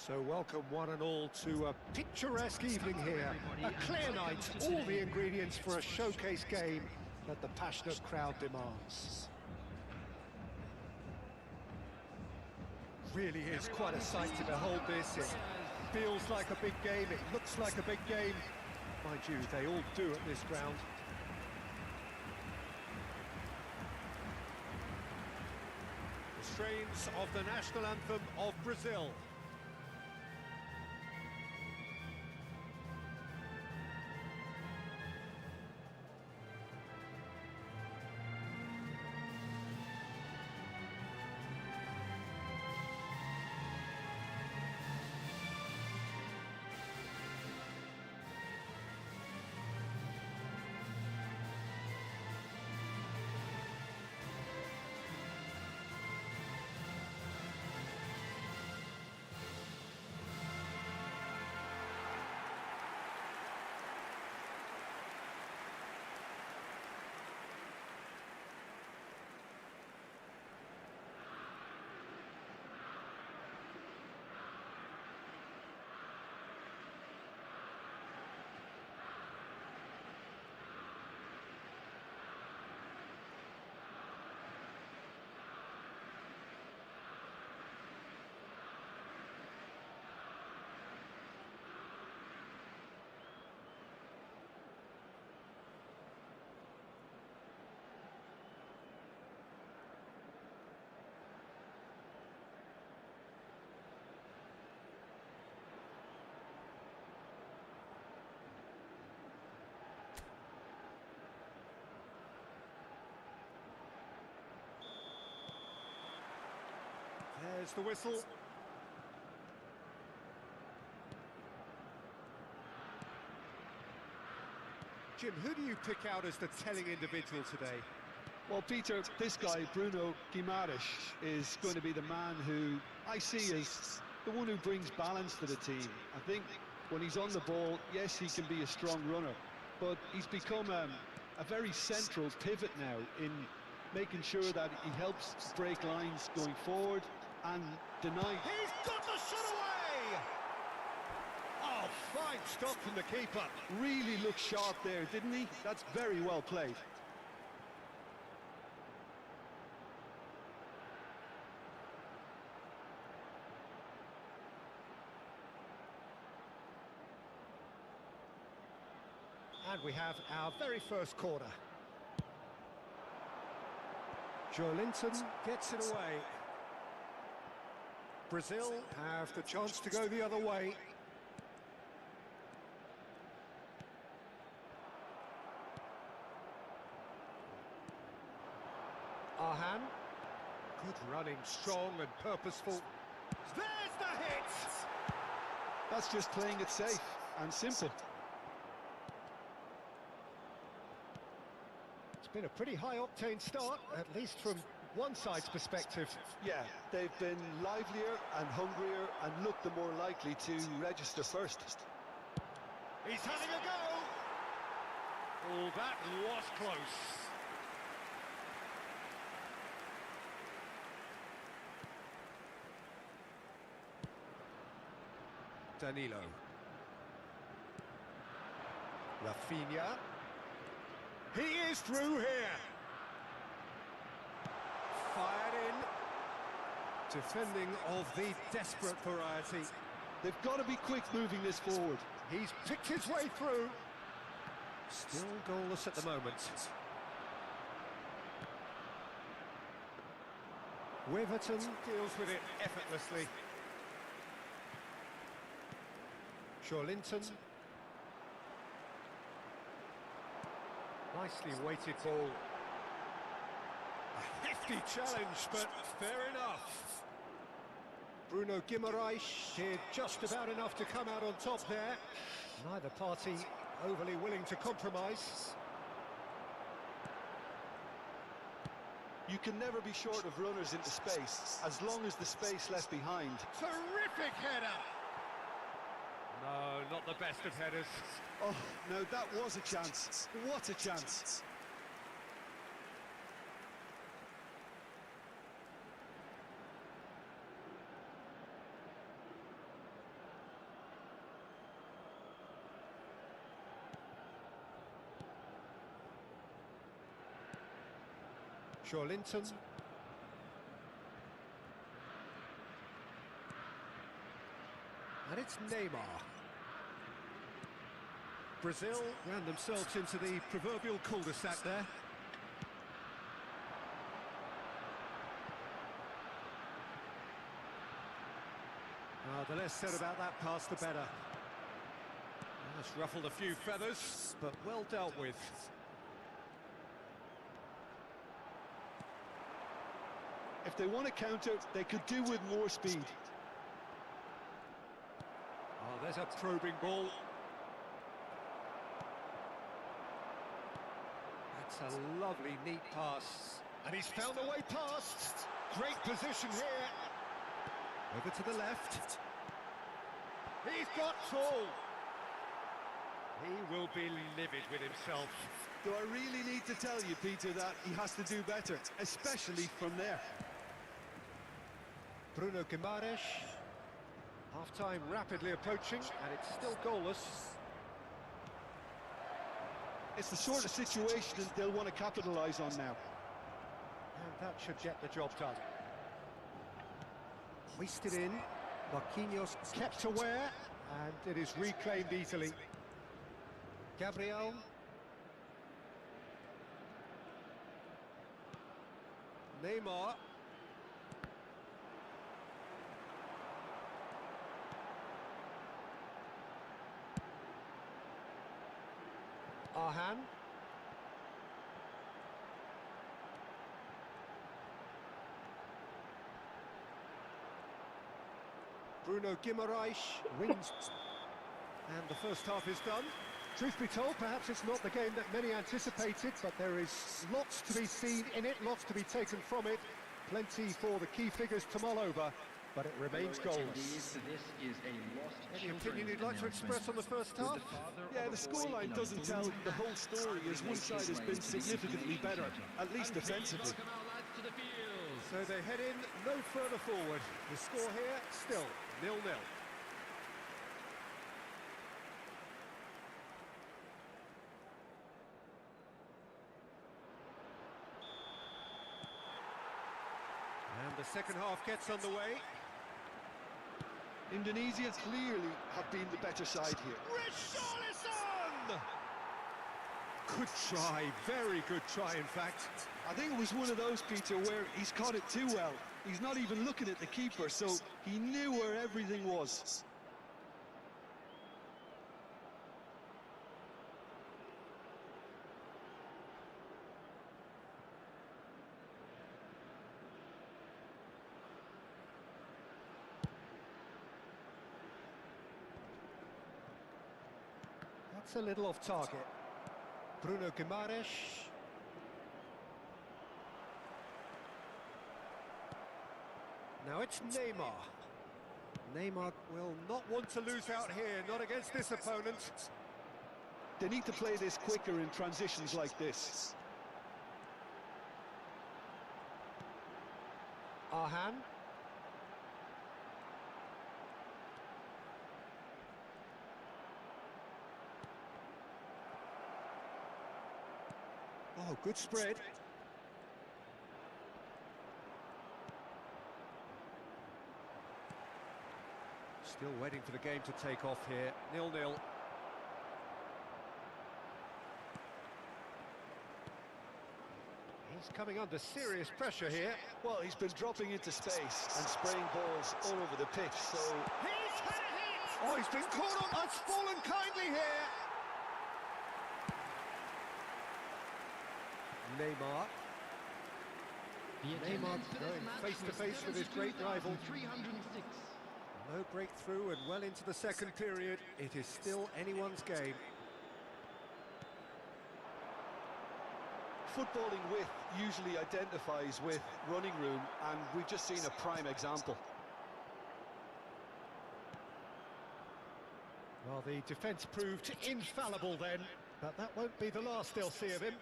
So welcome one and all to a picturesque evening here. A clear night, all the ingredients for a showcase game that the passionate crowd demands. Really is quite a sight to behold this. It feels like a big game, it looks like a big game. Mind you, they all do at this ground. The strains of the national anthem of Brazil. There's the whistle. Jim, who do you pick out as the telling individual today? Well, Peter, this guy, Bruno Guimaraes, is going to be the man who I see as the one who brings balance to the team. I think when he's on the ball, yes, he can be a strong runner, but he's become a very central pivot now in making sure that he helps break lines going forward and deny. He's got the shot away! Oh, fine stop from the keeper. Really looked sharp there, didn't he? That's very well played. And we have our very first corner. Joelinton gets it away. Brazil have the chance to go the other way. Arhan. Good running, strong and purposeful. There's the hit! That's just playing it safe and simple. It's been a pretty high-octane start, at least from one side's perspective. Yeah, they've been livelier and hungrier and looked the more likely to register first. He's having a go! Oh, that was close. Danilo. Rafinha. He is through here. Fired in. Defending of the desperate variety. They've got to be quick moving this forward. He's picked his way through. Still goalless at the moment. Weverton deals with it effortlessly. Joelinton. Nicely weighted ball. A hefty challenge, but fair enough. Bruno Guimaraes did just about enough to come out on top there. Neither party overly willing to compromise. You can never be short of runners into space, as long as the space left behind. Terrific header! No, not the best of headers. Oh, no, that was a chance. What a chance. Joelinton. And it's Neymar. Brazil ran themselves into the proverbial cul-de-sac there. The less said about that pass, the better. That's ruffled a few feathers, but well dealt with. If they want to counter, they could do with more speed. Oh, there's a probing ball. That's a lovely, neat pass. And he's found the way past. Great position here. Over to the left. He's got tall. He will be livid with himself. Do I really need to tell you, Peter, that he has to do better, especially from there? Bruno Guimaraes. Half-time rapidly approaching, and it's still goalless. It's the sort of situation that they'll want to capitalise on now. And that should get the job done. Hoisted in. Marquinhos kept aware, and it is reclaimed easily. Gabriel. Neymar. Arhan. Bruno Guimaraes wins. And the first half is done. Truth be told, perhaps it's not the game that many anticipated, but there is lots to be seen in it, lots to be taken from it. Plenty for the key figures to mull over, but it remains goals. Any opinion you'd like to express on the first half? Yeah, the scoreline doesn't tell the whole story, as one side has been significantly better, at least defensively. So they head in no further forward. The score here, still 0-0. And the second half gets underway. Indonesia clearly have been the better side here. Richarlison! Good try, very good try in fact. I think it was one of those, Peter, where he's caught it too well. He's not even looking at the keeper, so he knew where everything was. That's a little off target. Bruno Guimaraes. Now it's Neymar. Neymar will not want to lose out here, not against this opponent. They need to play this quicker in transitions like this. Arhan. Oh, good spread. Still waiting for the game to take off here. 0-0. He's coming under serious pressure here. Well, he's been dropping into space and spraying balls all over the pitch, so... He's had a hit! Oh, he's been caught on. That's fallen kindly here. Neymar. Neymar going face to face with his great rival. 306. No breakthrough and well into the second period. It is still anyone's game. Footballing width usually identifies with running room, and we've just seen a prime example. Well, the defence proved infallible then, but that won't be the last they'll see of him.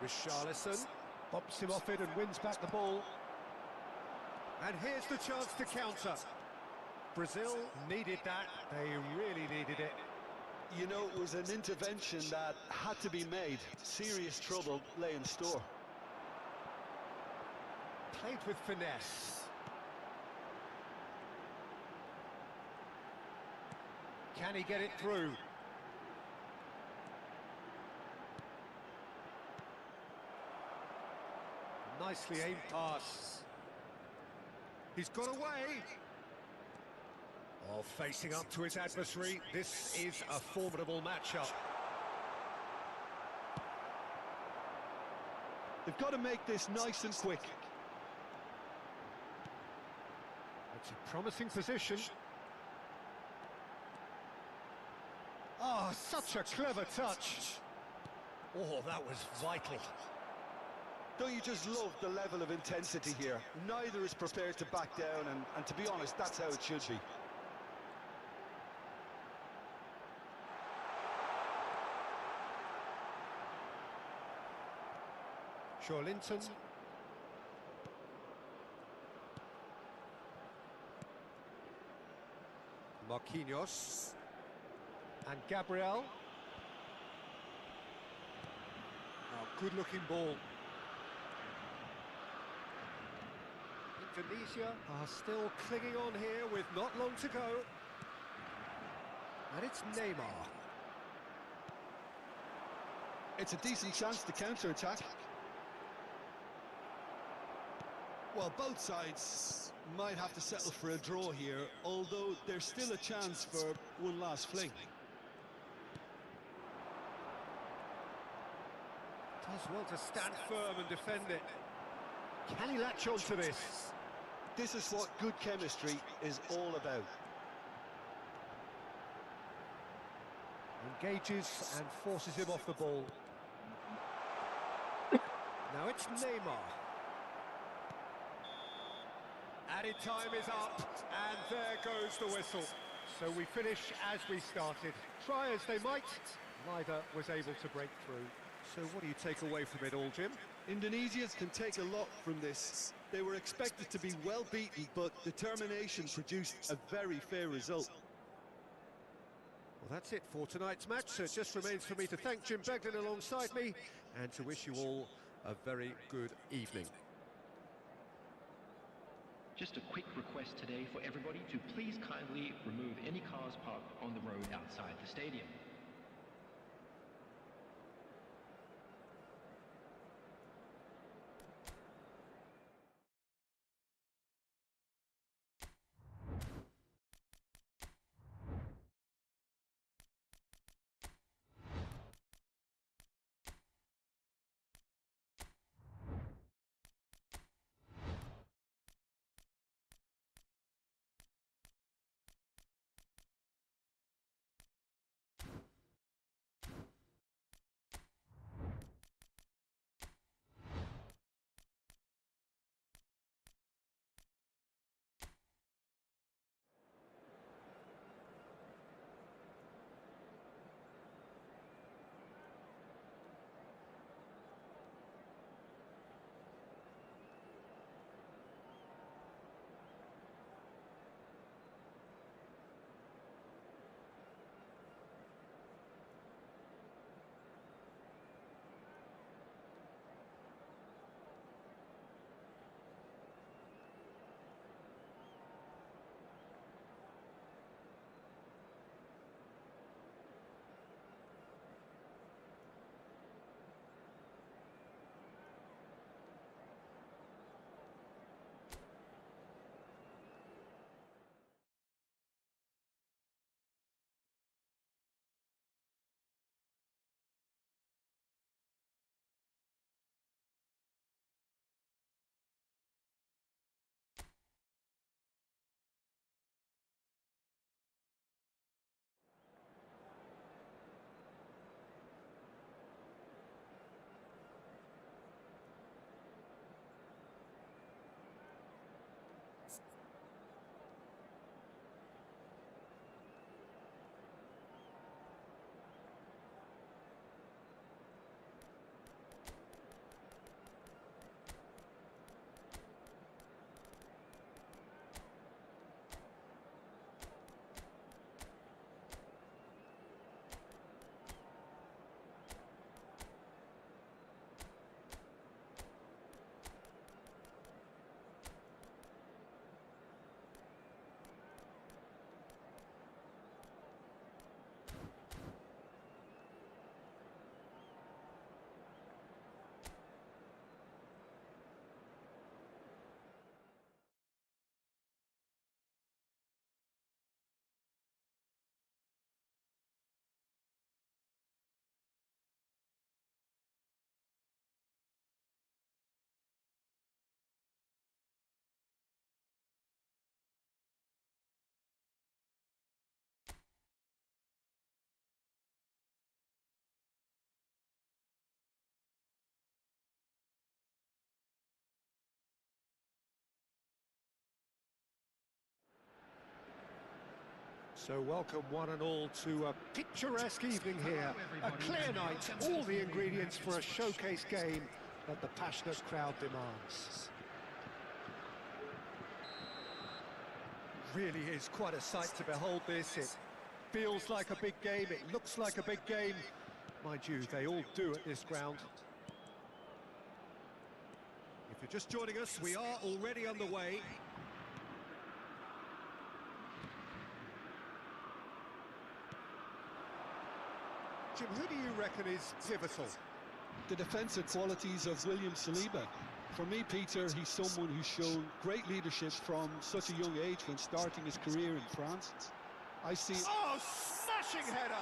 Richarlison bumps him off it and wins back the ball. And here's the chance to counter. Brazil needed that. They really needed it. You know, it was an intervention that had to be made. Serious trouble lay in store. Played with finesse. Can he get it through? Nicely aimed pass. He's got away. Oh, facing up to his adversary. This is a formidable matchup. They've got to make this nice and quick. It's a promising position. Oh, such a clever touch. Oh, that was vital. Don't you just love the level of intensity here? Neither is prepared to back down, and to be honest, that's how it should be. Linton. Marquinhos. And Gabriel. Oh, good-looking ball. Indonesia are still clinging on here with not long to go. And it's Neymar. It's a decent chance to counter-attack. Well, both sides might have to settle for a draw here, although there's still a chance for one last fling. Does want to stand firm and defend it. Can he latch on to this? this is what good chemistry is all about. Engages and forces him off the ball. Now it's Neymar. Added time is up, and there goes the whistle. So we finish as we started. Try as they might, neither was able to break through. So what do you take away from it all, Jim? Indonesians can take a lot from this. They were expected to be well beaten, but determination produced a very fair result. Well, that's it for tonight's match, so it just remains for me to thank Jim Beglin alongside me and to wish you all a very good evening. Just a quick request today for everybody to please kindly remove any cars parked on the road outside the stadium. So welcome one and all to a picturesque evening here. A clear night, all the ingredients for a showcase game that the passionate crowd demands. Really is quite a sight to behold this. It feels like a big game, it looks like a big game. Mind you, they all do at this ground. If you're just joining us, we are already underway. Jim, who do you reckon is pivotal? The defensive qualities of William Saliba. For me, Peter, he's someone who's shown great leadership from such a young age when starting his career in France. I see... Oh, smashing header!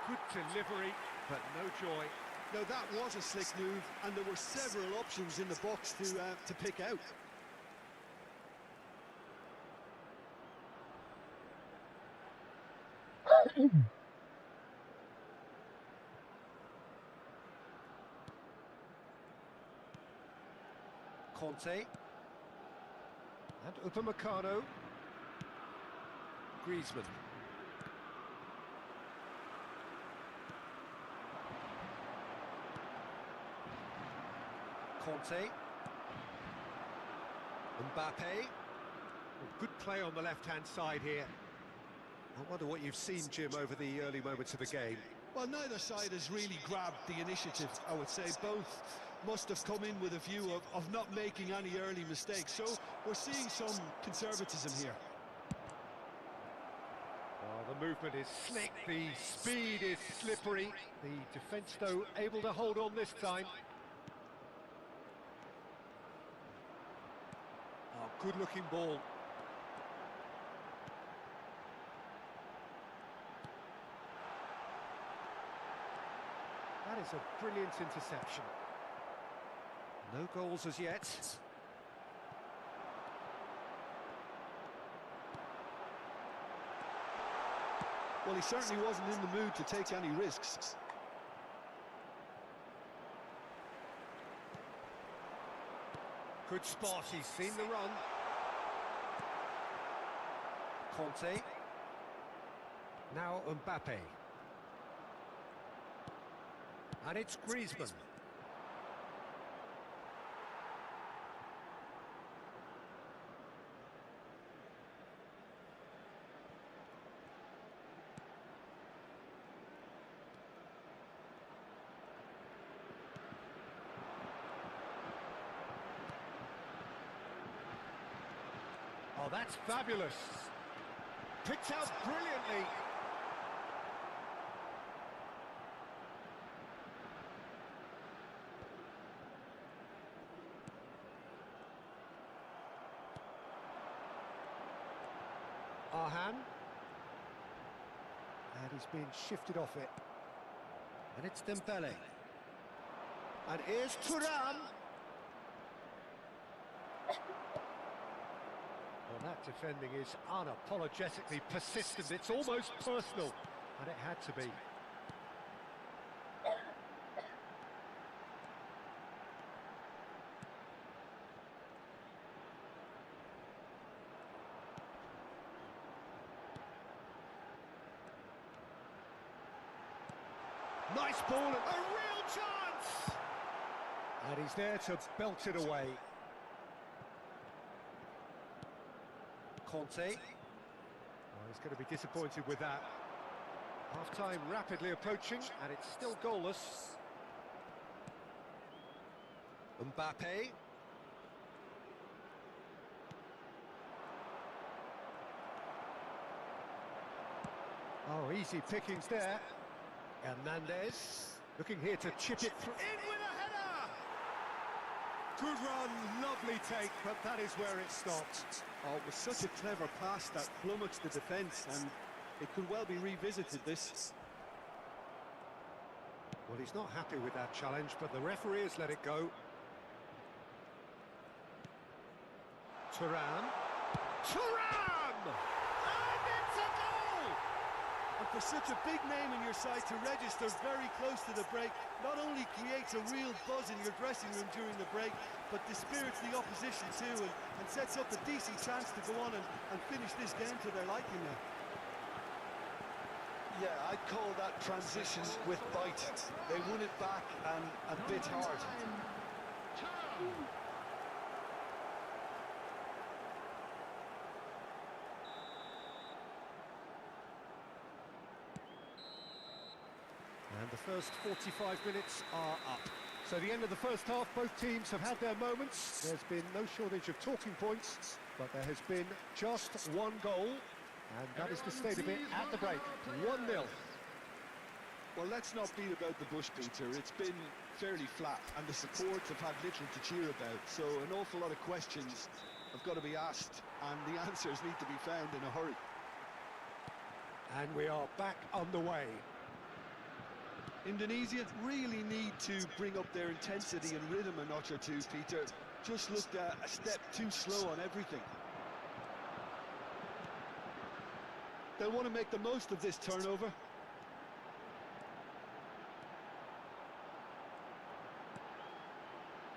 Good delivery, but no joy. No, that was a slick move, and there were several options in the box to pick out. Conte. And Upamecano. Griezmann. Conte. Mbappe. Good play on the left-hand side here. I wonder what you've seen, Jim, over the early moments of the game. Well, neither side has really grabbed the initiative, I would say. Both must have come in with a view of not making any early mistakes. So we're seeing some conservatism here. Well, the movement is slick, the speed is slippery. The defence, though, able to hold on this time. Oh, good-looking ball. That is a brilliant interception. No goals as yet. Well, he certainly wasn't in the mood to take any risks. Good spot, he's seen the run. Conte. Now Mbappe. And it's Griezmann. Oh, that's fabulous. Picked out brilliantly. Arhan. And he's been shifted off it. And it's Dembele. And here's Thuram. Well, that defending is unapologetically persistent. It's almost personal. And it had to be. Nice ball, a real chance! And he's there to belt it away. Conte. Oh, he's going to be disappointed with that. Half-time rapidly approaching, and it's still goalless. Mbappe. Oh, easy pickings there. Hernandez, looking here to chip it through. In with a header! Good run, lovely take, but that is where it stopped. Oh, it was such a clever pass that flummoxed the defence, and it could well be revisited, this. Well, he's not happy with that challenge, but the referee has let it go. Thuram. Thuram! And it's a goal! And for such a big name in your side to register very close to the break, not only creates a real buzz in your dressing room during the break, but dispirits the opposition too, and sets up a decent chance to go on and finish this game to their liking now. Yeah, I'd call that transition with bite. They won it back and a bit hard. And the first 45 minutes are up. So the end of the first half, both teams have had their moments. There's been no shortage of talking points, but there has been just one goal, and that is the state of it at the break. 1-0. Well, let's not beat about the bush, Peter. It's been fairly flat, and the supports have had little to cheer about. So an awful lot of questions have got to be asked, and the answers need to be found in a hurry. And we are back on the way. Indonesia really need to bring up their intensity and rhythm a notch or two, Peter. Just looked a step too slow on everything. they'll want to make the most of this turnover.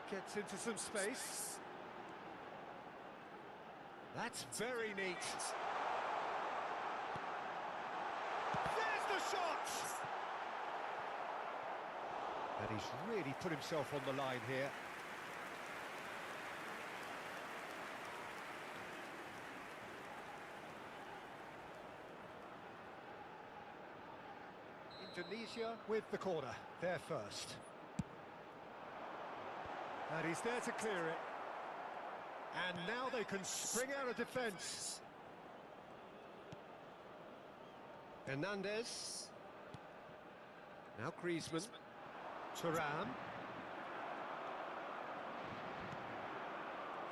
Gets into some space. That's very neat. There's the shot! And he's really put himself on the line here. Indonesia with the corner, there first. And he's there to clear it. And now they can spring out of defence. Hernandez. Now Griezmann. Thuram.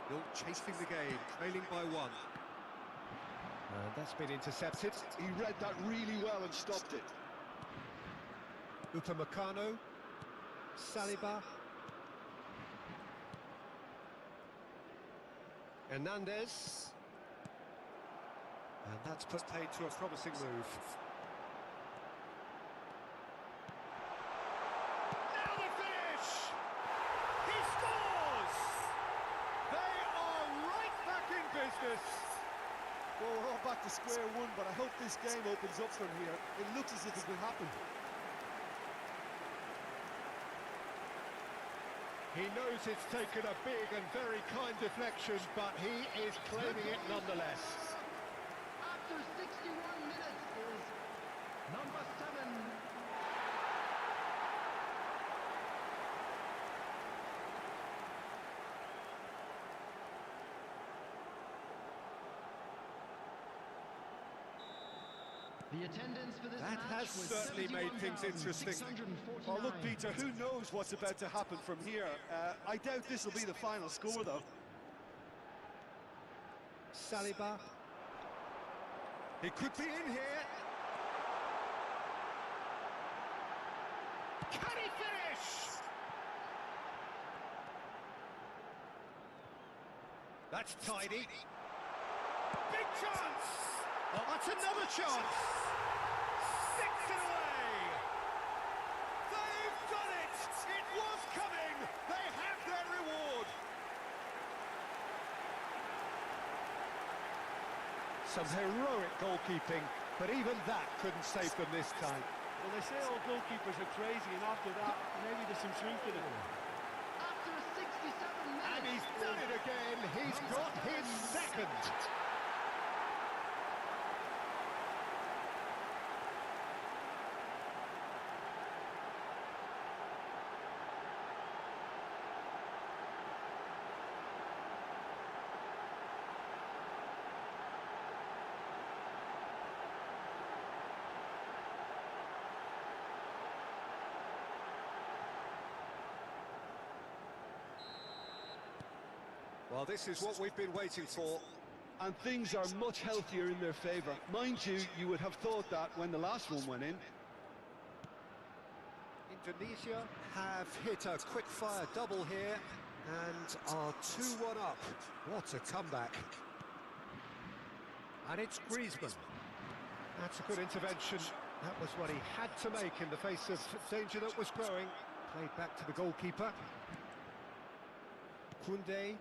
Still chasing the game, trailing by 1. And that's been intercepted. He read that really well and stopped it. Upamecano. Saliba. Hernandez. And that's put paid to a promising move. Now the finish! He scores! They are right back in business. Well, we're all back to square one, but I hope this game opens up from here. It looks as if it will happen. He knows it's taken a big and very kind deflection, but he is claiming it nonetheless. After 61 minutes is number 7. The attendance for this That match has was certainly made things interesting. Well, look, Peter, who knows what's about to happen from here? I doubt this will be the final score, though. Saliba. He could be in here. Can he finish? That's tidy. Big chance! Oh, that's another chance! Six it away! They've done it! It was coming! They have their reward! Some heroic goalkeeping, but even that couldn't save them this time. Well, they say all goalkeepers are crazy, and after that, maybe there's some truth in it. After 67 minutes. And he's done it again! He's got his second! Well, this is what we've been waiting for. And things are much healthier in their favour. Mind you, you would have thought that when the last one went in. Indonesia have hit a quick-fire double here and are 2-1 up. What a comeback. And it's Griezmann. That's a good intervention. That was what he had to make in the face of danger that was growing. Played back to the goalkeeper. Koundé.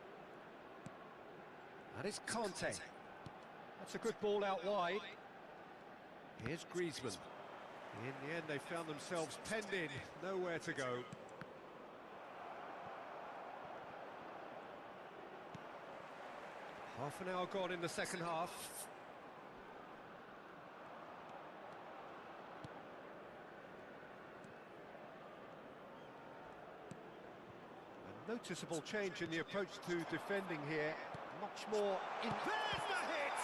And it's Conte. That's a good ball out wide. Here's Griezmann. In the end, they found themselves penned in, nowhere to go. Half an hour gone in the second half. A noticeable change in the approach to defending here. Much more in... There's the hit!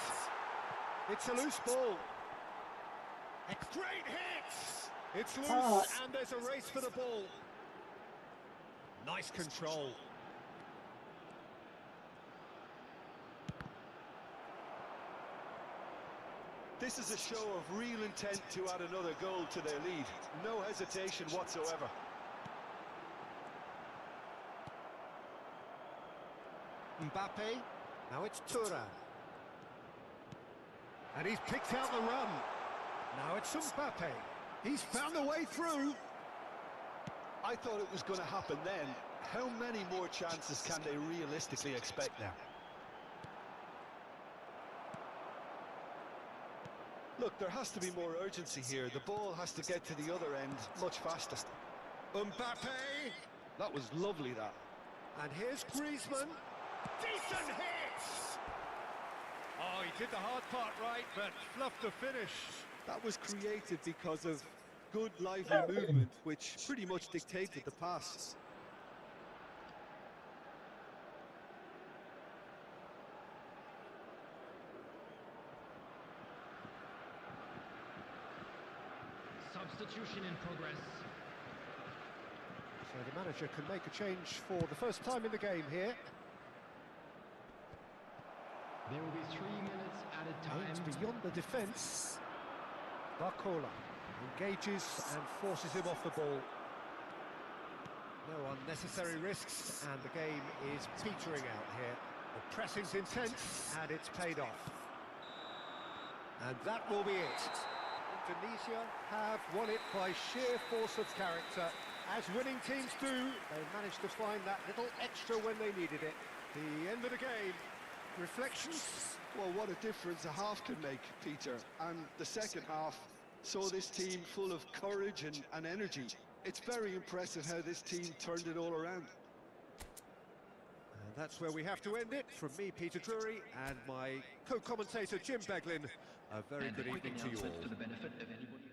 It's a loose ball. A great hit! It's loose, and there's a race for the ball. Nice control. This is a show of real intent to add another goal to their lead. No hesitation whatsoever. Mbappe. Now it's Thuram. And he's picked out the run. Now it's Mbappe. He's found a way through. I thought it was going to happen then. How many more chances can they realistically expect now? Look, there has to be more urgency here. The ball has to get to the other end much faster. Mbappe. That was lovely, that. And here's Griezmann. Decent hit! Oh, he did the hard part right, but fluffed the finish. That was created because of good, lively movement, which pretty much dictated the pass. Substitution in progress. So the manager can make a change for the first time in the game here. There will be 3 minutes added Aims time. beyond the defence. Barcola engages and forces him off the ball. No unnecessary risks, and the game is petering out here. The pressing's intense, and it's paid off. And that will be it. Indonesia have won it by sheer force of character. As winning teams do, they managed to find that little extra when they needed it. The end of the game. Reflections? Well, what a difference a half can make, Peter. And the second half saw this team full of courage and energy. It's very impressive how this team turned it all around. And that's where we have to end it. From me, Peter Drury, and my co-commentator, Jim Beglin. A very good evening to you all. For the benefit of anybody.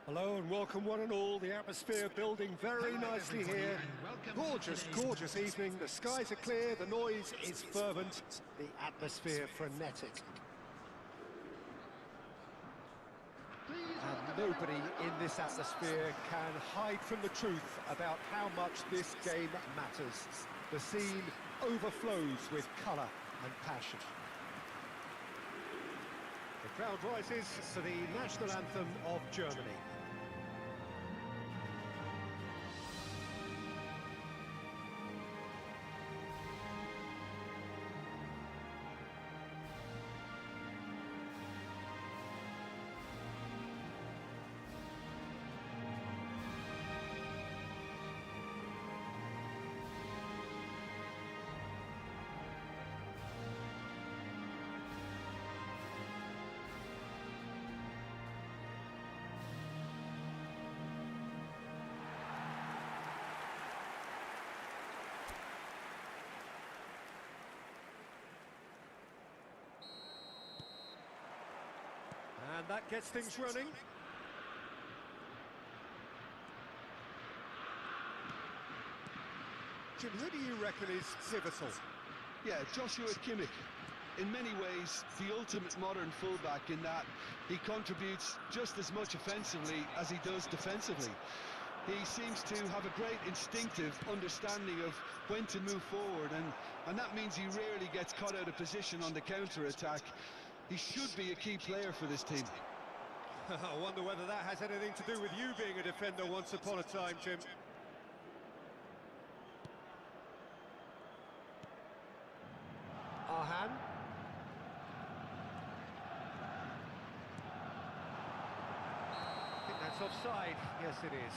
Hello and welcome one and all. The atmosphere building very nicely here. Gorgeous, gorgeous evening. The skies are clear, the noise is fervent, the atmosphere frenetic. And nobody in this atmosphere can hide from the truth about how much this game matters. The scene overflows with colour and passion. The crowd rises to the national anthem of Germany. And that gets things running. Jim, who do you reckon is pivotal? Yeah, Joshua Kimmich. in many ways, the ultimate modern fullback in that he contributes just as much offensively as he does defensively. He seems to have a great instinctive understanding of when to move forward, and that means he rarely gets caught out of position on the counter-attack. He should be a key player for this team. I wonder whether that has anything to do with you being a defender once upon a time, Jim. Arhan. I think that's offside. Yes, it is.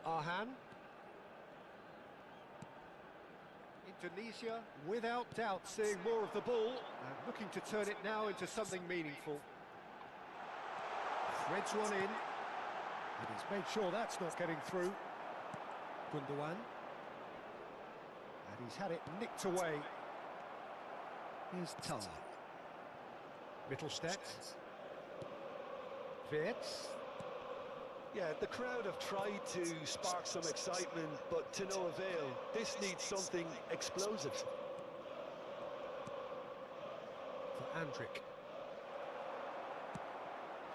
Arhan. Indonesia, without doubt, seeing more of the ball and looking to turn it now into something meaningful. Threads one in, and he's made sure that's not getting through. Gundogan. And he's had it nicked away. Here's Tar. Mittelstadt. Wirtz. Yeah, the crowd have tried to spark some excitement, but to no avail. This needs something explosive. For Andrik.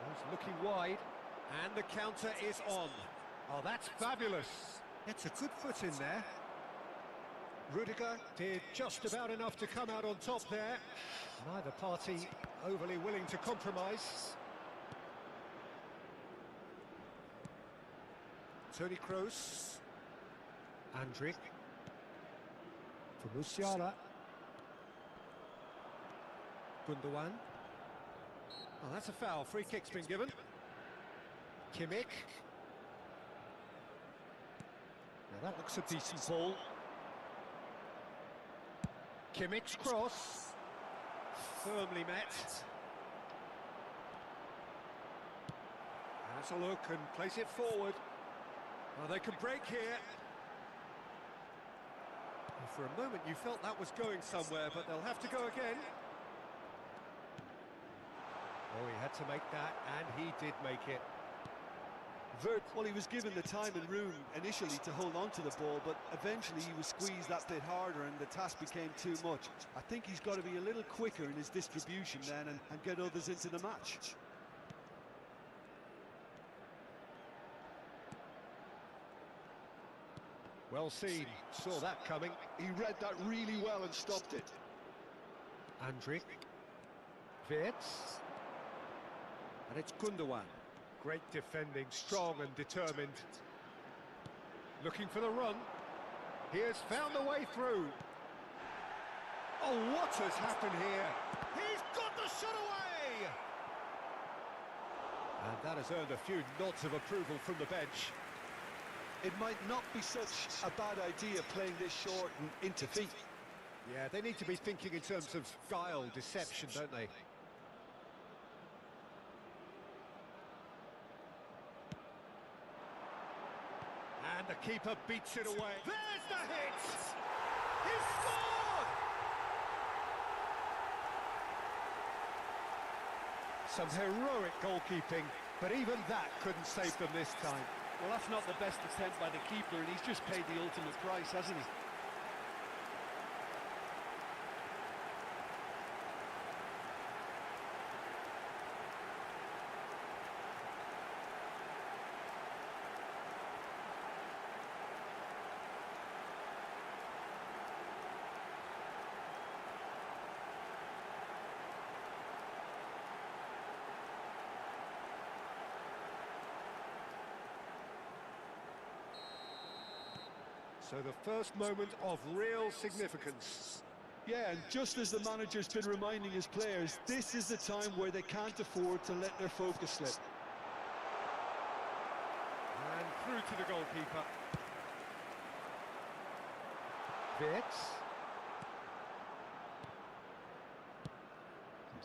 He's looking wide, and the counter is on. Oh, that's fabulous. It's a good foot in there. Rudiger did just about enough to come out on top there. Neither party overly willing to compromise. Toni Kroos. Andrik. For Musiala. Gundogan. Oh, that's a foul. Free kick's been given. Kimmich. Now that looks a decent ball. Kimmich's cross. Firmly met. Has a look and plays it forward. Well, they can break here. And for a moment you felt that was going somewhere, but they'll have to go again. Oh, he had to make that, and he did make it. Vert, well, he was given the time and room initially to hold on to the ball, but eventually he was squeezed that bit harder and the task became too much. I think he's got to be a little quicker in his distribution then and get others into the match. Well seen, saw that coming. He read that really well and stopped it. Andrik. Wirtz. And it's Gundogan. Great defending, strong and determined. Looking for the run. He has found a way through. Oh, what has happened here? He's got the shot away! And that has earned a few nods of approval from the bench. It might not be such a bad idea playing this short and into feet. Yeah, they need to be thinking in terms of guile, deception, don't they? And the keeper beats it away. There's the hit! He scored! Some heroic goalkeeping, but even that couldn't save them this time. Well, that's not the best attempt by the keeper, and he's just paid the ultimate price, hasn't he? So the first moment of real significance. Yeah, and just as the manager's been reminding his players, this is the time where they can't afford to let their focus slip. And through to the goalkeeper. Wirtz.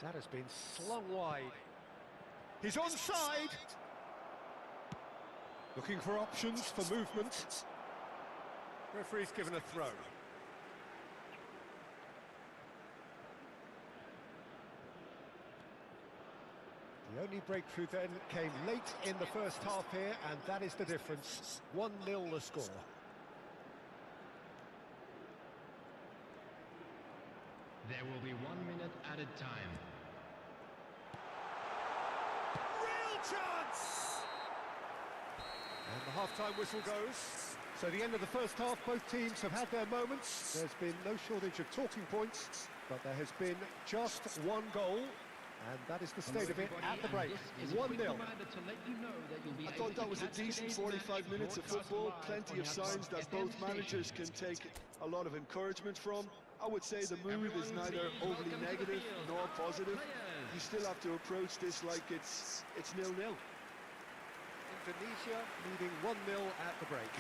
That has been slung wide. He's onside. Looking for options for movement. Referee's given a throw. The only breakthrough then came late in the first half here, and that is the difference. 1-0 the score. There will be 1 minute added time. Real chance! And the half-time whistle goes. So the end of the first half, both teams have had their moments. There's been no shortage of talking points, but there has been just one goal. And that is the state of it at the break. 1-0. I thought that was a decent 45 minutes of football. Plenty of signs that both managers can take a lot of encouragement from. I would say the mood is neither overly negative nor positive. You still have to approach this like it's 0-0. Indonesia leading 1-0 at the break.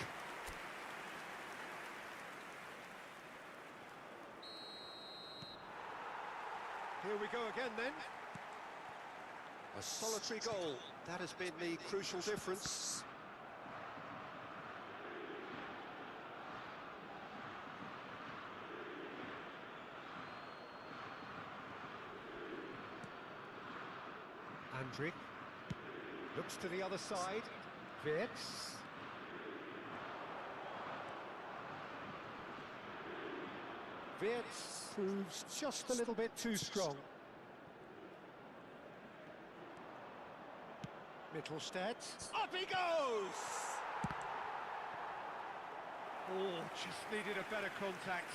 Here we go again then. A solitary goal. That has been the crucial difference. Andrić looks to the other side. Wirtz. Wirtz proves just a little bit too strong. Mittelstadt. Up he goes! Oh, just needed a better contact.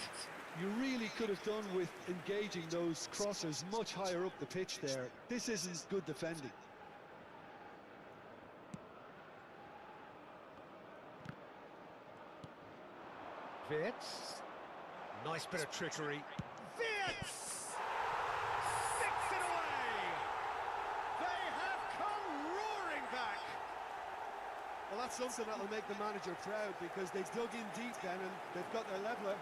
You really could have done with engaging those crosses much higher up the pitch there. This isn't good defending. Wirtz. Nice bit of trickery. Wirtz! Sticks it away! They have come roaring back! Well, that's something that'll make the manager proud because they dug in deep then and they've got their leveller.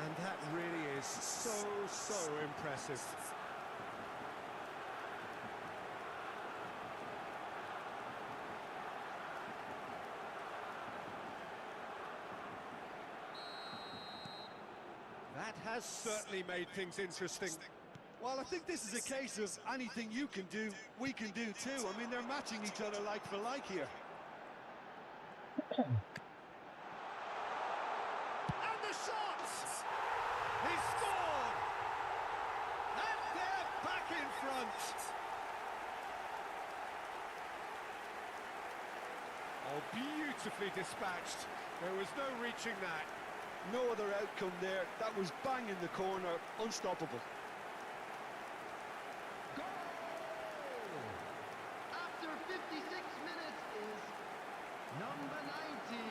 And that really is so impressive. That has certainly made things interesting. Well, I think this is a case of anything you can do, we can do too. I mean, they're matching each other like for like here. And the shot! He scored! And they're back in front! Oh, beautifully dispatched. There was no reaching that. No other outcome there. That was bang in the corner, unstoppable. Goal! After 56 minutes is number 19.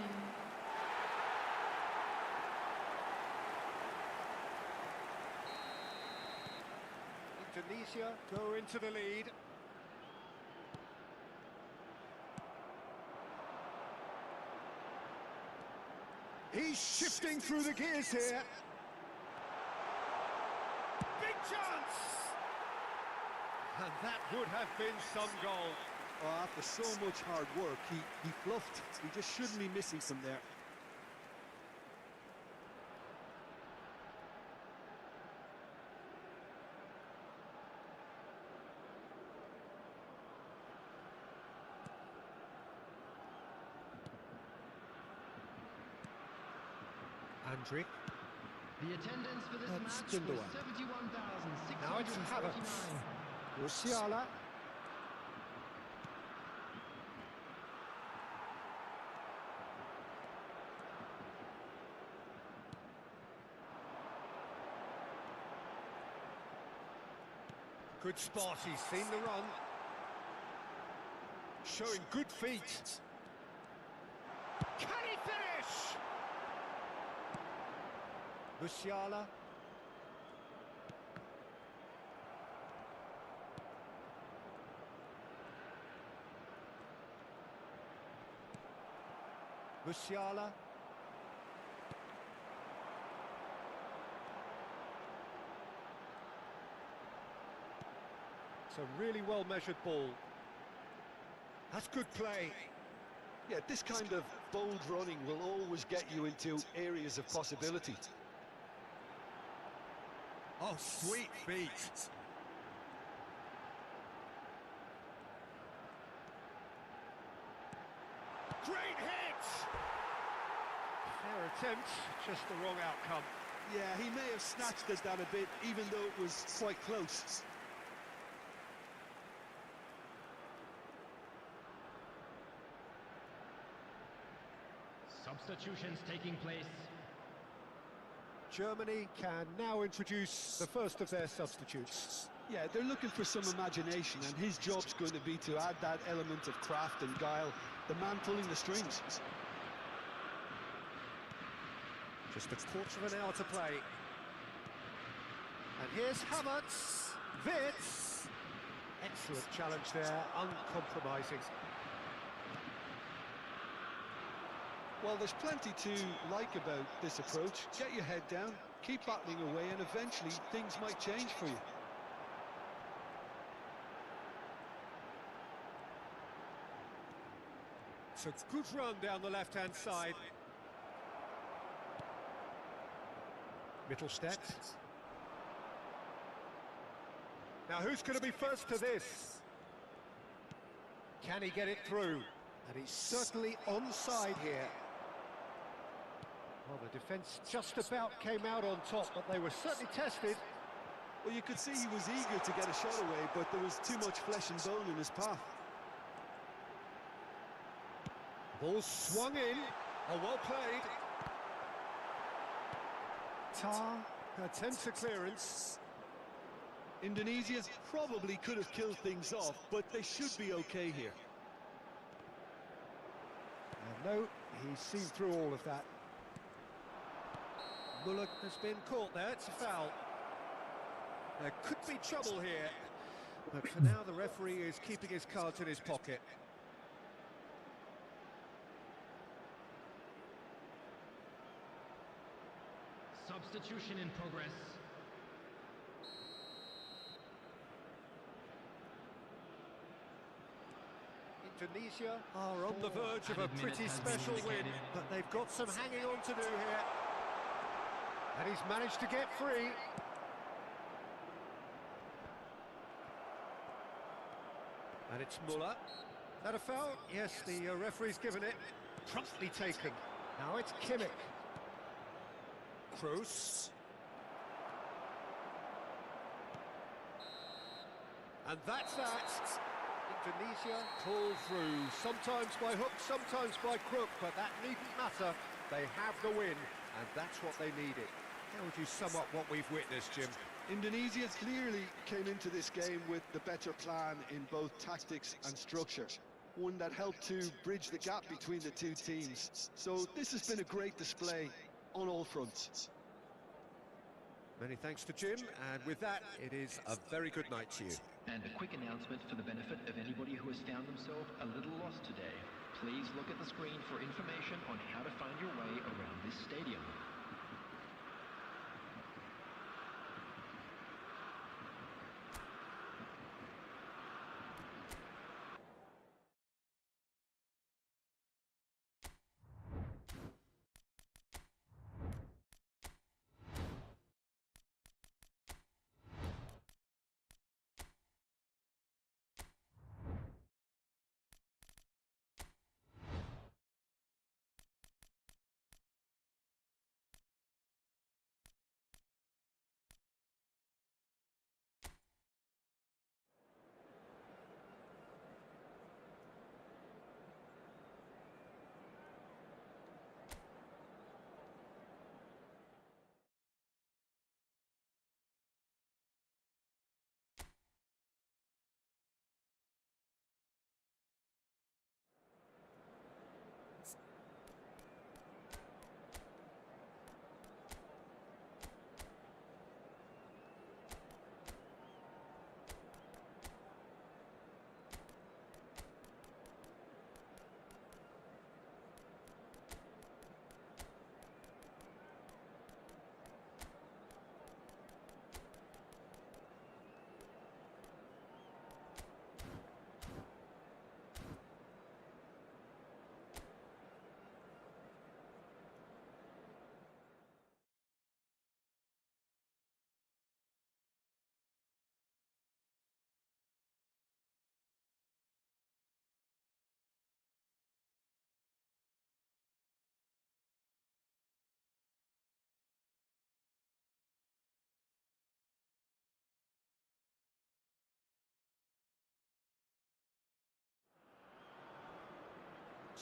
Indonesia go into the lead. He's shifting through the gears here. Big chance! And that would have been some goal. Oh, after so much hard work, he bluffed. He just shouldn't be missing from there. Andrić. The attendance for this That's match was Gundogan. 71,649. Now it's Havertz. Musiala. Good spot, he's seen the run. Showing good feet. Can he finish? Musiala. Musiala. It's a really well-measured ball. That's good play. Yeah, this kind of bold running will always get you into areas of possibility. Oh, sweet feet. Great hit! Fair attempt, just the wrong outcome. Yeah, he may have snatched at that a bit, even though it was quite close. Substitutions taking place. Germany can now introduce the first of their substitutes. Yeah, they're looking for some imagination, and his job's going to be to add that element of craft and guile, the man pulling the strings. Just a quarter of an hour to play. And here's Havertz. Witz. Excellent challenge there, uncompromising. Well, there's plenty to like about this approach. Get your head down, keep battling away, and eventually things might change for you. It's a good run down the left-hand side. Mittelstadt. Now who's going to be first to this? Can he get it through? And he's certainly onside here. Well, the defence just about came out on top, but they were certainly tested. Well, you could see he was eager to get a shot away, but there was too much flesh and bone in his path. Ball swung in. Oh, well played. Tar attempts a clearance. Indonesia probably could have killed things off, but they should be okay here. And no, he's seen through all of that. Muller has been caught there, it's a foul. There could be trouble here, but for now the referee is keeping his cards in his pocket. Substitution in progress. Indonesia are on the verge of a pretty special win, but they've got some hanging on to do here. And he's managed to get free. And it's Muller. Is that a foul? Yes, the referee's given it. Promptly taken. Now it's Kimmich. Kroos. And that's that. Indonesia pull through, sometimes by hook, sometimes by crook, but that needn't matter. They have the win, and that's what they needed. How would you sum up what we've witnessed, Jim? Indonesia clearly came into this game with the better plan in both tactics and structure. One that helped to bridge the gap between the two teams. So this has been a great display on all fronts. Many thanks to Jim, and with that, it is a very good night to you. And a quick announcement for the benefit of anybody who has found themselves a little lost today. Please look at the screen for information on how to find your way around this stadium.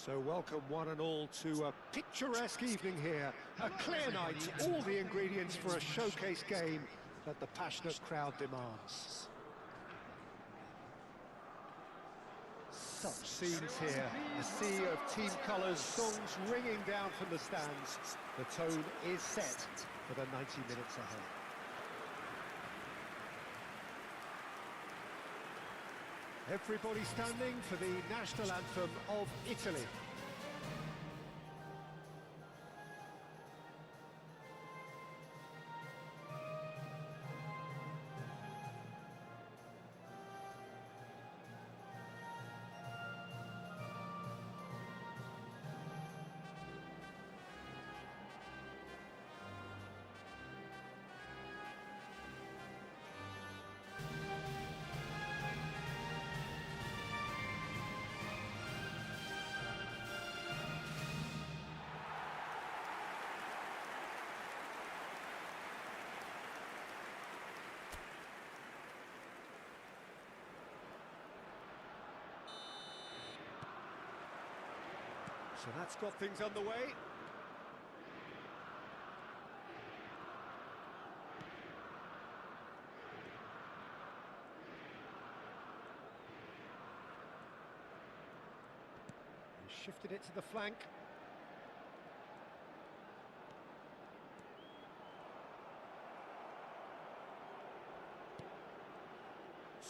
So welcome one and all to a picturesque evening here. A clear night, all the ingredients for a showcase game that the passionate crowd demands. Such scenes here, a sea of team colours, songs ringing down from the stands. The tone is set for the 90 minutes ahead. Everybody standing for the national anthem of Italy. So that's got things underway. He shifted it to the flank.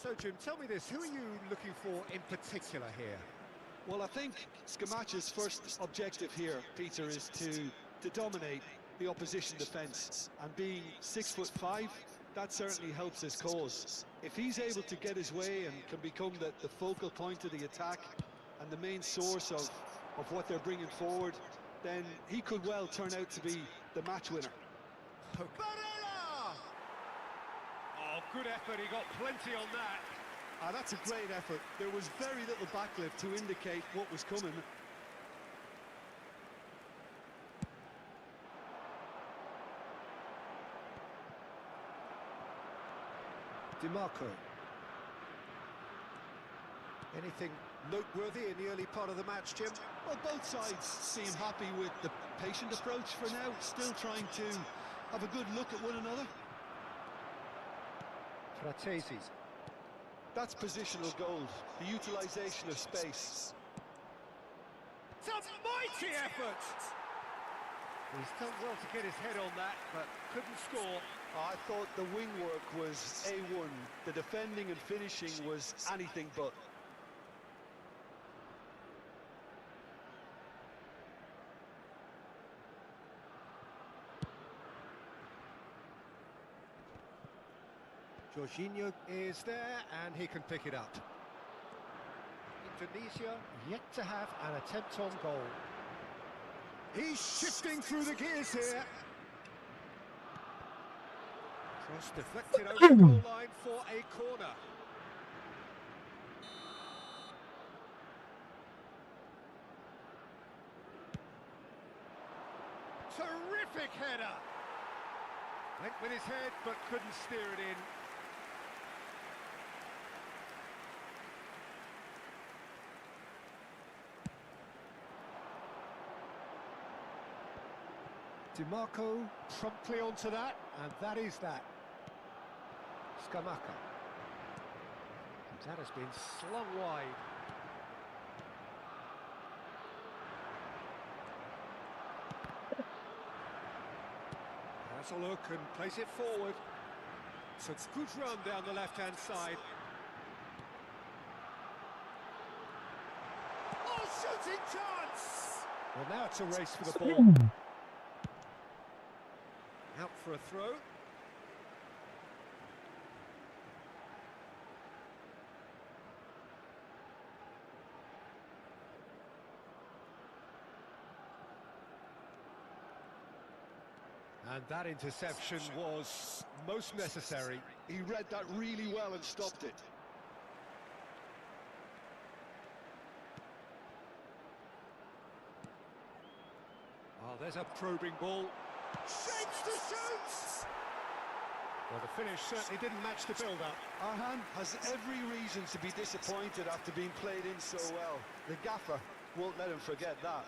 So Jim, tell me this, who are you looking for in particular here? Well, I think Scamaccia's first objective here, Peter, is to dominate the opposition defence. And being 6'5", that certainly helps his cause. If he's able to get his way and can become the focal point of the attack and the main source of what they're bringing forward, then he could well turn out to be the match winner. Barella! Oh, good effort, he got plenty on that. That's a great effort. There was very little backlift to indicate what was coming. DiMarco. Anything noteworthy in the early part of the match, Jim? Well, both sides seem happy with the patient approach for now, still trying to have a good look at one another. Fratesi. That's positional gold, the utilisation of space. It's a mighty effort! He's done well to get his head on that, but couldn't score. I thought the wing work was A1. The defending and finishing was anything but. Jorginho is there, and he can pick it up. Indonesia yet to have an attempt on goal. He's shifting through the gears here. Cross deflected over the goal line for a corner. Terrific header. Went with his head, but couldn't steer it in. DiMarco promptly onto that, and that is that. Scamacca. That has been slung wide. Has a look and plays it forward. So it's good run down the left-hand side. Oh, shooting chance! Well, now it's a race for the ball. Out for a throw. And that interception was most necessary. He read that really well and stopped it. Oh, there's a probing ball. Shapes to shoot! Well, the finish certainly didn't match the build-up. Arhan has every reason to be disappointed after being played in so well. The gaffer won't let him forget that.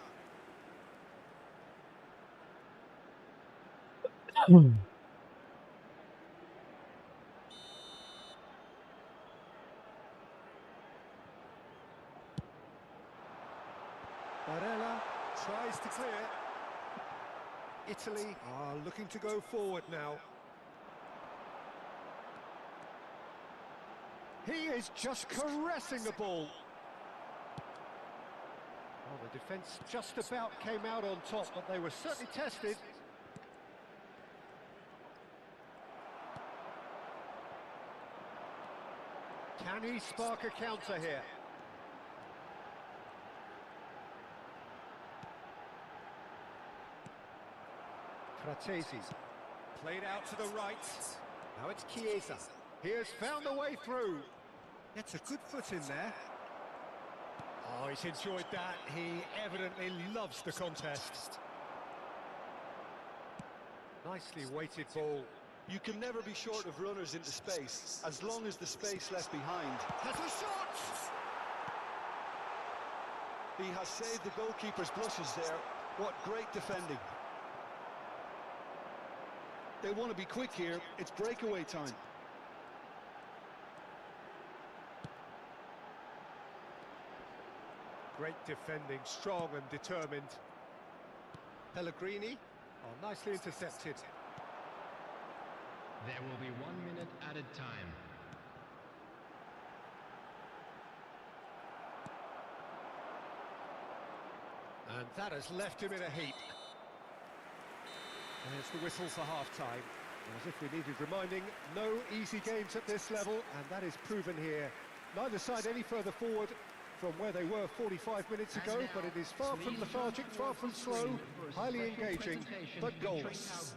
Barella tries to clear. Italy are looking to go forward now. He is just caressing the ball. Well, the defence just about came out on top, but they were certainly tested. Can he spark a counter here? Fratesi, played out to the right. Now it's Chiesa. He has found a way through. Gets a good foot in there. Oh, he's enjoyed that. He evidently loves the contest. Nicely weighted ball. You can never be short of runners into space, as long as the space left behind. Has a shot! He has saved the goalkeeper's blushes there. What great defending. They want to be quick here. It's breakaway time. Great defending, strong and determined. Pellegrini, oh, nicely intercepted. There will be 1 minute added time. And that has left him in a heap. And it's the whistle for half-time. As if we needed reminding, no easy games at this level, and that is proven here. Neither side any further forward from where they were 45 minutes ago, but it is far from lethargic, far from slow, highly engaging, but goalless.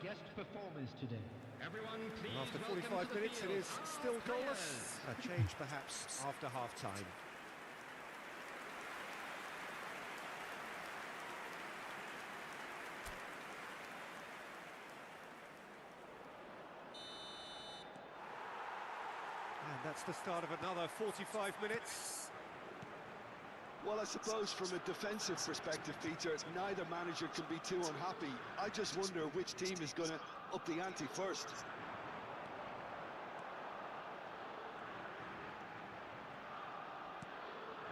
And after 45 minutes, it is still goalless. A change perhaps after half-time. And that's the start of another 45 minutes. Well, I suppose from a defensive perspective, Peter, neither manager can be too unhappy. I just wonder which team is going to up the ante first.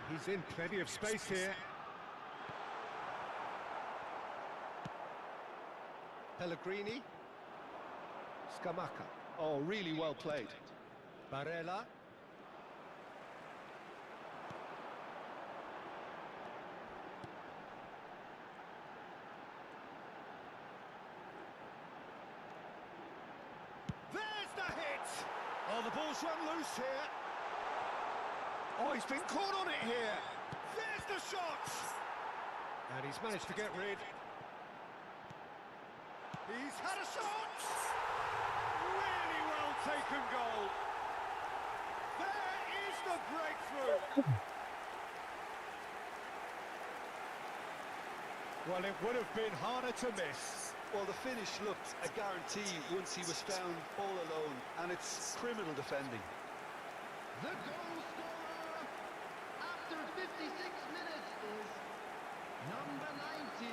He's in plenty of space here. Pellegrini. Scamacca. Oh, really well played. Barella. There's the hit! Oh, the ball's run loose here. Oh, he's been caught on it here. There's the shot! And he's managed to get rid. He's had a shot! Really well taken goal. There is the breakthrough. Well, it would have been harder to miss. Well, the finish looked a guarantee once he was found all alone, and it's criminal defending. The goal scorer after 56 minutes is number 19.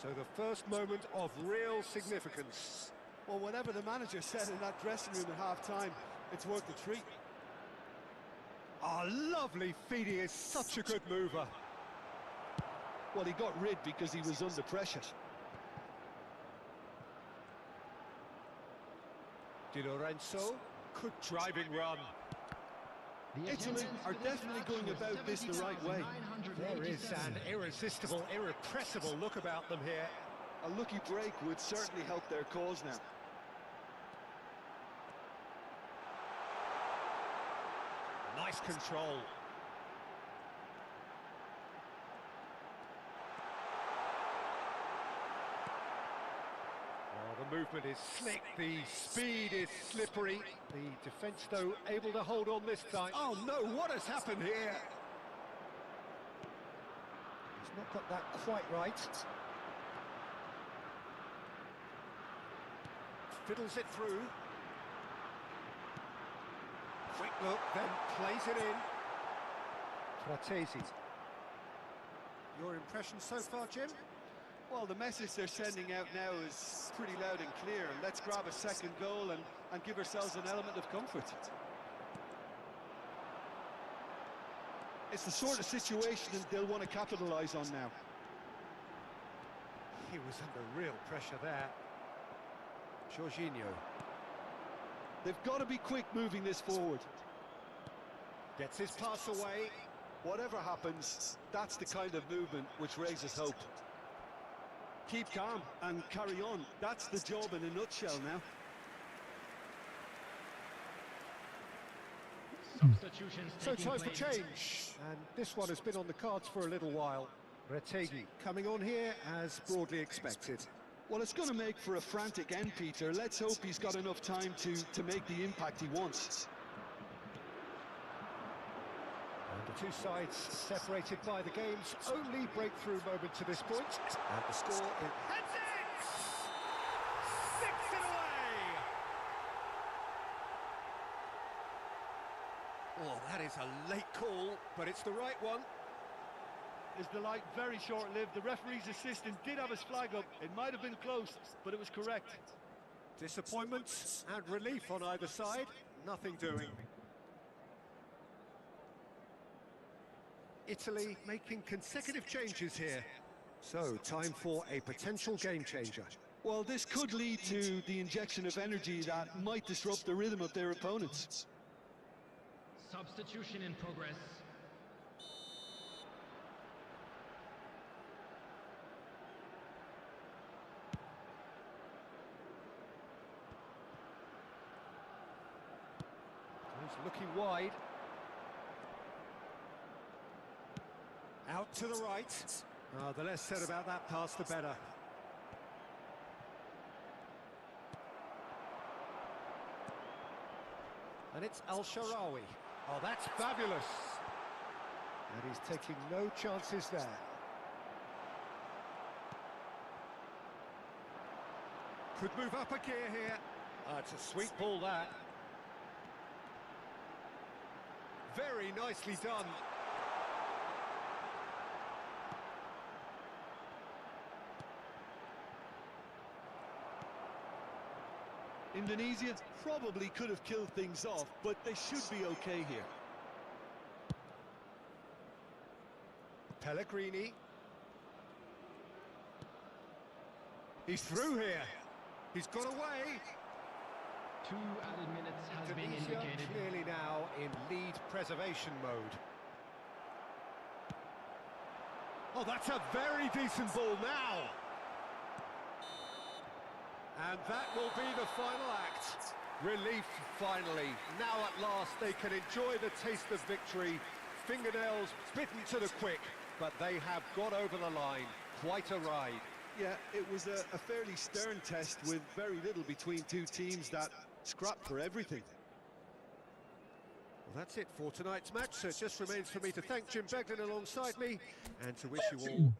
So the first moment of real significance. Well, whatever the manager said in that dressing room at half-time, it's worth the treat. Ah, lovely feed. He is such a good mover. Well, he got rid because he was under pressure. Di Lorenzo, good driving run. Italy are definitely going about this the right way. There is an irresistible, irrepressible look about them here. A lucky break would certainly help their cause now. Nice control. Oh, The movement is slick, the speed is slippery. The defence, though, able to hold on this time. Oh no, what has happened here? He's not got that quite right. Fiddles it through. Quick look, then plays it in. Fratesi. Your impression so far, Jim? Well, the message they're sending out now is pretty loud and clear. Let's grab a second goal and give ourselves an element of comfort. It's the sort of situation that they'll want to capitalise on now. He was under real pressure there. Jorginho. They've got to be quick moving this forward. Gets his pass away. Whatever happens, that's the kind of movement which raises hope. Keep calm and carry on. That's the job in a nutshell now. Substitutions So taking time for place. change. And this one has been on the cards for a little while. Retegi coming on here as broadly expected. Well, it's going to make for a frantic end, Peter. Let's hope he's got enough time to make the impact he wants. And the two sides separated by the game's only breakthrough moment to this point. And the score is... Heads it! Six it away! Oh, that is a late call, but it's the right one. Is the light very short-lived? The referee's assistant did have his flag up. It might have been close, but it was correct. Disappointment and relief on either side. Nothing doing. Italy making consecutive changes here. So, time for a potential game changer. Well, this could lead to the injection of energy that might disrupt the rhythm of their opponents. Substitution in progress. He's looking wide. Out to the right. The less said about that pass, the better. And it's Al-Sharawi. Oh, that's fabulous. And he's taking no chances there. Could move up a gear here. It's a sweet ball, that. Very nicely done. Indonesia probably could have killed things off, but they should be okay here. Pellegrini. He's through here. He's got away. 2 added minutes has been Indonesia indicated. clearly now in lead preservation mode. Oh, that's a very decent ball now. And that will be the final act. Relief, finally. Now at last they can enjoy the taste of victory. Fingernails bitten to the quick, but they have got over the line. Quite a ride. Yeah, it was a fairly stern test with very little between two teams that scrapped for everything. Well, that's it for tonight's match, so it just remains for me to thank Jim Beglin alongside me and to wish you all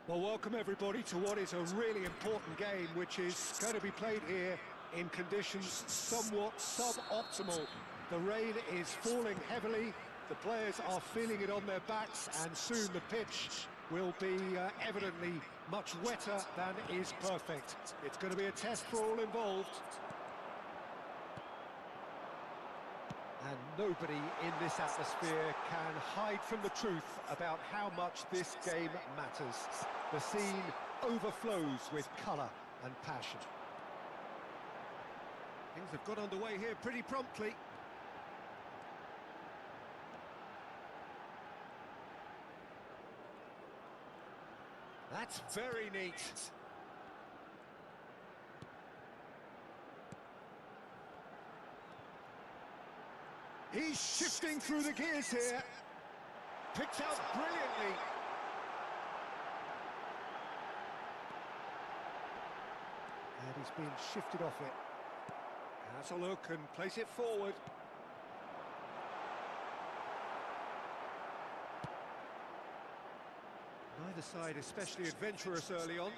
Well, welcome everybody to what is a really important game, which is going to be played here in conditions somewhat suboptimal. The rain is falling heavily, the players are feeling it on their backs, and soon the pitch will be evidently much wetter than is perfect. It's going to be a test for all involved. And nobody in this atmosphere can hide from the truth about how much this game matters. The scene overflows with colour and passion. Things have got underway here pretty promptly. That's very neat. He's shifting through the gears here. Picked out brilliantly. And he's been shifted off it. Has a look and plays it forward. Neither side especially adventurous early on.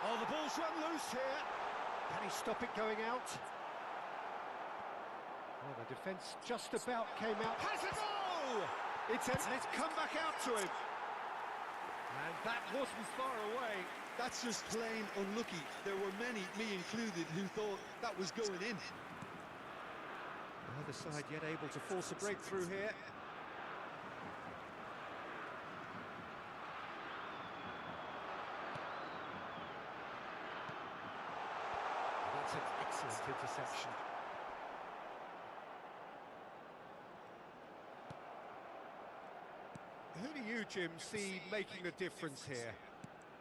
Oh, the ball's run loose here. Can he stop it going out? Oh, the defence just about came out. Has a goal! It's come back out to him. And that wasn't far away. That's just plain unlucky. There were many, me included, who thought that was going in. Neither side yet able to force a breakthrough here. That's an excellent interception. Who do you, Jim, see making a difference here?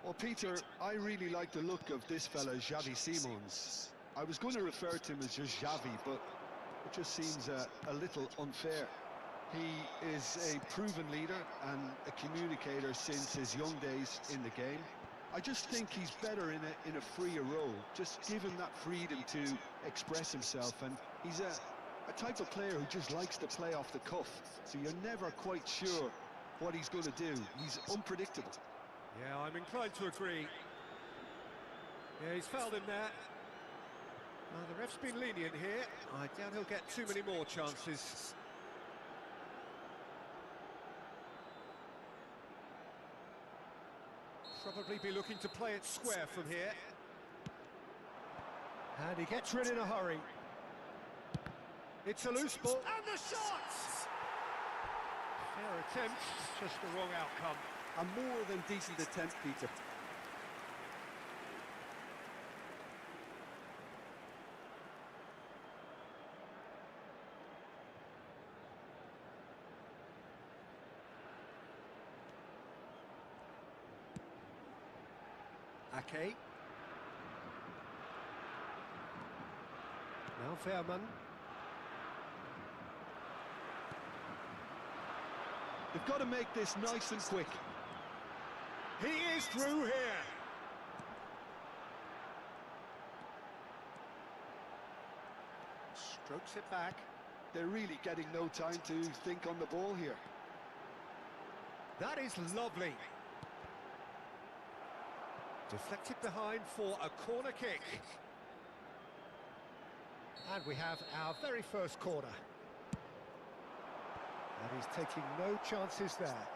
Well, Peter, I really like the look of this fella, Xavi Simons. I was going to refer to him as just Xavi, but it just seems a little unfair. He is a proven leader and a communicator since his young days in the game. I just think he's better in a freer role. Just give him that freedom to express himself, and he's a type of player who just likes to play off the cuff, so you're never quite sure what he's going to do. He's unpredictable. Yeah, I'm inclined to agree. Yeah, he's fouled him there. The ref's been lenient here. I doubt he'll get too many more chances. Probably be looking to play it square from here. And he gets rid in a hurry. It's a loose ball. And the shot! Fair attempt, just the wrong outcome. A more than decent attempt, Peter. Ake. Now Fairman. They've got to make this nice and quick. He is through here. Strokes it back. They're really getting no time to think on the ball here. That is lovely. Deflected behind for a corner kick. And we have our very first corner. And he's taking no chances there.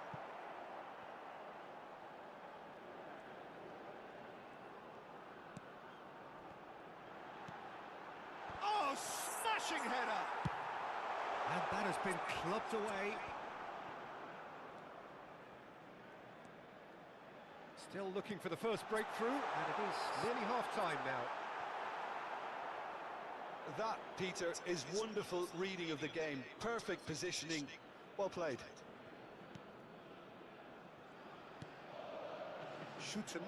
Oh, smashing header! And that has been clubbed away. Still looking for the first breakthrough, and it is nearly half-time now. That, Peter, is wonderful reading of the game. Perfect positioning. Well played. Shooten.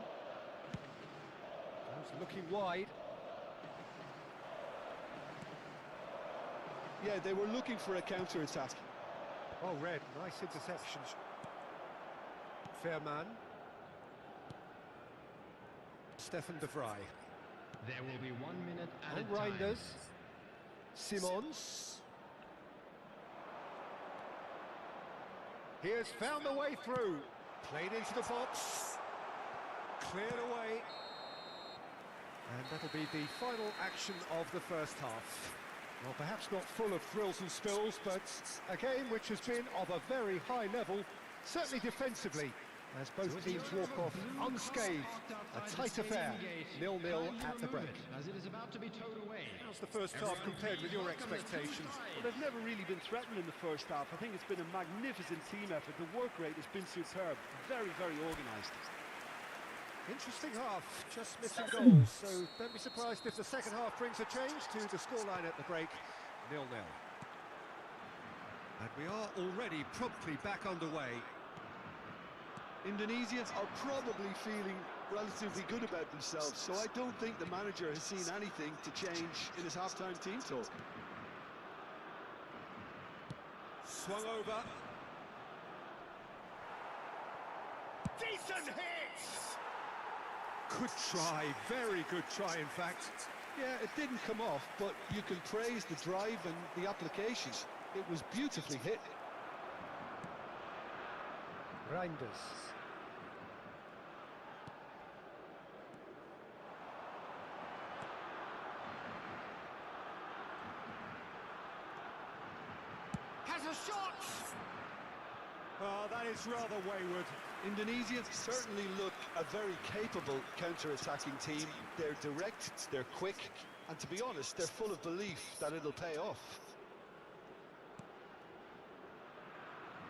Goes looking wide. Yeah, they were looking for a counter-attack. Oh, Red, nice interception. Fairman. Stefan de Vrij. There will be 1 minute at And a time. Reinders. Simons. He has found the way through. Played into the box. Cleared away. And that'll be the final action of the first half. Well, perhaps not full of thrills and spills, but a game which has been of a very high level, certainly defensively, as both teams walk off unscathed. A tight affair, 0-0 at the break. As it is about to be towed away. How's the first half compared with your expectations? Well, they've never really been threatened in the first half. I think it's been a magnificent team effort. The work rate has been superb. Very, very organised. Interesting half, just missing goals, so don't be surprised if the second half brings a change to the scoreline at the break, 0-0. And we are already promptly back underway. Indonesia are probably feeling relatively good about themselves, so I don't think the manager has seen anything to change in his half-time team talk. Swung over. Decent hit! Good try, very good try in fact. Yeah, it didn't come off, but you can praise the drive and the application. It was beautifully hit. Reinders. Has a shot! Oh, that is rather wayward. Indonesia certainly look a very capable counter-attacking team. They're direct, they're quick, and to be honest, they're full of belief that it'll pay off.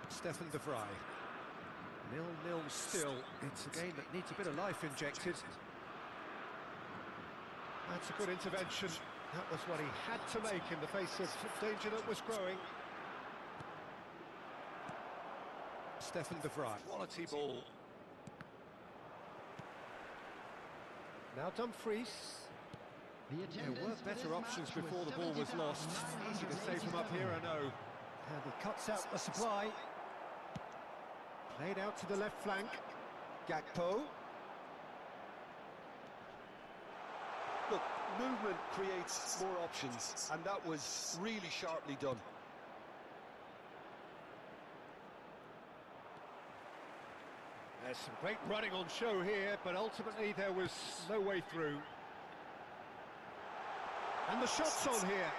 Stefan de Vrij. 0-0 still. It's a game that needs a bit of life injected. That's a good intervention. That was what he had to make in the face of danger that was growing. Stefan de Vrij. Quality ball. Now Dumfries. There were better options before the ball was lost. Easy to save him up here, I know. And he cuts out the supply. Played out to the left flank. Gakpo. Look, movement creates more options, and that was really sharply done. There's some great running on show here, but ultimately there was no way through. And the shot's on here.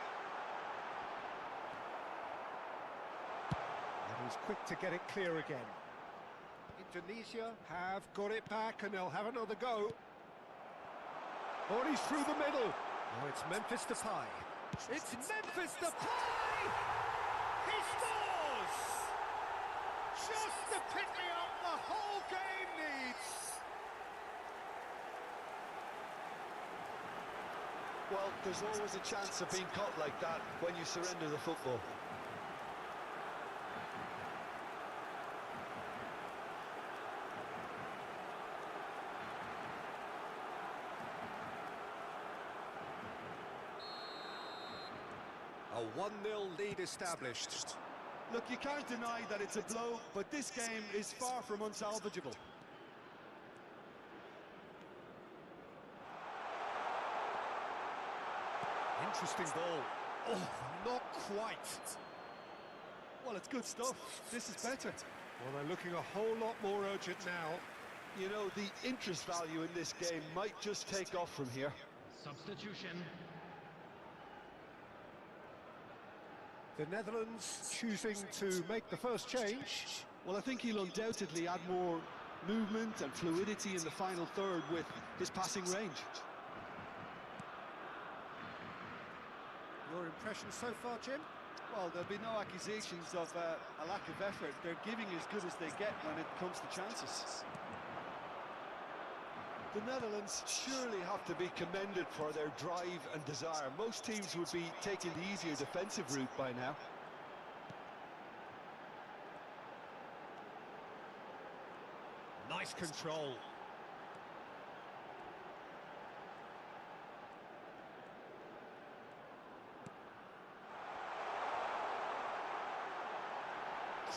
And he's quick to get it clear again. Indonesia have got it back and they'll have another go. Oh, he's through the middle. Oh, it's Memphis Depay. It's Memphis Depay! He scores! Just the pick-me-up the whole game needs. Well, there's always a chance of being caught like that when you surrender the football. A 1-0 lead established. Look, you can't deny that it's a blow, but this game is far from unsalvageable. Interesting ball. Oh, not quite. Well, it's good stuff. This is better. Well, they're looking a whole lot more urgent now. You know, the interest value in this game might just take off from here. Substitution. The Netherlands choosing to make the first change. Well, I think he'll undoubtedly add more movement and fluidity in the final third with his passing range. Your impression so far, Jim? Well, there'll be no accusations of a lack of effort. They're giving as good as they get when it comes to chances. The Netherlands surely have to be commended for their drive and desire. Most teams would be taking the easier defensive route by now. Nice control.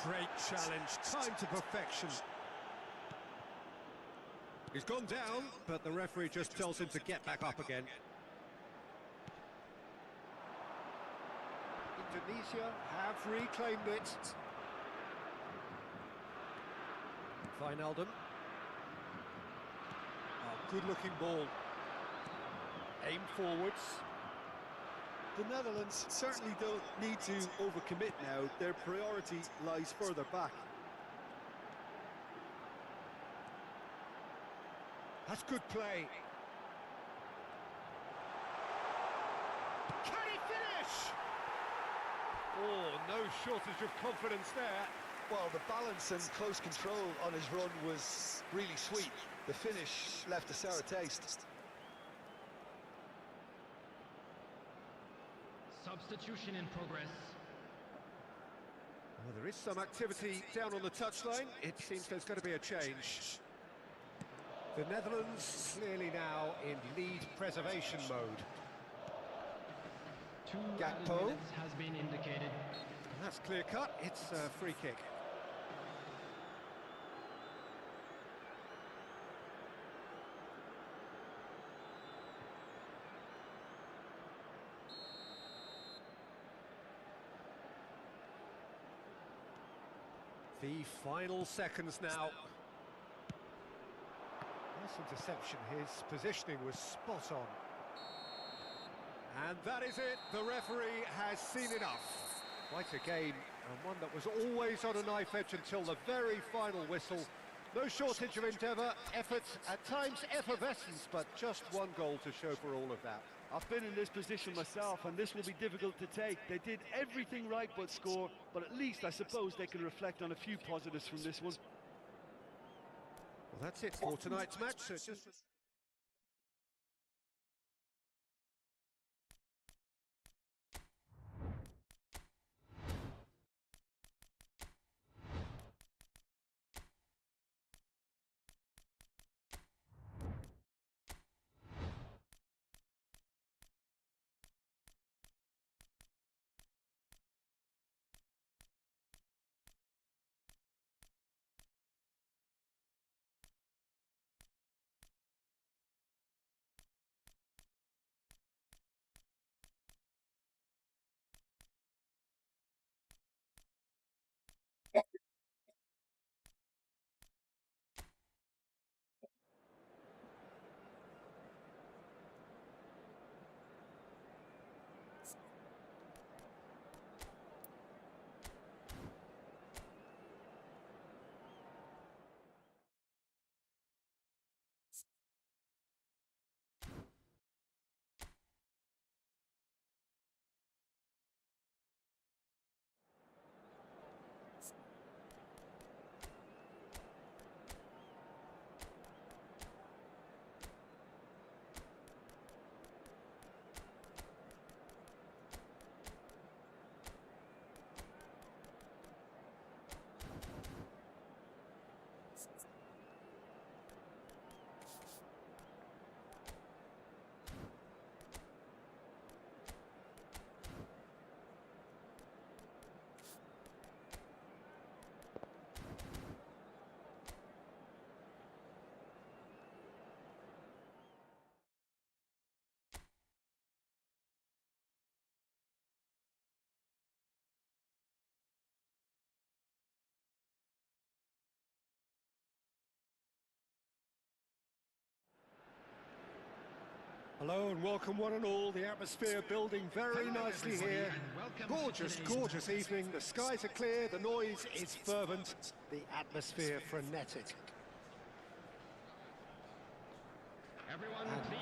Great challenge, time to perfection. He's gone down, but the referee just tells him to get back up again. Indonesia have reclaimed it. Wijnaldum. Oh, good-looking ball. Aim forwards. The Netherlands certainly don't need to overcommit now. Their priority lies further back. That's good play. Can he finish? Oh, no shortage of confidence there. Well, the balance and close control on his run was really sweet. The finish left a sour taste. Substitution in progress. Well, there is some activity down on the touchline. It seems there's going to be a change. The Netherlands clearly now in lead preservation mode. 2 added Gakpo. minutes has been indicated. And that's clear cut. It's a free kick. The final seconds now. Nice interception. His positioning was spot on. And that is it. The referee has seen enough. Quite a game, and one that was always on a knife edge until the very final whistle. No shortage of endeavour, effort, at times effervescence, but just one goal to show for all of that. I've been in this position myself, and this will be difficult to take. They did everything right but score, but at least I suppose they can reflect on a few positives from this one. Well, that's it for tonight's match. So just Hello and welcome one and all. The atmosphere building very nicely here. Gorgeous, gorgeous evening. The skies are clear, the noise is fervent, the atmosphere frenetic. And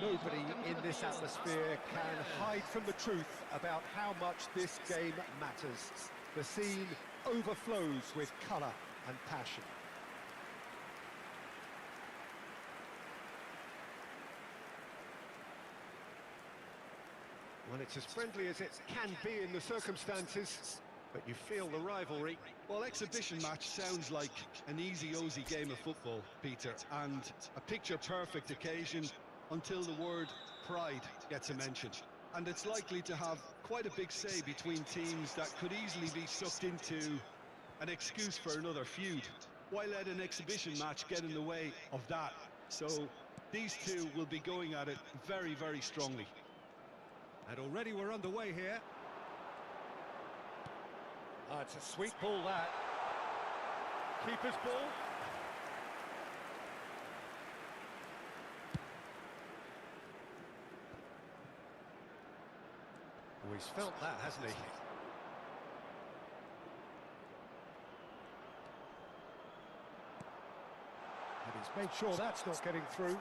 nobody in this atmosphere can hide from the truth about how much this game matters. The scene overflows with colour and passion. Well, it's as friendly as it can be in the circumstances, but you feel the rivalry. Well, exhibition match sounds like an easy-ozy game of football, Peter, and a picture-perfect occasion until the word pride gets a mention. And it's likely to have quite a big say between teams that could easily be sucked into an excuse for another feud. Why let an exhibition match get in the way of that? So these two will be going at it very, very strongly. And already we're underway here. Oh, it's a sweet ball, that. Keeper's ball. Oh, he's felt that, hasn't he? And he's made sure that's not getting through.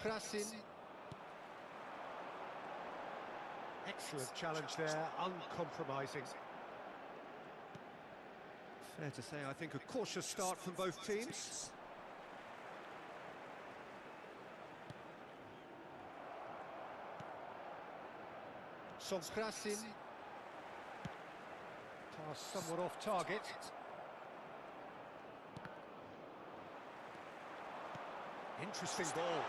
Krasin. Excellent challenge there, uncompromising. Fair to say, I think a cautious start from both teams. Krasin. Pass somewhat off target. Interesting ball.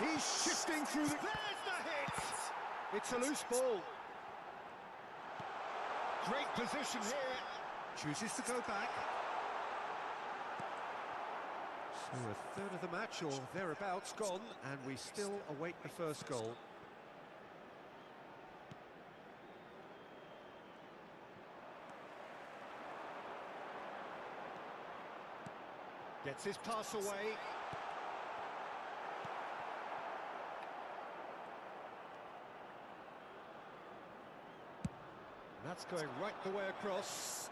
He's shifting through the... There's the hit! It's a loose ball. Great position here. Chooses to go back. So a third of the match, or thereabouts, gone, and we still await the first goal. Gets his pass away. That's going right the way across.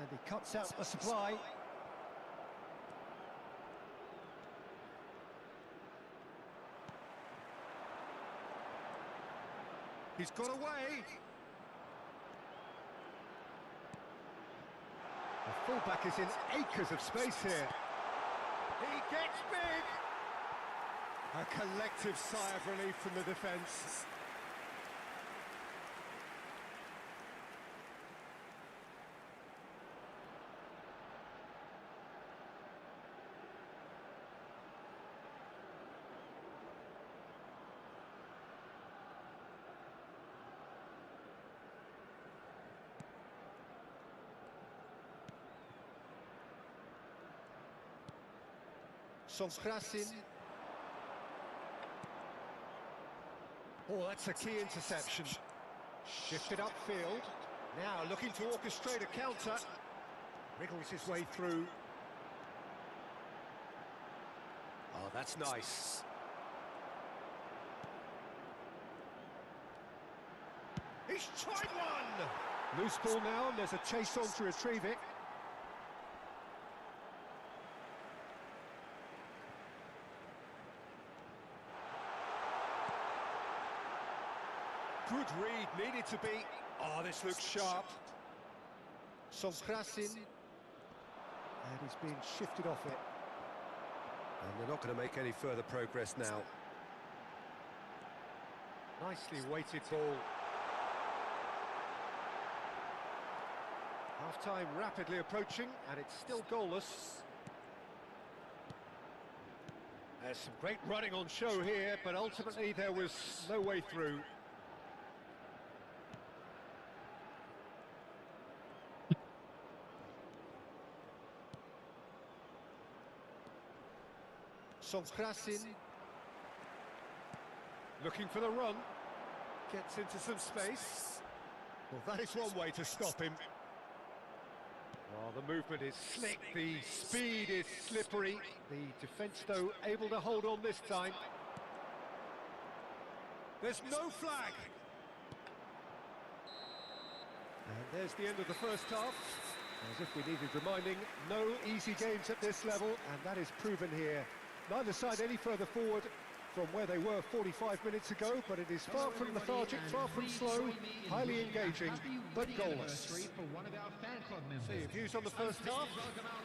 And he cuts out the supply. He's got away. The fullback is in acres of space here. He gets big! A collective sigh of relief from the defence. Krasin. Oh, that's a key interception. Shifted upfield. Now looking to orchestrate a counter. Wriggles his way through. Oh, that's nice. He's tried one! Loose ball now, and there's a chase on to retrieve it. Good read, needed to be. Oh, this looks sharp. Krasin. And he's being shifted off it. And they're not going to make any further progress now. Nicely weighted ball. Half-time rapidly approaching, and it's still goalless. There's some great running on show here, but ultimately there was no way through. Sonkrasin. Looking for the run. Gets into some space. Well, that is one way to stop him. Well, the movement is slick, the speed is slippery. The defence, though, able to hold on this time. There's no flag. And there's the end of the first half. As if we needed reminding, no easy games at this level, and that is proven here. Neither side any further forward from where they were 45 minutes ago, but it is far from lethargic, far from slow, highly engaging, but goalless. So your views on the first half?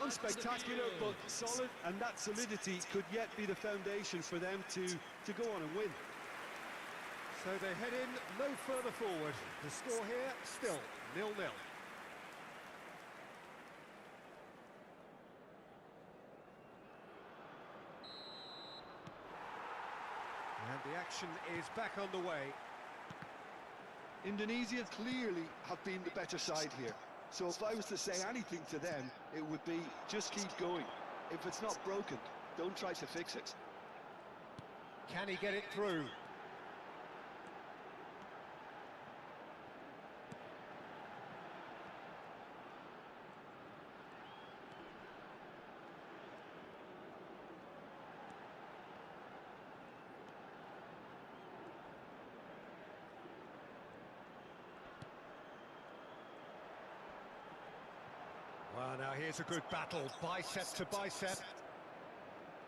Unspectacular, but solid, and that solidity could yet be the foundation for them to go on and win. So they head in no further forward. The score here, still 0-0. And the action is back on the way. Indonesia clearly have been the better side here. So if I was to say anything to them, it would be just keep going. If it's not broken, don't try to fix it. Can he get it through? Well, now here's a good battle, bicep to bicep.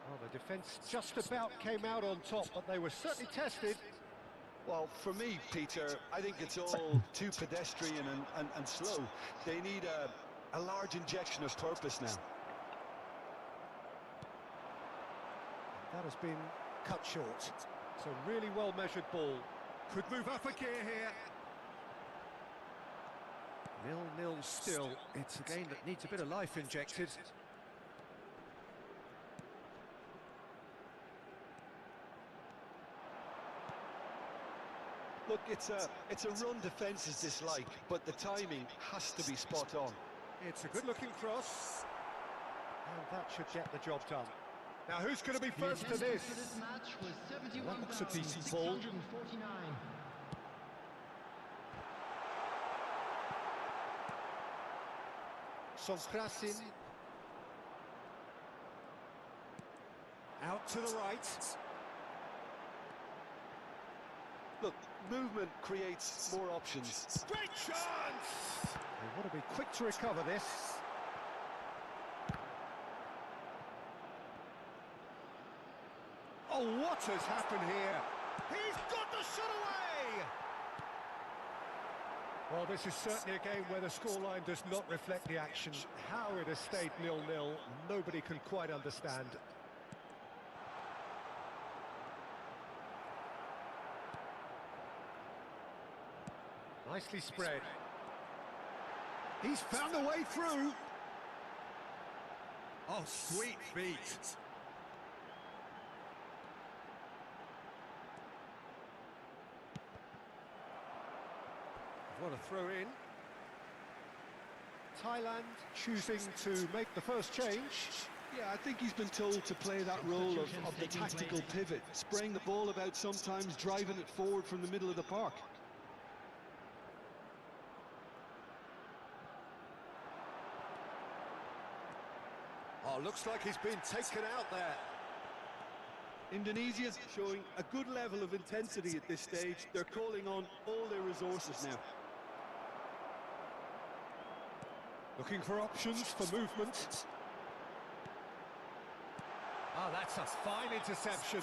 Well, the defence just about came out on top, but they were certainly tested. Well, for me, Peter, I think it's all too pedestrian and slow. They need a large injection of purpose now. That has been cut short. It's a really well-measured ball. Could move up a gear here. 0-0 still. It's a game that needs a bit of life injected. Look, it's a run defence's dislike, but the timing has to be spot on. It's a good-looking cross. And that should get the job done. Now, who's going to be first to this? That looks a decent ball. Sonkrasin. Out to the right. Look, movement creates more options. Great chance! They want to be quick to recover this. Oh, what has happened here? He's got the shot away! Well, this is certainly a game where the scoreline does not reflect the action. How it has stayed 0-0, nobody can quite understand. Nicely spread. He's found a way through. Oh, sweet feet. What a throw in. Thailand choosing to make the first change. Yeah, I think he's been told to play that role of the tactical pivot, spraying the ball about sometimes, driving it forward from the middle of the park. Oh, looks like he's been taken out there. Indonesia's showing a good level of intensity at this stage. They're calling on all their resources now. Looking for options for movement. Ah, that's a fine interception.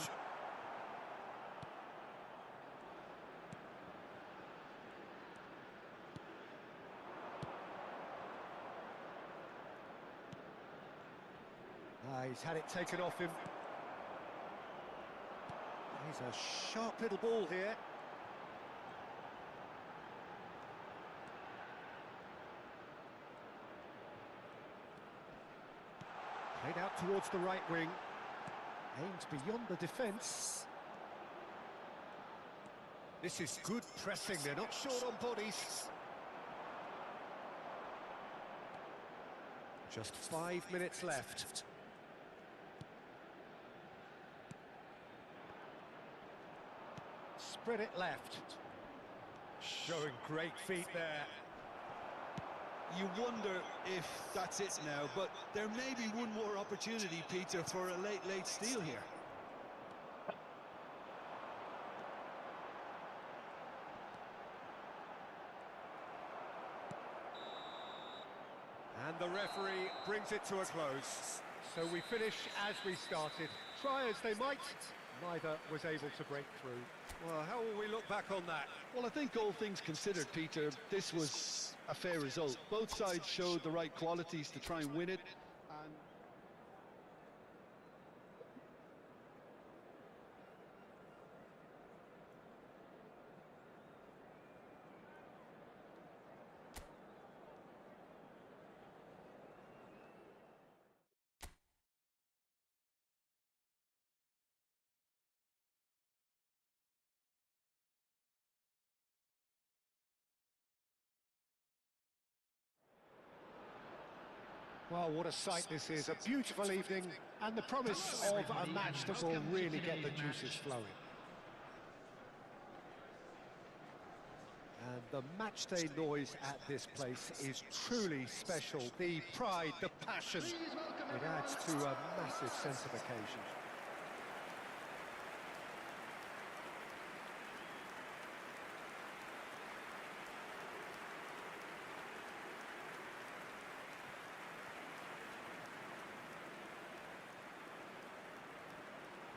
Ah, he's had it taken off him. He's a sharp little ball here. Played out towards the right wing. Aims beyond the defence. This is good pressing. They're not short on bodies. Just 5 minutes left. Spread it left. Showing great feet there. You wonder if that's it now, but there may be one more opportunity, Peter, for a late steal here. And the referee brings it to a close. So we finish as we started. Try as they might, neither was able to break through. Well, how will we look back on that? Well, I think all things considered, Peter, this was a fair result. Both sides showed the right qualities to try and win it. And Well, what a sight this is. A beautiful evening and the promise of a match that will really get the juices flowing. And the matchday noise at this place is truly special. The pride, the passion, it adds to a massive sense of occasion.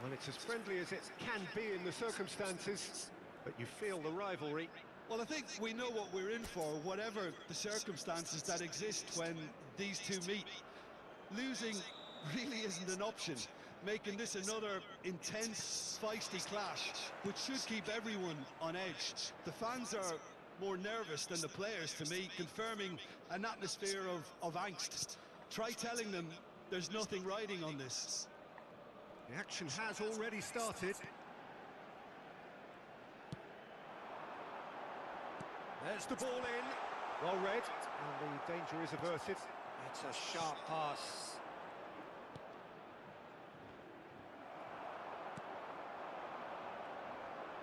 Well, it's as friendly as it can be in the circumstances, but you feel the rivalry. well, I think we know what we're in for, whatever the circumstances that exist when these two meet. Losing really isn't an option, making this another intense, feisty clash, which should keep everyone on edge. The fans are more nervous than the players, to me, confirming an atmosphere of angst. Try telling them there's nothing riding on this. The action has already started. There's the ball in. Well read, and the danger is averted. It's a sharp pass.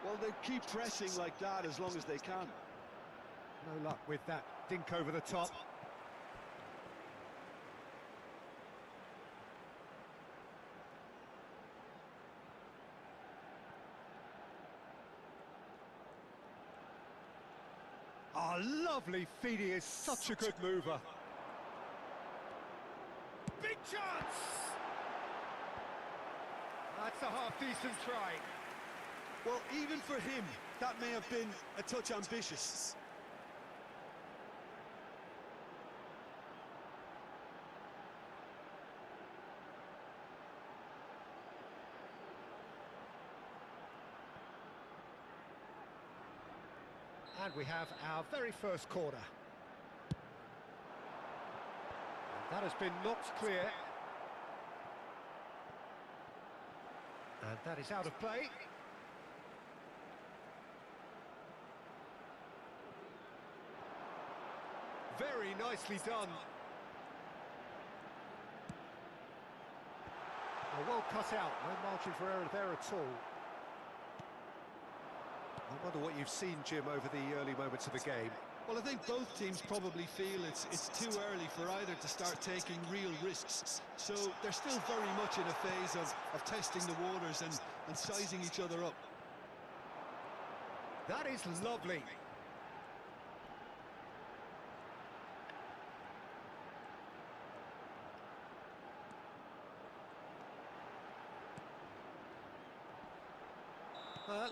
Well, they keep pressing like that as long as they can. No luck with that dink over the top. Oh, lovely feed, he is such a good mover. Big chance! That's a half-decent try. Well, even for him, that may have been a touch ambitious. And we have our very first corner. And that has been knocked clear. And that is out of play. Very nicely done. Well cut out, no margin for error there at all. I wonder what you've seen, Jim, over the early moments of the game. Well, I think both teams probably feel it's too early for either to start taking real risks. So they're still very much in a phase of testing the waters and sizing each other up. That is lovely.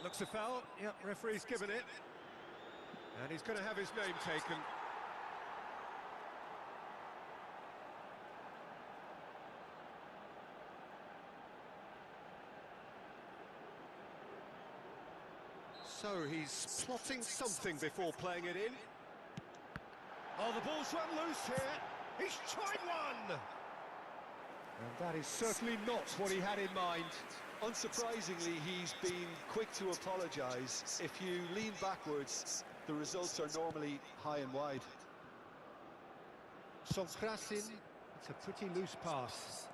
Looks a foul. Yep, referee's given it. And he's going to have his name taken. So he's plotting something before playing it in. Oh, the ball's run loose here. He's tried one! And that is certainly not what he had in mind. Unsurprisingly, he's been quick to apologise. If you lean backwards, the results are normally high and wide. Sonkrasin, it's a pretty loose pass.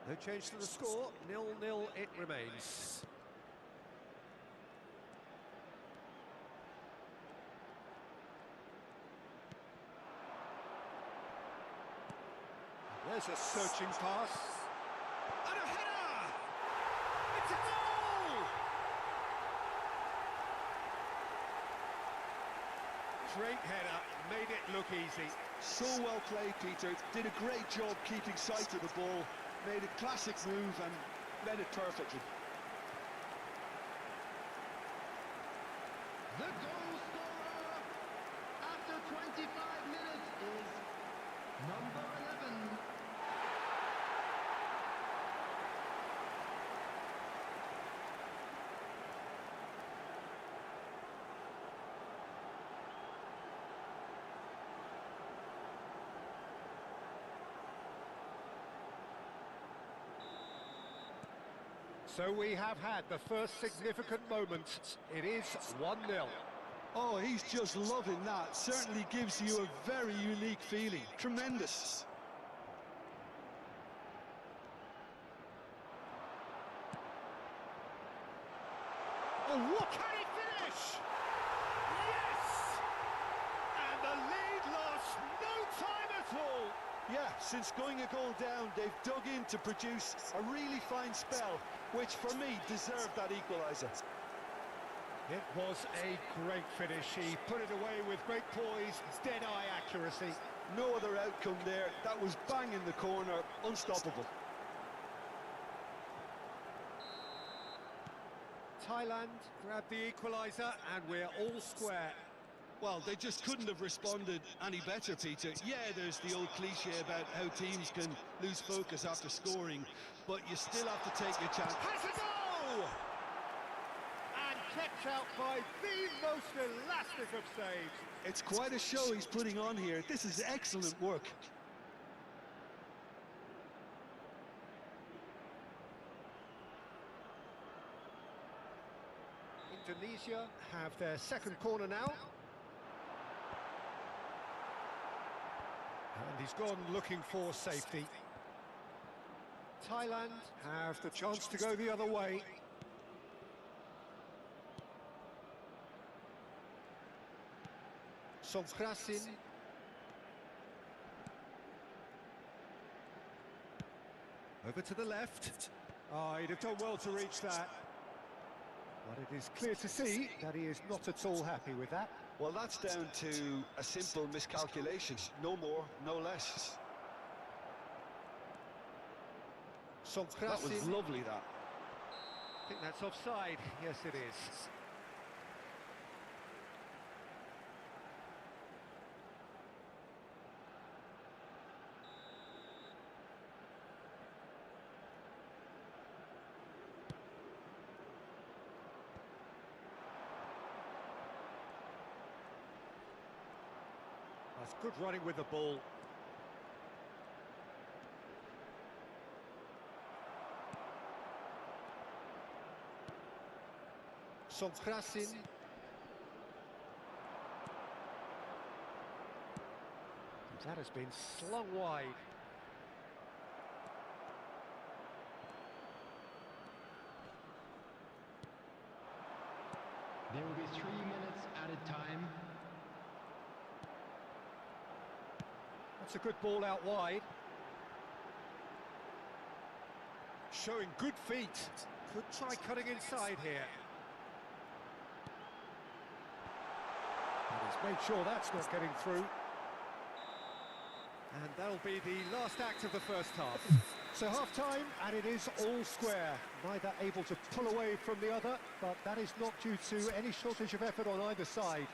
No change to the score, 0-0 it remains. There's a searching pass. And a header! It's a goal! Great header, made it look easy. So well played, Peter. Did a great job keeping sight of the ball. Made a classic move and led it perfectly. The goal scorer after 25 minutes is number 11. So we have had the first significant moment. It is 1-0. Oh, he's just loving that. Certainly gives you a very unique feeling. Tremendous. Oh, what can he finish? Yes! And the lead lost no time at all. Yeah, since going a goal down, they've dug in to produce a really fine spell, which for me deserved that equaliser. It was a great finish. He put it away with great poise, dead-eye accuracy. No other outcome there. That was bang in the corner, unstoppable. Thailand grabbed the equaliser and we're all square. Well, they just couldn't have responded any better, Peter. Yeah, there's the old cliche about how teams can lose focus after scoring, but you still have to take your chance. Has a goal! And kept out by the most elastic of saves. It's quite a show he's putting on here. This is excellent work. Indonesia have their second corner now. And he's gone looking for safety. Thailand have the chance to go the other way. Songkrasin. Over to the left. Oh, he'd have done well to reach that. But it is clear to see that he is not at all happy with that. Well, that's down to a simple miscalculation. No more, no less. That was Songkrasin. lovely, that. I think that's offside. Yes, it is. That's good running with the ball. Songkrasin. That has been slung wide. There will be 3 minutes added time. That's a good ball out wide. Showing good feet. Could try cutting inside here. And he's made sure that's not getting through. And that'll be the last act of the first half. So half-time, and it is all square. Neither able to pull away from the other, but that is not due to any shortage of effort on either side.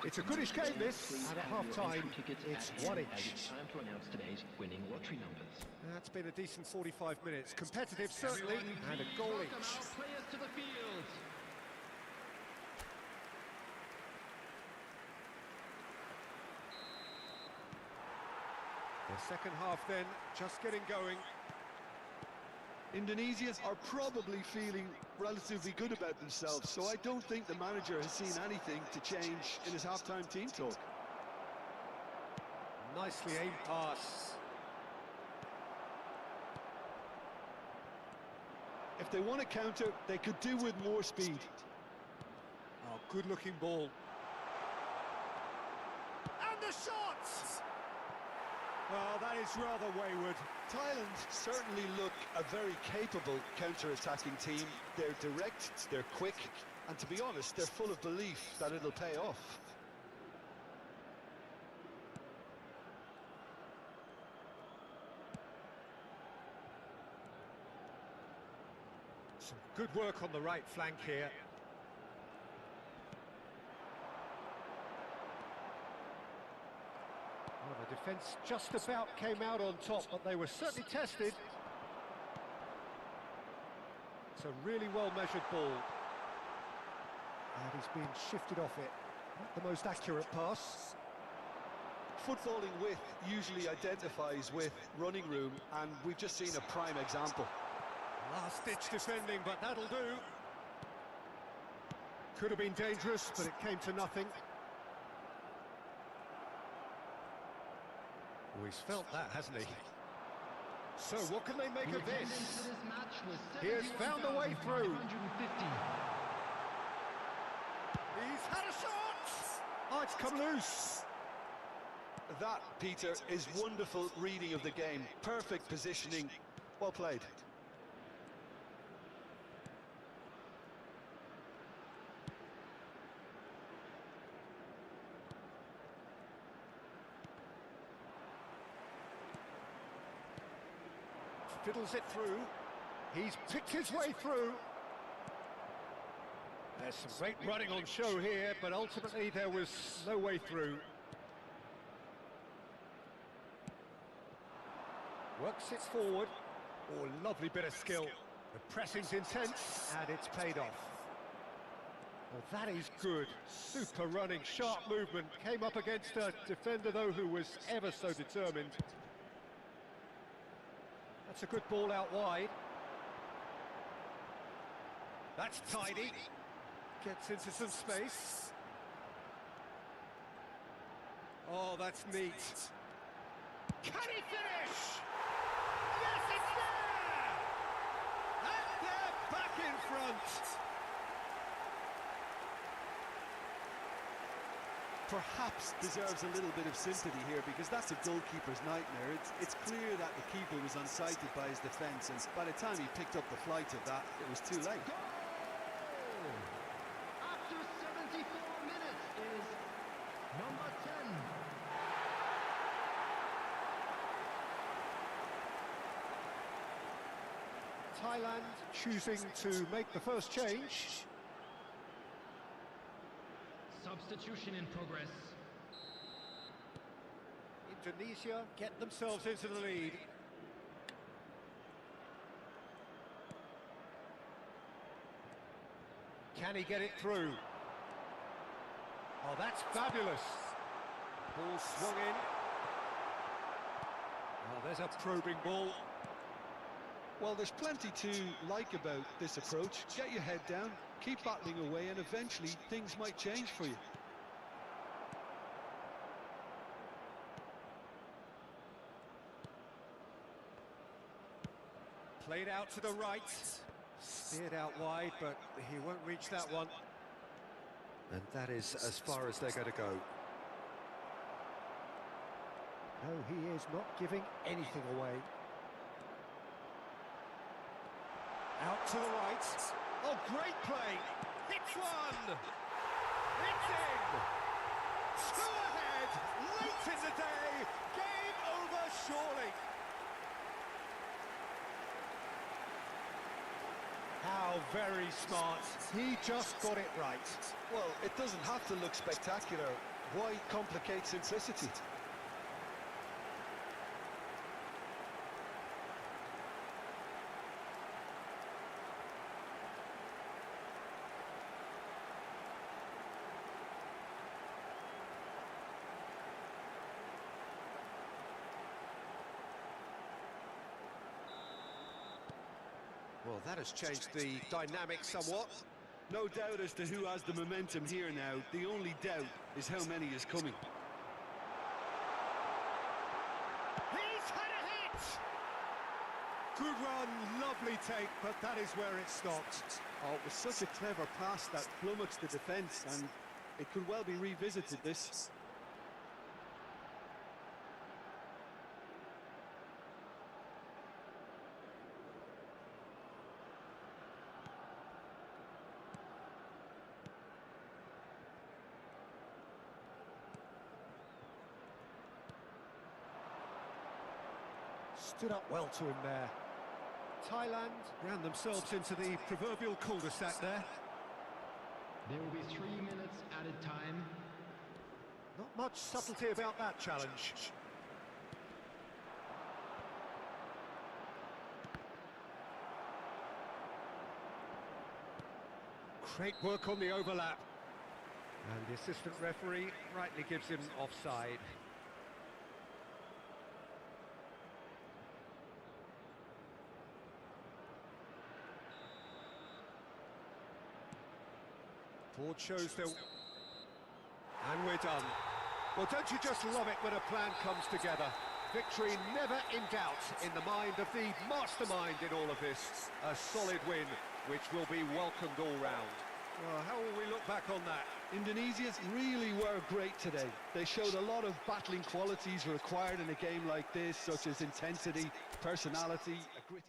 It's a goodish game, this, and at half-time, it's one each. It's time to announce today's winning lottery numbers. That's been a decent 45 minutes. Competitive, certainly, and a goal Welcome each. our players to the field. The second half then, just getting going. Indonesia are probably feeling relatively good about themselves, so I don't think the manager has seen anything to change in his half-time team talk. Nicely aimed pass. If they want to counter, they could do with more speed. Oh, good-looking ball. And the shot! Oh, that is rather wayward. Thailand certainly look a very capable counter-attacking team. They're direct, they're quick, and to be honest, they're full of belief that it'll pay off. Some good work on the right flank here. Well, the defence just about came out on top, but they were certainly tested. It's a really well-measured ball. And he's being shifted off it. Not the most accurate pass. Footballing width usually identifies with running room, and we've just seen a prime example. Last-ditch defending, but that'll do. Could have been dangerous, but it came to nothing. Oh, he's felt that, hasn't he? So what can they make of this? He has found a way through. He's had a shot! Oh, it's come loose. That, Peter, is wonderful reading of the game. Perfect positioning. Well played. Fiddles it through. He's picked his way through. There's some great running on show here, but ultimately there was no way through. Works it forward. Oh, lovely bit of skill. The pressing's intense, and it's paid off. Well, that is good. Super running, sharp movement. Came up against a defender, though, who was ever so determined. That's a good ball out wide. That's tidy. Gets into some space. Oh, that's neat. Can he finish? Yes, it's there! And they're back in front. Perhaps deserves a little bit of sympathy here, because that's a goalkeeper's nightmare. It's clear that the keeper was unsighted by his defence, and by the time he picked up the flight of that, it was too late. Goal! After 74 minutes is number 10. Thailand choosing to make the first change. Substitution in progress. Indonesia get themselves into the lead. Can he get it through? Oh, that's fabulous. Ball swung in. Oh, there's a probing ball. Well, there's plenty to like about this approach. Get your head down, keep battling away, and eventually things might change for you. Played out to the right. Steered out wide, but he won't reach that one. And that is as far as they're going to go. No, he is not giving anything away. Out to the right. Oh, great play. Hits one. It's in. Two ahead. Late in the day. Game over, surely. How very smart. He just got it right. Well, it doesn't have to look spectacular. Why complicate simplicity? Well, that has changed the dynamic somewhat. No doubt as to who has the momentum here now. The only doubt is how many is coming. He's had a hit! Good run, lovely take, but that is where it stopped. Oh, it was such a clever pass that flummoxed the defence, and it could well be revisited, this. Stood up well to him there. Thailand ran themselves into the proverbial cul-de-sac there. There will be 3 minutes added time. Not much subtlety about that challenge. Great work on the overlap. And the assistant referee rightly gives him offside. Board shows they'll... And we're done. Well, don't you just love it when a plan comes together? Victory never in doubt in the mind of the mastermind in all of this. A solid win, which will be welcomed all round. Well, how will we look back on that? Indonesians really were great today. They showed a lot of battling qualities required in a game like this, such as intensity, personality, a gritty...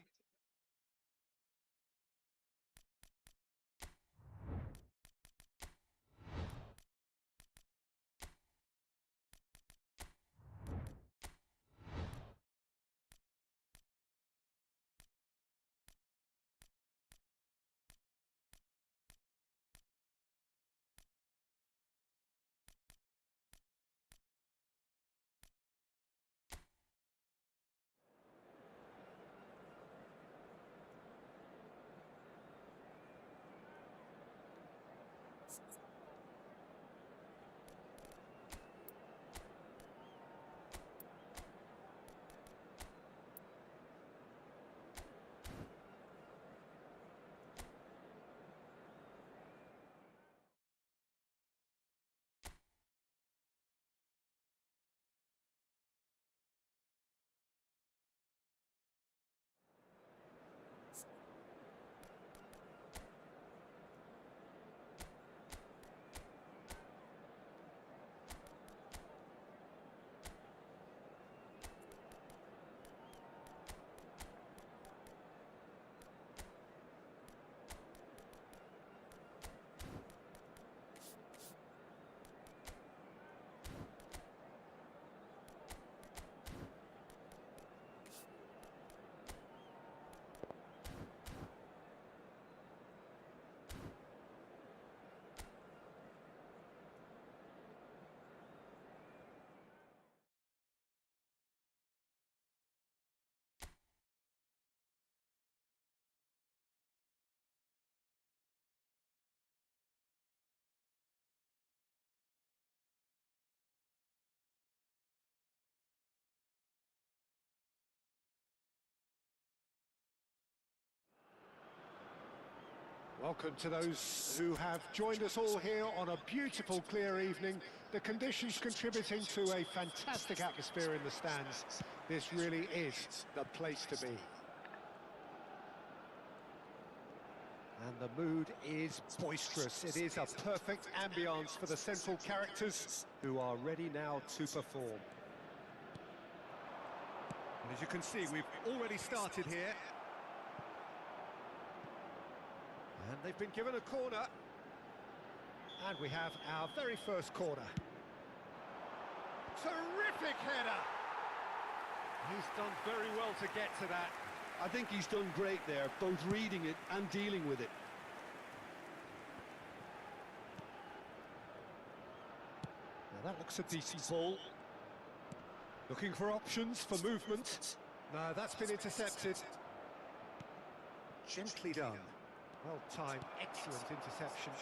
Welcome to those who have joined us all here on a beautiful, clear evening. The conditions contributing to a fantastic atmosphere in the stands. This really is the place to be. And the mood is boisterous. It is a perfect ambience for the central characters who are ready now to perform. And as you can see, we've already started here. And they've been given a corner. And we have our very first corner. Terrific header! He's done very well to get to that. I think he's done great there, both reading it and dealing with it. Now that looks a decent ball. Looking for options for movement. No, that's been intercepted. Gently done. Well timed, excellent interception.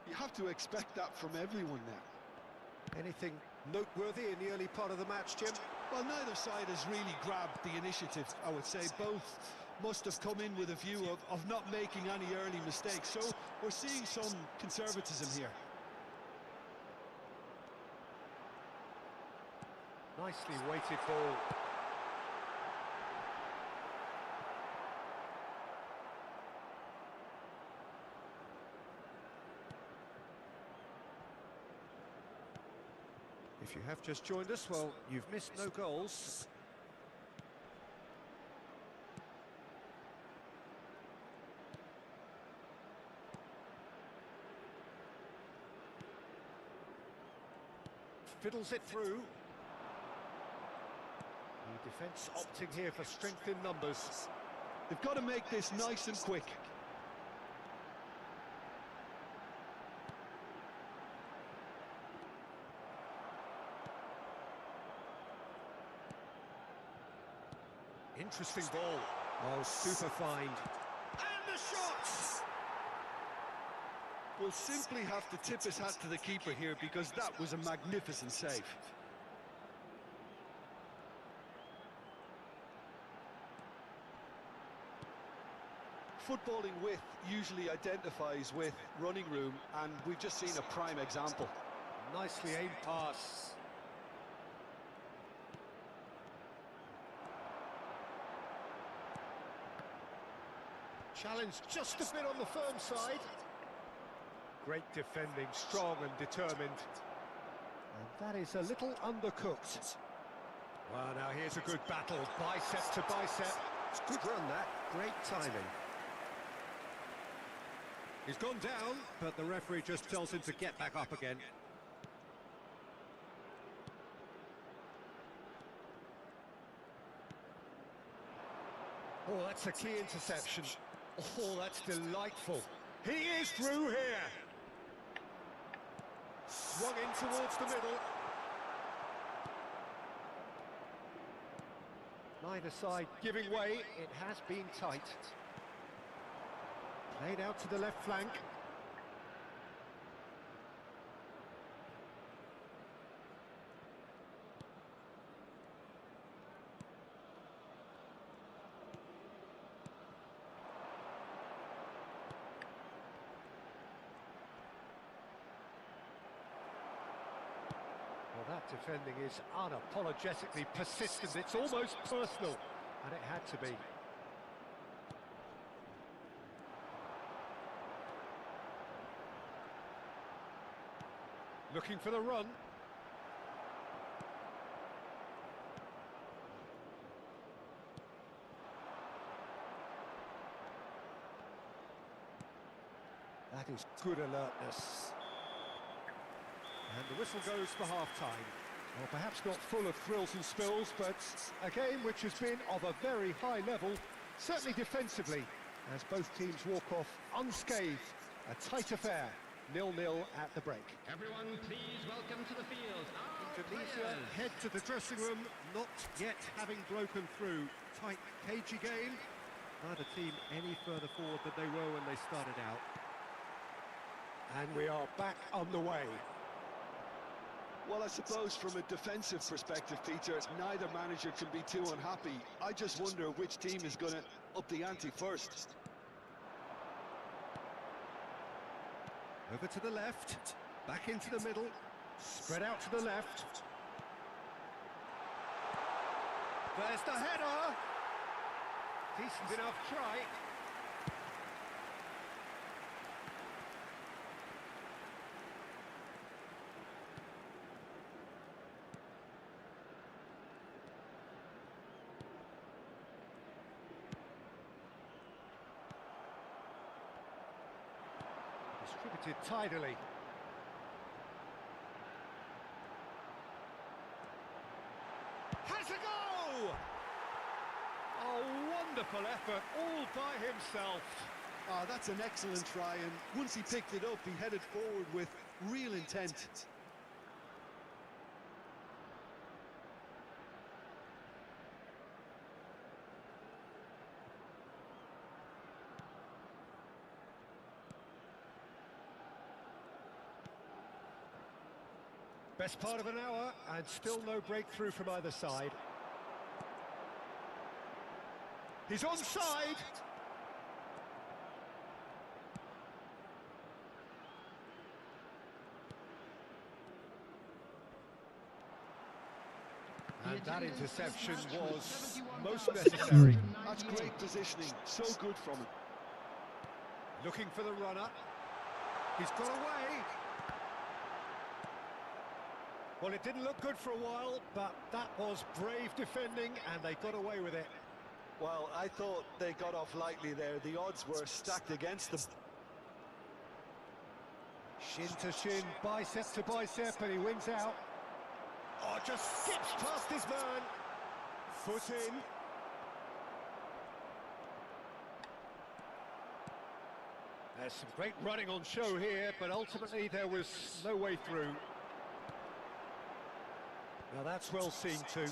You have to expect that from everyone now. Anything noteworthy in the early part of the match, Jim? Well, neither side has really grabbed the initiative, I would say. Both must have come in with a view of not making any early mistakes. So we're seeing some conservatism here. Nicely weighted ball. If you have just joined us, well, you've missed no goals. fiddles it through. The defence opting here for strength in numbers. They've got to make this nice and quick. Interesting ball. Oh, super find. And the shot! We'll simply have to tip his hat to the keeper here because that was a magnificent save. Footballing width usually identifies with running room, and we've just seen a prime example. Nicely aimed pass. Challenge just a bit on the firm side. Great defending, strong and determined. And that is a little undercooked. Well, now here's a good battle, bicep to bicep. It's a good run, that. Great timing. He's gone down, but the referee just tells him to get back up again. Oh, that's a key interception. Oh, that's delightful. He is through here. Swung in towards the middle. Neither side giving way. It has been tight. Played out to the left flank. Well, that defending is unapologetically persistent. It's almost personal, and it had to be. Looking for the run. That is good alertness. And the whistle goes for half-time. Well, perhaps not full of thrills and spills, but a game which has been of a very high level, certainly defensively, as both teams walk off unscathed. A tight affair. 0-0 at the break. Everyone, please welcome to the field our Indonesia players. head to the dressing room, not yet having broken through. Tight, cagey game. Neither team any further forward than they were when they started out. And we are back underway. Well, I suppose from a defensive perspective, Peter, neither manager can be too unhappy. I just wonder which team is going to up the ante first. Over to the left, back into the middle, spread out to the left. There's the header! Decent enough try. Distributed tidily. Has a go! A wonderful effort, all by himself. Ah, that's an excellent try, and once he picked it up, he headed forward with real intent. Best part of an hour, and still no breakthrough from either side. He's onside! And that interception was most necessary. That's great positioning, so good from him. Looking for the runner. He's got away. Well, it didn't look good for a while, but that was brave defending, and they got away with it. Well, I thought they got off lightly there. The odds were stacked against them. Shin to shin, bicep to bicep, and he wins out. Oh, just skips past his man. Foot in. There's some great running on show here, but ultimately there was no way through. Now that's well seen too.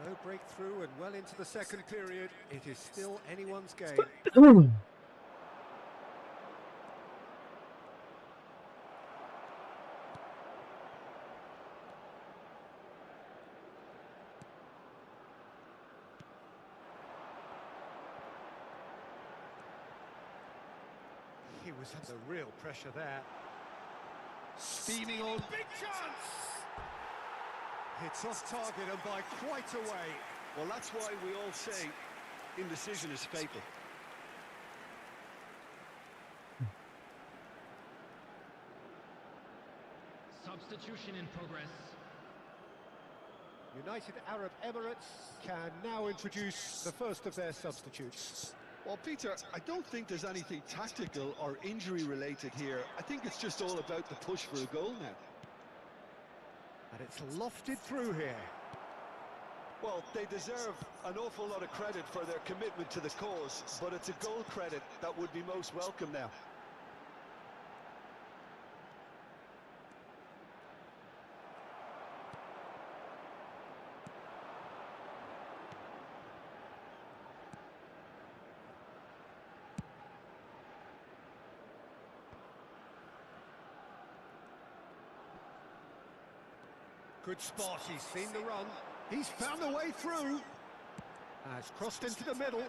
No breakthrough and well into the second period. It is still anyone's game. He was under real pressure there. Steaming on, big chance! It's off target and by quite a way. Well, that's why we all say indecision is fatal. Substitution in progress. United Arab Emirates can now introduce the first of their substitutes. Well, Peter, I don't think there's anything tactical or injury-related here. I think it's just all about the push for a goal now. And it's lofted through here. Well, they deserve an awful lot of credit for their commitment to the cause, but it's a goal credit that would be most welcome now. Good spot, he's seen the run. He's found the way through. Has crossed into the middle.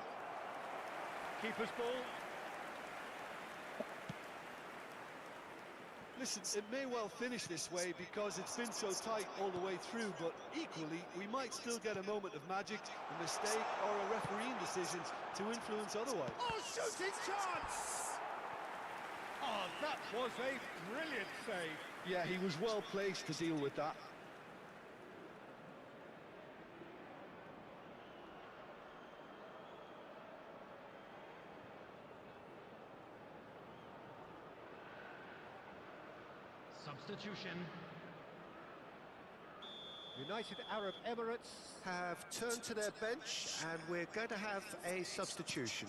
Keeper's ball. Listen, it may well finish this way because it's been so tight all the way through, but equally, we might still get a moment of magic, a mistake, or a refereeing decision to influence otherwise. Oh, shooting chance! Oh, that was a brilliant save. Yeah, he was well placed to deal with that. Substitution. United Arab Emirates have turned to their bench and we're going to have a substitution.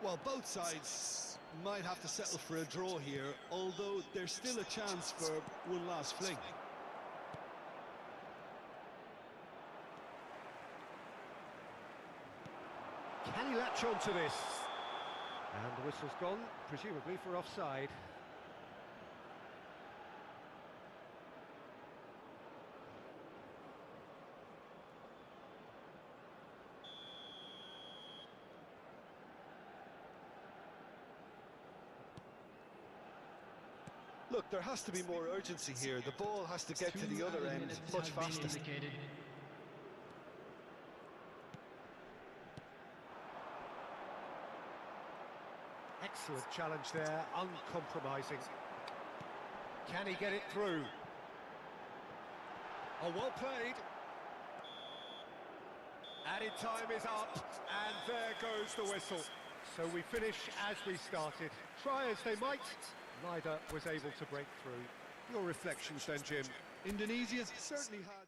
Well, both sides might have to settle for a draw here, although there's still a chance for one last fling. Can he latch on to this? And the whistle's gone, presumably for offside. Look, there has to be more urgency here. The ball has to get to the other end much faster. Excellent challenge there, uncompromising. Can he get it through? Oh, well played. Added time is up, and there goes the whistle. So we finish as we started. Try as they might, neither was able to break through. Your reflections then, Jim? Indonesia certainly had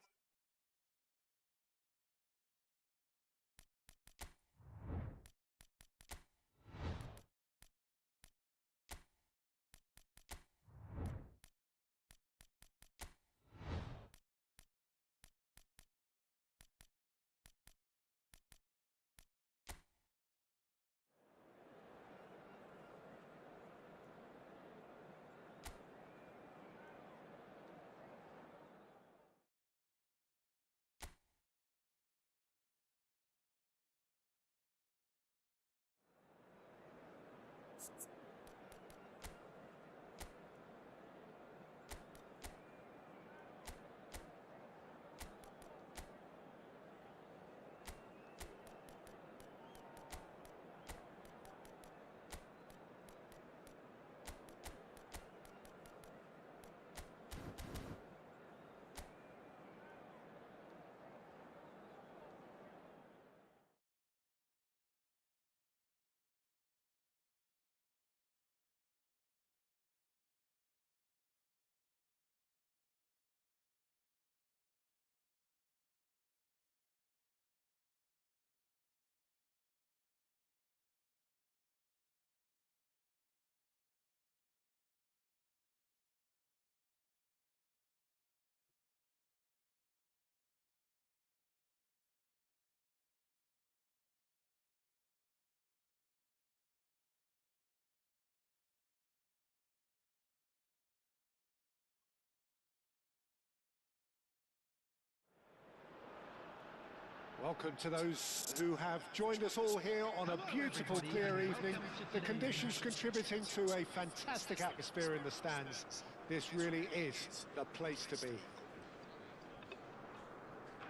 Welcome to those who have joined us all here on a beautiful, clear evening. The conditions contributing to a fantastic atmosphere in the stands. This really is the place to be.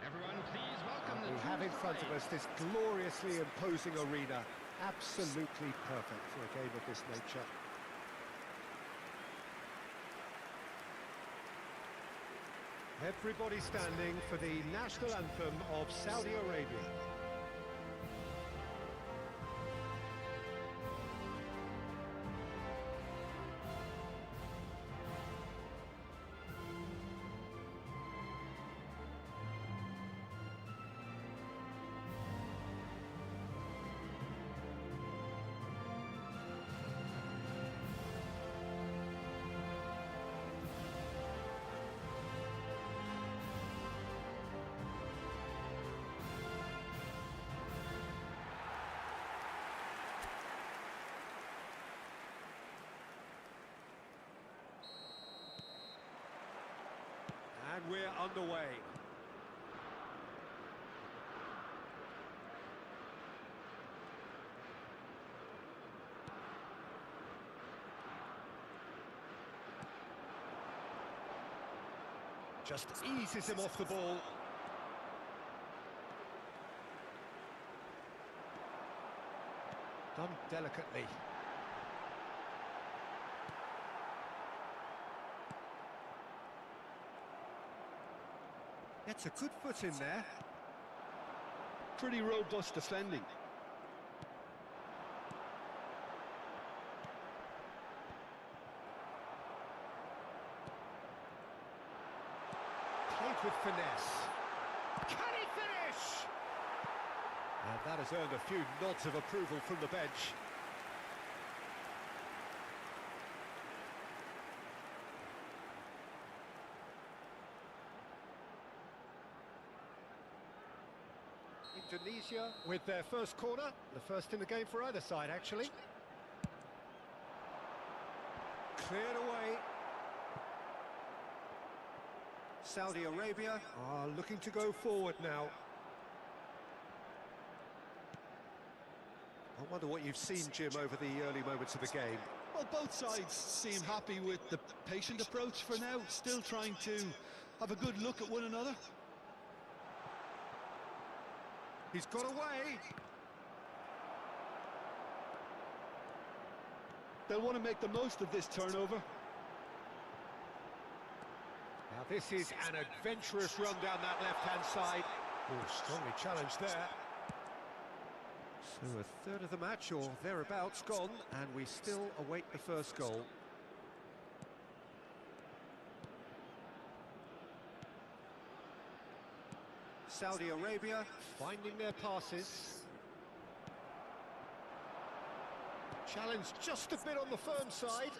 Everyone, please welcome We have in front of us this gloriously imposing arena. Absolutely perfect for a game of this nature. Everybody standing for the national anthem of Saudi Arabia. And we're underway. Just eases him off the ball. Done delicately. Gets a good foot in there. Pretty robust defending. Played with finesse. Can he finish? And that has earned a few nods of approval from the bench. Indonesia with their first corner, the first in the game for either side actually. Cleared away. Saudi Arabia are looking to go forward now. I wonder what you've seen, Jim, over the early moments of the game. Well, both sides seem happy with the patient approach for now, still trying to have a good look at one another. He's got away. They'll want to make the most of this turnover. Now this is an adventurous run down that left-hand side. Oh, strongly challenged there. So a third of the match or thereabouts gone, and we still await the first goal. Saudi Arabia finding their passes. Challenge just a bit on the firm side.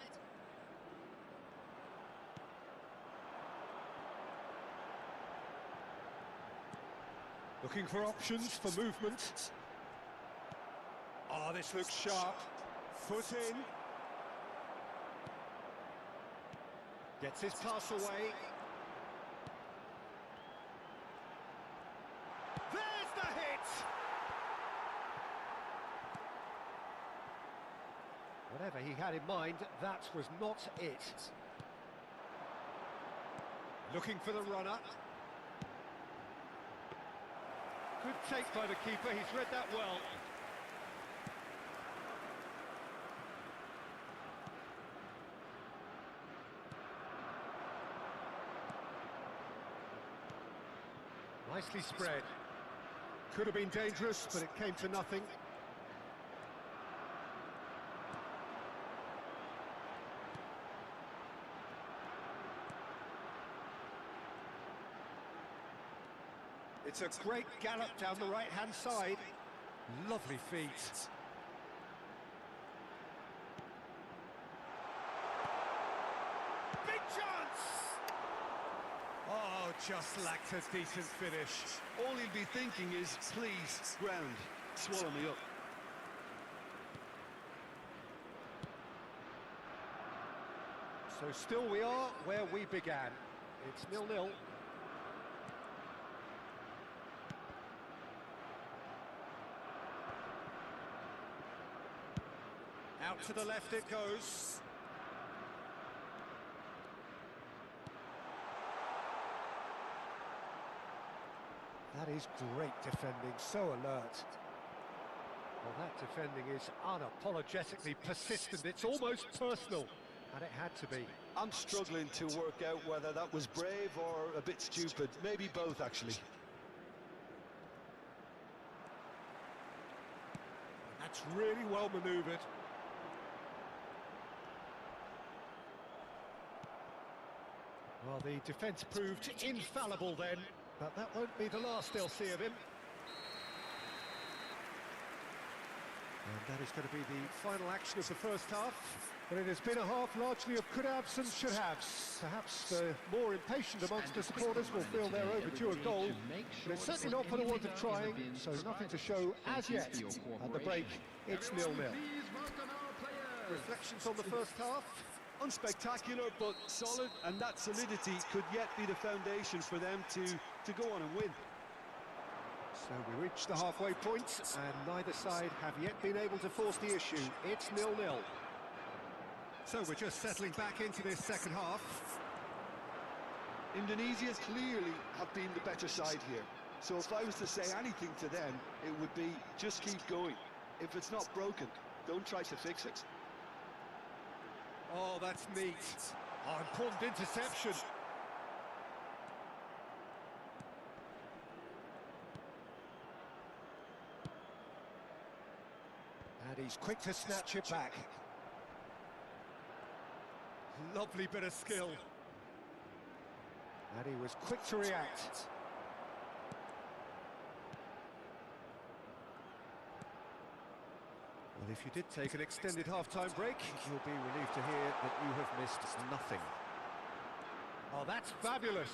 Looking for options for movement. Oh, this looks sharp. Foot in. Gets his pass away. There's the hit! Whatever he had in mind, that was not it. Looking for the runner. Good take by the keeper, he's read that well. Nicely spread. Could have been dangerous, but it came to nothing. It's a great gallop down the right-hand side. Lovely feet. Big chance! Oh, just lacked a decent finish. All he'll be thinking is, please, ground, swallow me up. So still we are where we began. It's 0-0. Out to the left it goes. That is great defending, so alert. Well, that defending is unapologetically persistent. It's almost personal, and it had to be. I'm struggling to work out whether that was brave or a bit stupid. Maybe both, actually. That's really well manoeuvred. Well, the defence proved infallible then, but that won't be the last they'll see of him. And that is going to be the final action of the first half. But it has been a half largely of could-haves and should-haves. Perhaps the more impatient amongst the supporters will feel they're overdue a goal. But it's certainly not for the want of trying, so nothing to show as yet. At the break, it's 0-0. Reflections on the first half? Unspectacular, but solid, and that solidity could yet be the foundation for them to go on and win. So we reach the halfway point, and neither side have yet been able to force the issue. It's 0-0. So we're just settling back into this second half. Indonesia clearly have been the better side here. So if I was to say anything to them, it would be just keep going. If it's not broken, don't try to fix it. Oh, that's neat. Oh, important interception. And he's quick to snatch it back. Lovely bit of skill. And he was quick to react. Well, if you did take an extended half-time break, you'll be relieved to hear that you have missed nothing. Oh, that's fabulous.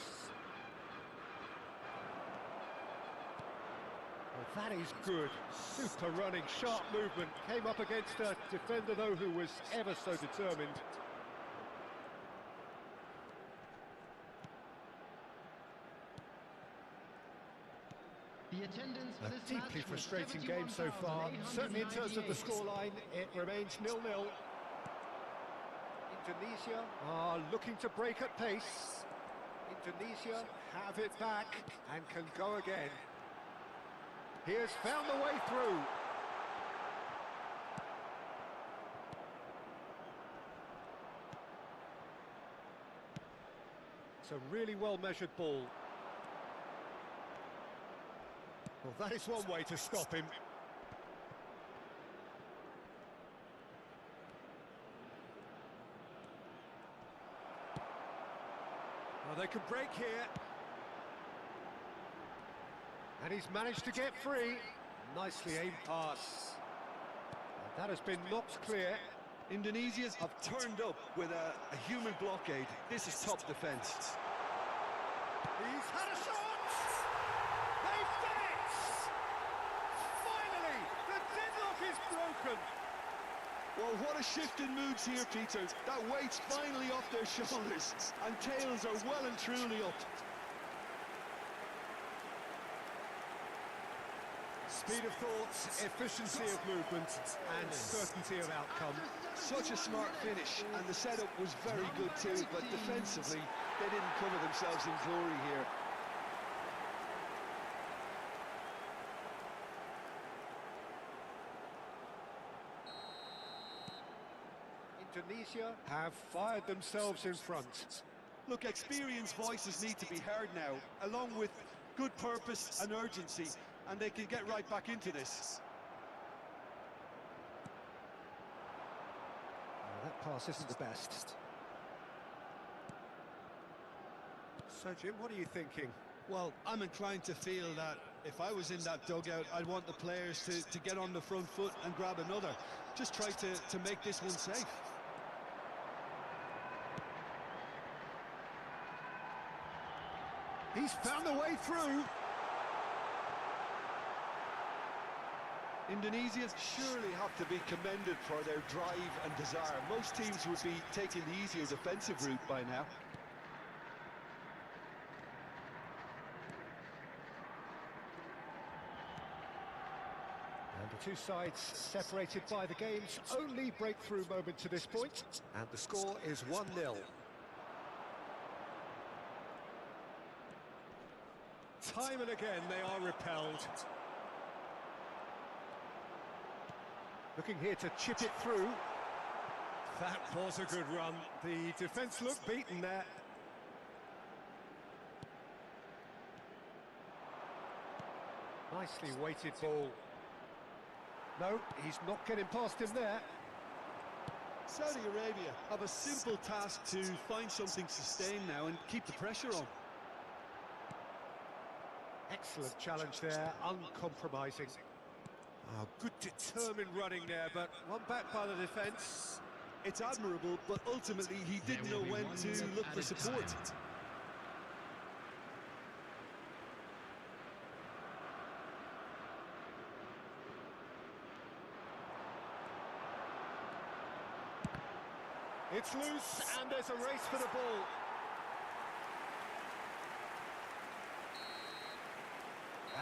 Well, that is good. Super running, sharp movement. Came up against a defender, though, who was ever so determined. A deeply frustrating game so far. Certainly in terms of the scoreline, it remains 0-0. Indonesia are looking to break at pace. Indonesia have it back and can go again. He has found the way through. It's a really well-measured ball. Well, that is one way to stop him. Well, they can break here. And he's managed to get free. Nicely aimed pass. And that has been knocked clear. Indonesians have turned up with a human blockade. This is top defence. He's had a shot! They've done it! Finally, the deadlock is broken. Well, what a shift in moods here, Peter. That weight's finally off their shoulders, and tails are well and truly up. Speed of thought, efficiency of movement, and certainty of outcome. Such a smart finish, and the setup was very good too, but defensively, they didn't cover themselves in glory here. Indonesia have fired themselves in front. Look, experienced voices need to be heard now, along with good purpose and urgency, and they can get right back into this. That pass isn't the best. So, Jim, what are you thinking? Well, I'm inclined to feel that if I was in that dugout, I'd want the players to get on the front foot and grab another. Just try to make this one safe. He's found a way through. Indonesians surely have to be commended for their drive and desire. Most teams would be taking the easier defensive route by now. And Two sides separated by the game's only breakthrough moment to this point, and the score is 1-0. Time and again they are repelled. Looking here to chip it through. That was a good run. The defence looked beaten there. Nicely weighted ball. No, he's not getting past him there. Saudi Arabia have a simple task to find something sustained now and keep the pressure on. Excellent challenge there, uncompromising. Oh, good determined running there, but one back by the defence. It's admirable, but ultimately he didn't know when to look for support. It's loose, and there's a race for the ball.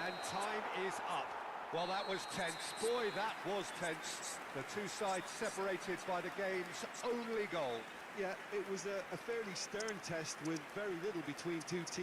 And time is up. Well, that was tense. Boy, that was tense. The two sides separated by the game's only goal. Yeah, it was a fairly stern test with very little between two teams.